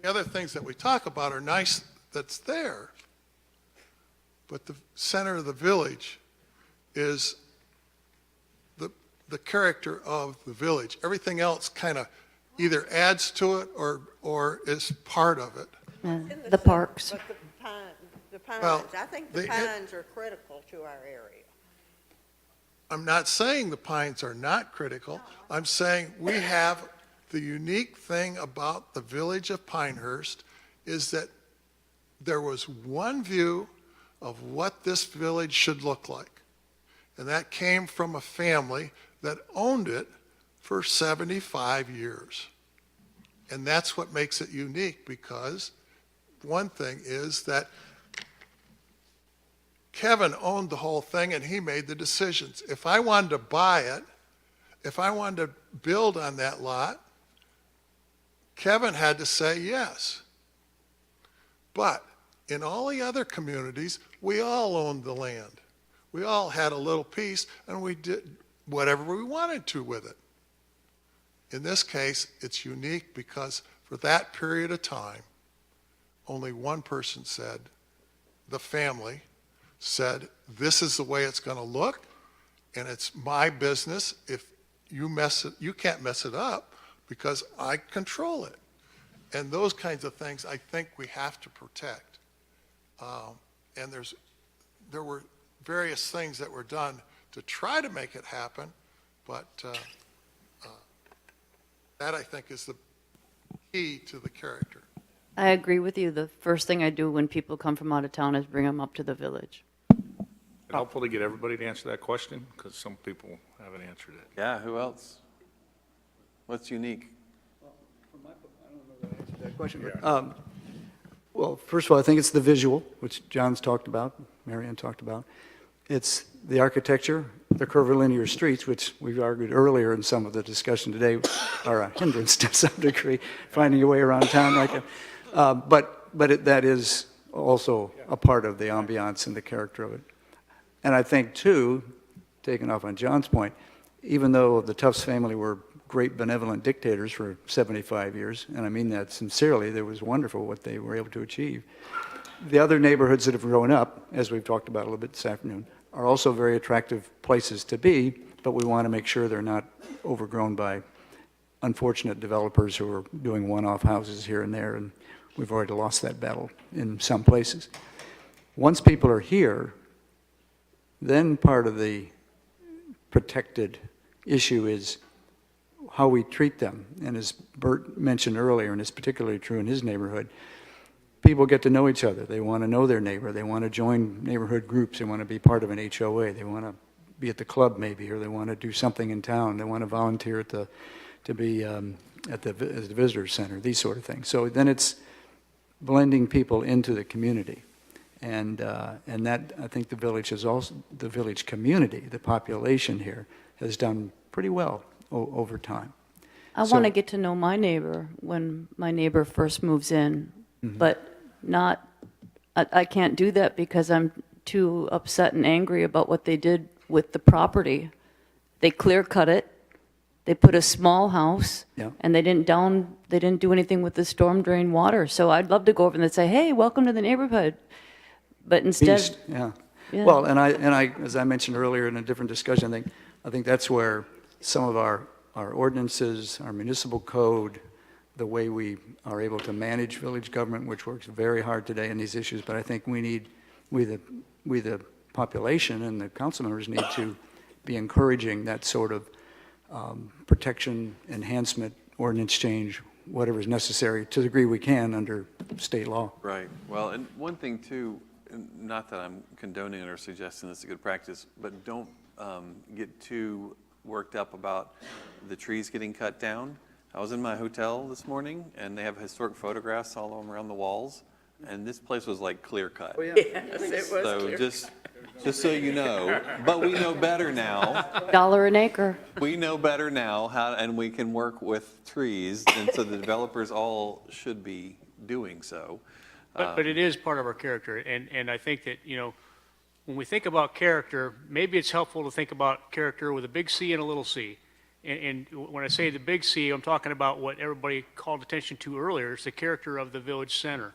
The other things that we talk about are nice that's there, but the center of the village is the character of the village. Everything else kind of either adds to it or is part of it. The parks. But the pines, Well, I think the pines are critical to our area. I'm not saying the pines are not critical. I'm saying we have the unique thing about the village of Pinehurst is that there was one view of what this village should look like. And that came from a family that owned it for 75 years. And that's what makes it unique, because one thing is that Kevin owned the whole thing and he made the decisions. If I wanted to buy it, if I wanted to build on that lot, Kevin had to say yes. But in all the other communities, we all owned the land. We all had a little piece and we did whatever we wanted to with it. In this case, it's unique because for that period of time, only one person said, the family said, this is the way it's going to look, and it's my business. If you mess it, you can't mess it up because I control it. And those kinds of things I think we have to protect. And there were various things that were done to try to make it happen, but that I think is the key to the character. I agree with you. The first thing I do when people come from out of town is bring them up to the village. It's helpful to get everybody to answer that question, because some people haven't answered it. Yeah, who else? What's unique? That question. Well, first of all, I think it's the visual, which John's talked about, Marianne talked about. It's the architecture, the curvilinear streets, which we've argued earlier in some of the discussion today are a hindrance to some degree, finding your way around town like that. But that is also a part of the ambiance and the character of it. And I think, too, taking off on John's point, even though the Tufts family were great benevolent dictators for 75 years, and I mean that sincerely, it was wonderful what they were able to achieve. The other neighborhoods that have grown up, as we've talked about a little bit this afternoon, are also very attractive places to be, but we want to make sure they're not overgrown by unfortunate developers who are doing one-off houses here and there, and we've already lost that battle in some places. Once people are here, then part of the protected issue is how we treat them. And as Bert mentioned earlier, and it's particularly true in his neighborhood, people get to know each other. They want to know their neighbor. They want to join neighborhood groups. They want to be part of an HOA. They want to be at the club maybe, or they want to do something in town. They want to volunteer at the visitor center, these sort of things. So then it's blending people into the community. And that, I think the village has also, the village community, the population here, has done pretty well over time. I want to get to know my neighbor when my neighbor first moves in, but not, I can't do that because I'm too upset and angry about what they did with the property. They clear cut it, they put a small house, and they didn't do anything with the storm drain water. So I'd love to go over and say, hey, welcome to the neighborhood. But instead, East, yeah. Well, and I, as I mentioned earlier in a different discussion, I think that's where some of our ordinances, our municipal code, the way we are able to manage village government, which works very hard today in these issues, but I think we the population and the council members need to be encouraging that sort of protection, enhancement, ordinance change, whatever is necessary to the degree we can under state law. Right. Well, and one thing too, not that I'm condoning it or suggesting this is a good practice, but don't get too worked up about the trees getting cut down. I was in my hotel this morning, and they have historic photographs all around the walls, and this place was like clear cut. Oh, yeah. Yes, it was so clear just so you know, but we know better now. $1 an acre. We know better now how, and we can work with trees, and so the developers all should be doing so. But it is part of our character, and I think that, you know, when we think about character, maybe it's helpful to think about character with a big C and a little c. And when I say the big C, I'm talking about what everybody called attention to earlier. It's the character of the village center,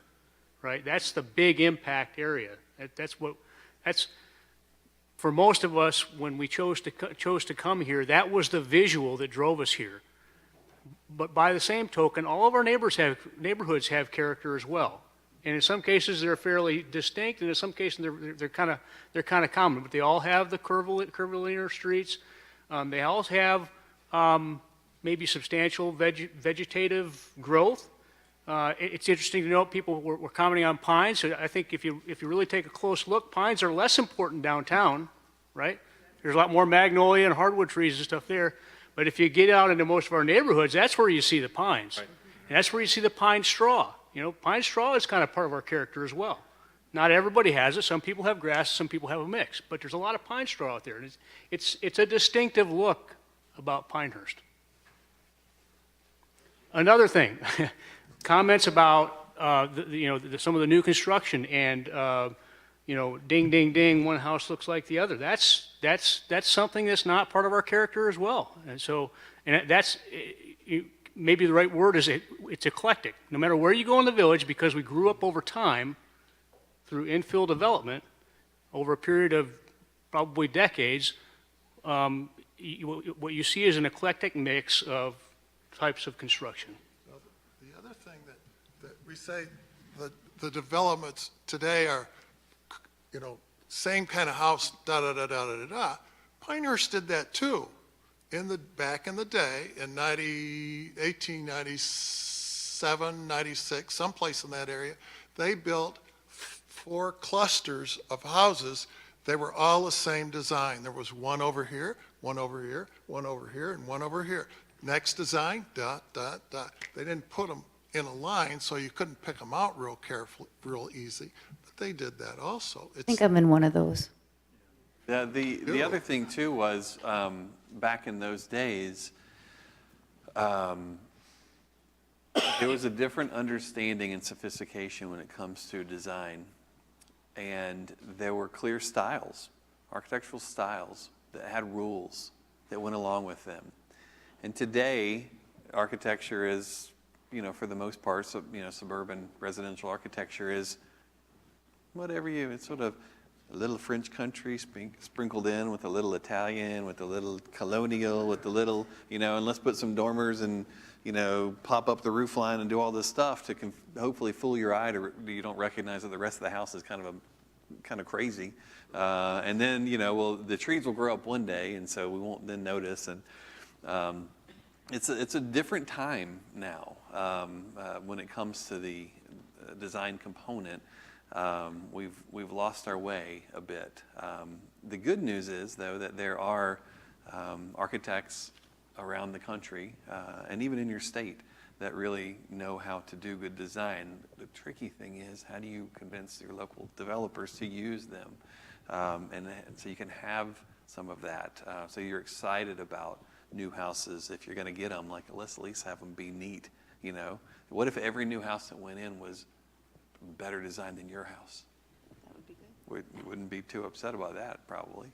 right? That's the big impact area. That's what That's, for most of us, when we chose to come here, that was the visual that drove us here. But by the same token, all of our neighborhoods have character as well. And in some cases, they're fairly distinct, and in some cases, they're kind of common. But they all have the curvilinear streets. They all have maybe substantial vegetative growth. It's interesting to note people were commenting on pines. So I think if you really take a close look, pines are less important downtown, right? There's a lot more magnolia and hardwood trees and stuff there. But if you get out into most of our neighborhoods, that's where you see the pines. Right. And that's where you see the pine straw. You know, pine straw is kind of part of our character as well. Not everybody has it. Some people have grass, some people have a mix. But there's a lot of pine straw out there. And it's a distinctive look about Pinehurst. Another thing, comments about some of the new construction and ding, ding, ding, one house looks like the other. That's something that's not part of our character as well. And so, maybe the right word is it's eclectic. No matter where you go in the village, because we grew up over time through infill development over a period of probably decades, what you see is an eclectic mix of types of construction. The other thing that we say, the developments today are, same kind of house, da-da-da-da-da-da. Pinehurst did that too. Back in the day, in 1897, 96, someplace in that area, they built 4 clusters of houses. They were all the same design. There was one over here, one over here, one over here, and one over here. Next design, dot, dot, dot. They didn't put them in a line, so you couldn't pick them out real carefully, real easy. But they did that also. I think I'm in one of those. The other thing too was back in those days, there was a different understanding and sophistication when it comes to design, and there were clear styles, architectural styles that had rules that went along with them. And today, architecture is, for the most part, suburban residential architecture is whatever it's sort of a little French country sprinkled in with a little Italian, with a little colonial, with a little, and let's put some dormers and, pop up the roof line and do all this stuff to hopefully fool your eye to you don't recognize that the rest of the house is kind of crazy. And then, the trees will grow up one day, and so we won't then notice. And it's a different time now when it comes to the design component. We've lost our way a bit. The good news is, though, that there are architects around the country and even in your state that really know how to do good design. The tricky thing is, how do you convince your local developers to use them? And so you can have some of that. So you're excited about new houses if you're going to get them. Like, let's at least have them be neat. What if every new house that went in was better designed than your house? That would be good. You wouldn't be too upset about that, probably,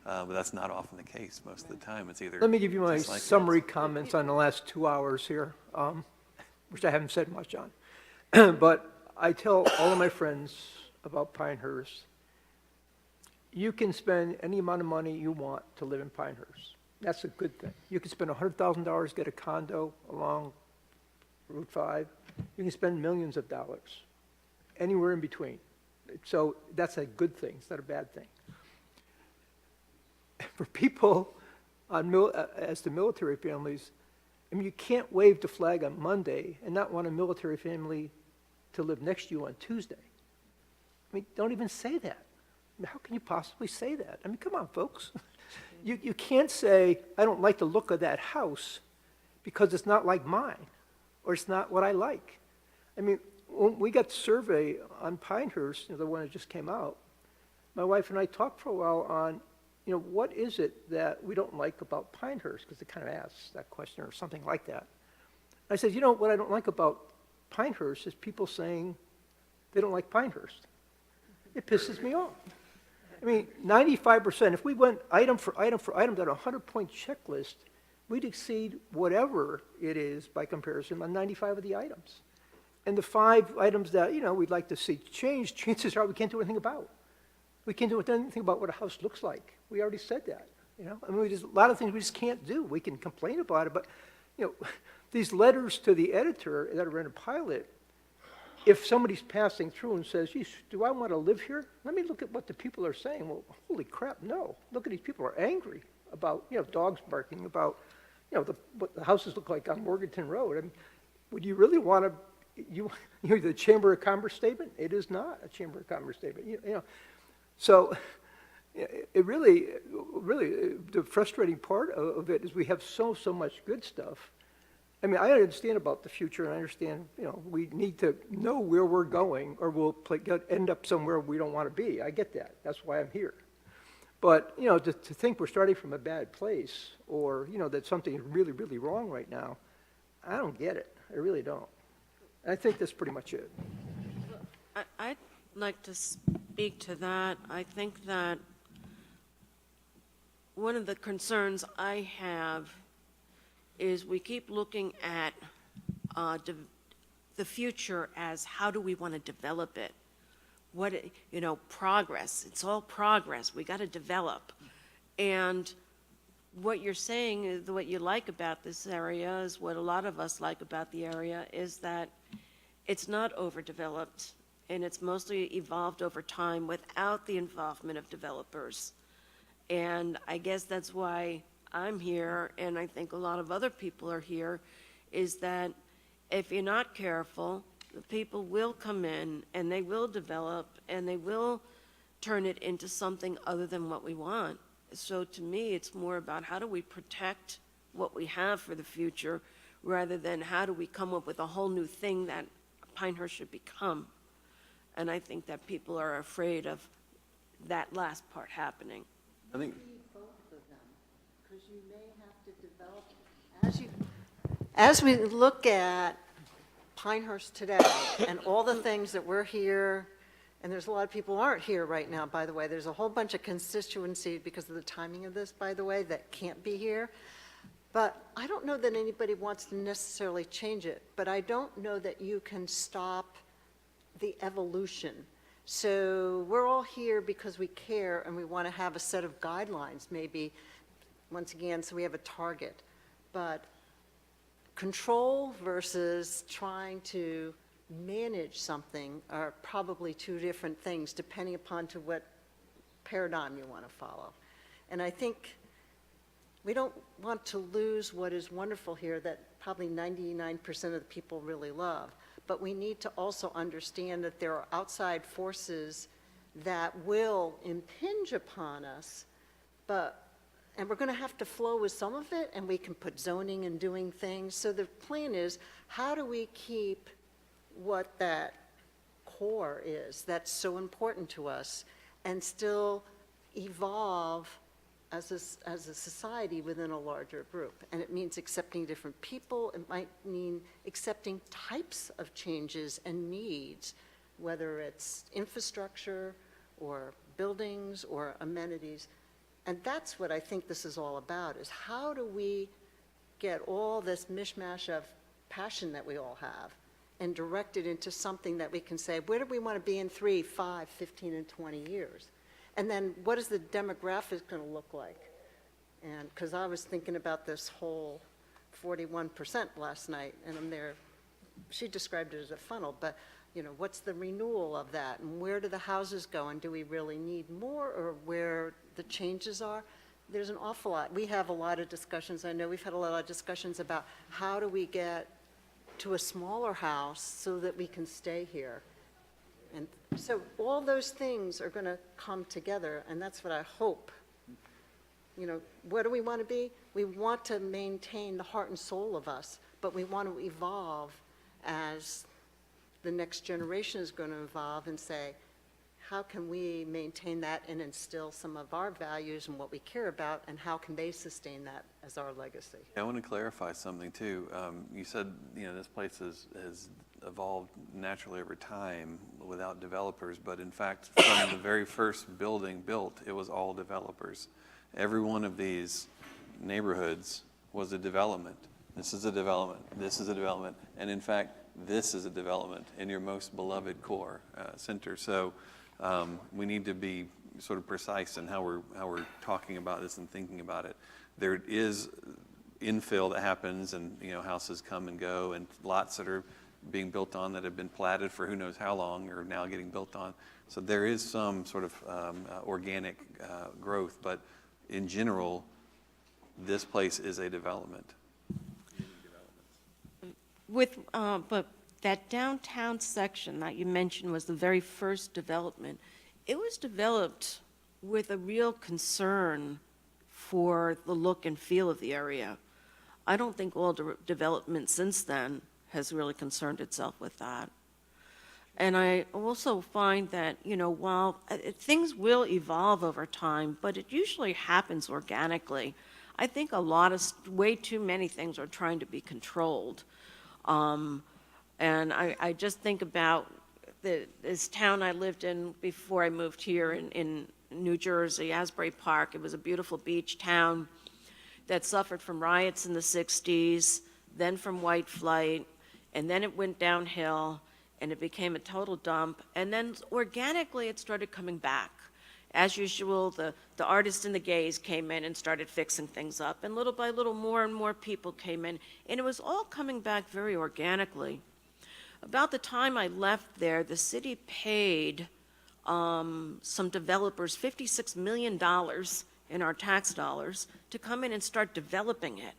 but that's not often the case. Most of the time, it's either. Let me give you my just like summary comments on the last 2 hours here, which I haven't said much on. But I tell all of my friends about Pinehurst, you can spend any amount of money you want to live in Pinehurst. That's a good thing. You can spend $100,000, get a condo along Route 5. You can spend millions of dollars, anywhere in between. So that's a good thing. It's not a bad thing. For people as the military families, you can't wave the flag on Monday and not want a military family to live next to you on Tuesday. Don't even say that. How can you possibly say that? Come on, folks. You can't say, I don't like the look of that house because it's not like mine, or it's not what I like. When we got the survey on Pinehurst, the one that just came out, my wife and I talked for a while on, what is it that we don't like about Pinehurst? Because they kind of asked that question or something like that. I said, what I don't like about Pinehurst is people saying they don't like Pinehurst. It pisses me off. 95%, if we went item for item for item, that 100-point checklist, we'd exceed whatever it is by comparison on 95 of the items. And the 5 items that, we'd like to see changed, chances are we can't do anything about. We can't do anything about what a house looks like. We already said that, you know? I mean, there's a lot of things we just can't do. We can complain about it, but, you know, these letters to the editor that are in a pilot, if somebody's passing through and says, geez, do I want to live here? Let me look at what the people are saying. Well, holy crap, no. Look at these people are angry about, you know, dogs barking, about, you know, what the houses look like on Morganton Road. I mean, would you really want to, the Chamber of Commerce statement? It is not a Chamber of Commerce statement, you know. So it really, the frustrating part of it is we have so much good stuff. I mean, I understand about the future, and I understand, you know, we need to know where we're going, or we'll end up somewhere we don't want to be. I get that. That's why I'm here. But, you know, to think we're starting from a bad place, or, you know, that something is really, really wrong right now, I don't get it. I really don't. I think that's pretty much it. I'd like to speak to that. I think that one of the concerns I have is we keep looking at the future as how do we want to develop it? What, you know, progress. It's all progress. We got to develop. And what you're saying is what you like about this area is what a lot of us like about the area is that it's not overdeveloped and it's mostly evolved over time without the involvement of developers. And I guess that's why I'm here, and I think a lot of other people are here, is that if you're not careful, the people will come in and they will develop and they will turn it into something other than what we want. So to me, it's more about how do we protect what we have for the future rather than how do we come up with a whole new thing that Pinehurst should become. And I think that people are afraid of that last part happening. I think Both of them, because you may have to develop, as we look at Pinehurst today and all the things that we're here, and there's a lot of people who aren't here right now, by the way. There's a whole bunch of constituency because of the timing of this, by the way, that can't be here. But I don't know that anybody wants to necessarily change it, but I don't know that you can stop the evolution. So we're all here because we care and we want to have a set of guidelines, maybe, once again, so we have a target. But control versus trying to manage something are probably two different things, depending upon to what paradigm you want to follow. And I think we don't want to lose what is wonderful here that probably 99% of the people really love. But we need to also understand that there are outside forces that will impinge upon us, and we're going to have to flow with some of it, and we can put zoning and doing things. So the plan is, how do we keep what that core is that's so important to us and still evolve as a society within a larger group? And it means accepting different people. It might mean accepting types of changes and needs, whether it's infrastructure or buildings or amenities. And that's what I think this is all about, is how do we get all this mishmash of passion that we all have and direct it into something that we can say, where do we want to be in 3, 5, 15, and 20 years? And then what is the demographic going to look like? And because I was thinking about this whole 41% last night, and I'm there, she described it as a funnel, but you know, what's the renewal of that, and where do the houses go, and do we really need more, or where the changes are? There's an awful lot. We have a lot of discussions. I know we've had a lot of discussions about how do we get to a smaller house so that we can stay here. And so all those things are going to come together, and that's what I hope. You know, what do we want to be? We want to maintain the heart and soul of us, but we want to evolve as the next generation is going to evolve and say, how can we maintain that and instill some of our values and what we care about, and how can they sustain that as our legacy? I want to clarify something too. You said, you know, this place has evolved naturally over time without developers, but in fact, from the very first building built, it was all developers. Every one of these neighborhoods was a development. This is a development, this is a development, and in fact, this is a development in your most beloved core center. So we need to be sort of precise in how we're talking about this and thinking about it. There is infill that happens, and houses come and go, and lots that are being built on that have been platted for who knows how long are now getting built on. So there is some sort of organic growth, but in general, this place is a development. But that downtown section that you mentioned was the very first development. It was developed with a real concern for the look and feel of the area. I don't think all development since then has really concerned itself with that. And I also find that, while things will evolve over time, but it usually happens organically. I think way too many things are trying to be controlled. And I just think about this town I lived in before I moved here in New Jersey, Asbury Park. It was a beautiful beach town that suffered from riots in the 60s, then from white flight, and then it went downhill, and it became a total dump. And then organically it started coming back. As usual, the artists and the gays came in and started fixing things up, and little by little more and more people came in, and it was all coming back very organically. About the time I left there, the city paid some developers $56 million in our tax dollars to come in and start developing it.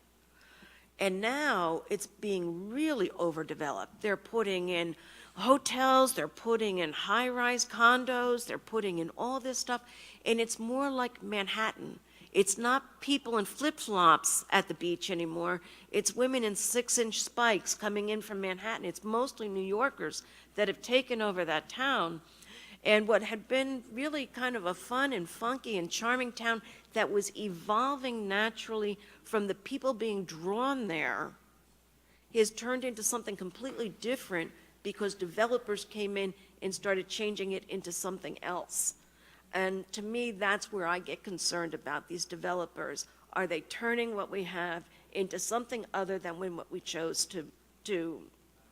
And now it's being really overdeveloped. They're putting in hotels, they're putting in high-rise condos, they're putting in all this stuff, and it's more like Manhattan. It's not people in flip-flops at the beach anymore. It's women in 6-inch spikes coming in from Manhattan. It's mostly New Yorkers that have taken over that town. And what had been really kind of a fun and funky and charming town that was evolving naturally from the people being drawn there has turned into something completely different because developers came in and started changing it into something else. And to me, that's where I get concerned about these developers. Are they turning what we have into something other than what we chose to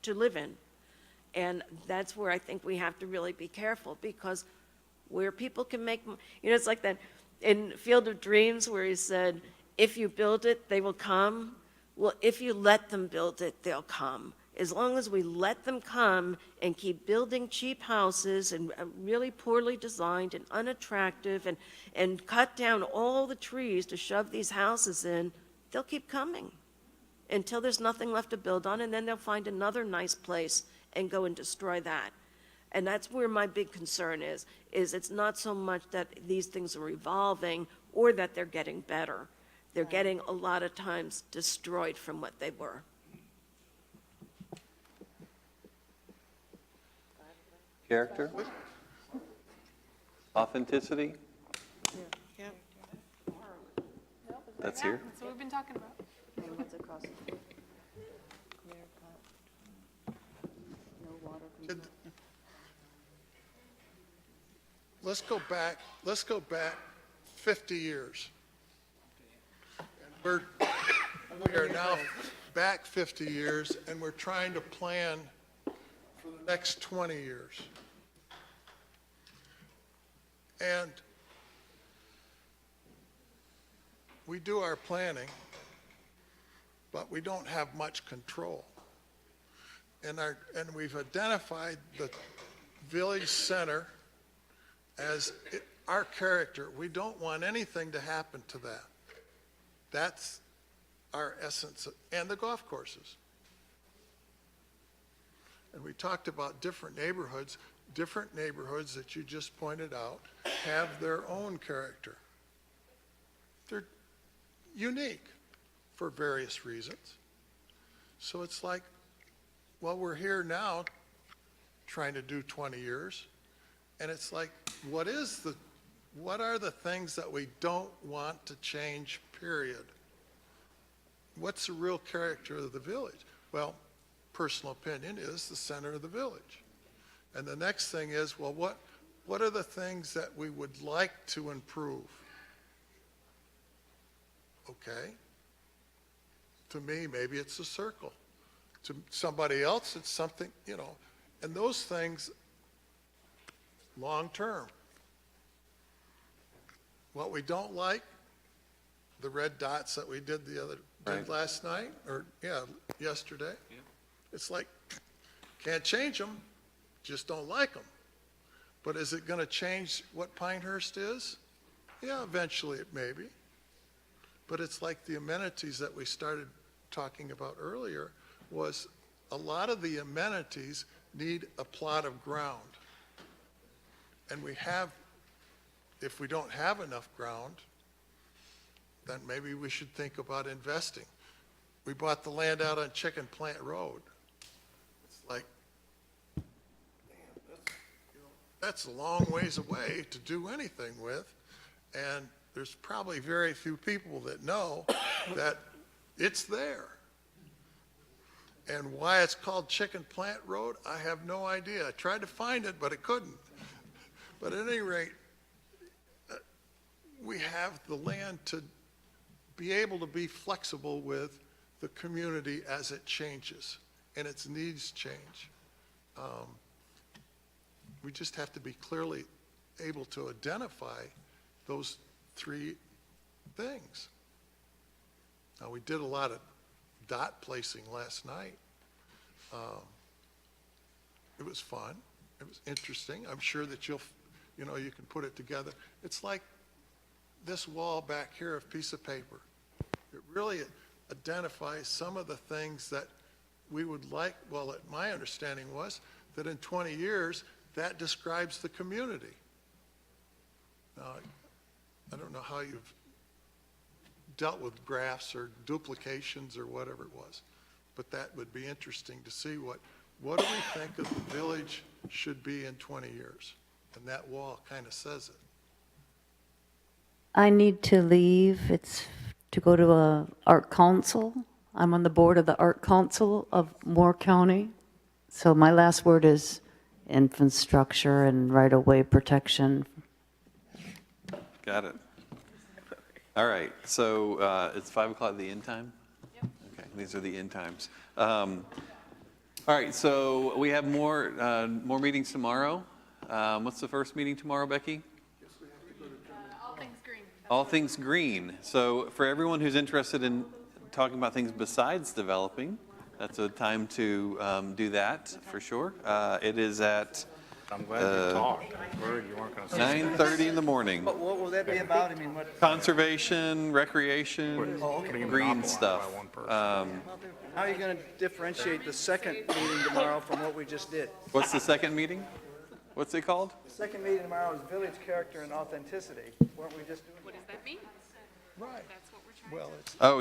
live in? And that's where I think we have to really be careful, because where people can make, it's like that in Field of Dreams where he said, if you build it, they will come. Well, if you let them build it, they'll come. As long as we let them come and keep building cheap houses and really poorly designed and unattractive and cut down all the trees to shove these houses in, they'll keep coming until there's nothing left to build on, and then they'll find another nice place and go and destroy that. And that's where my big concern is it's not so much that these things are evolving or that they're getting better. They're getting a lot of times destroyed from what they were. Character? Authenticity? Yeah. That's here. That's what we've been talking about. Let's go back 50 years. And we are now back 50 years, and we're trying to plan for the next 20 years. And we do our planning, but we don't have much control. And we've identified the village center as our character. We don't want anything to happen to that. That's our essence, and the golf courses. And we talked about different neighborhoods. Different neighborhoods that you just pointed out have their own character. They're unique for various reasons. So it's like, well, we're here now trying to do 20 years, and it's like, what are the things that we don't want to change, period? What's the real character of the village? Well, personal opinion is the center of the village. And the next thing is, well, what are the things that we would like to improve? Okay. To me, maybe it's a circle. To somebody else, it's something, and those things long term. What we don't like, the red dots that we did Right. last night, or, yesterday. It's like, can't change them, just don't like them. But is it going to change what Pinehurst is? Yeah, eventually it may be. But it's like the amenities that we started talking about earlier, was a lot of the amenities need a plot of ground. And we have, if we don't have enough ground, then maybe we should think about investing. We bought the land out on Chicken Plant Road. It's like, that's a long ways away to do anything with, and there's probably very few people that know that it's there. And why it's called Chicken Plant Road, I have no idea. I tried to find it, but I couldn't. But at any rate, we have the land to be able to be flexible with the community as it changes and its needs change. We just have to be clearly able to identify those three things. Now, we did a lot of dot placing last night. It was fun. It was interesting. I'm sure that you can put it together. It's like this wall back here of piece of paper. It really identifies some of the things that we would like. Well, my understanding was that in 20 years, that describes the community. Now, I don't know how you've dealt with graphs or duplications or whatever it was, but that would be interesting to see what do we think of the village should be in 20 years? And that wall kind of says it. I need to leave. It's to go to a art council. I'm on the board of the art council of Moore County. So my last word is infrastructure and right-of-way protection. Got it. All right, so it's 5 o'clock, the end time? Yep. Okay, these are the end times. All right, so we have more meetings tomorrow. What's the first meeting tomorrow, Becky? All things green. All things green. So for everyone who's interested in talking about things besides developing, that's a time to do that for sure. It is at I'm glad you talked. I was worried you weren't going to say 9:30 in the morning. What will that be about? I mean, what? Conservation, recreation, green stuff. How are you going to differentiate the second meeting tomorrow from what we just did? What's the second meeting? What's it called? The second meeting tomorrow is village character and authenticity. Weren't we just doing? What does that mean? Right. That's what we're trying to. Oh,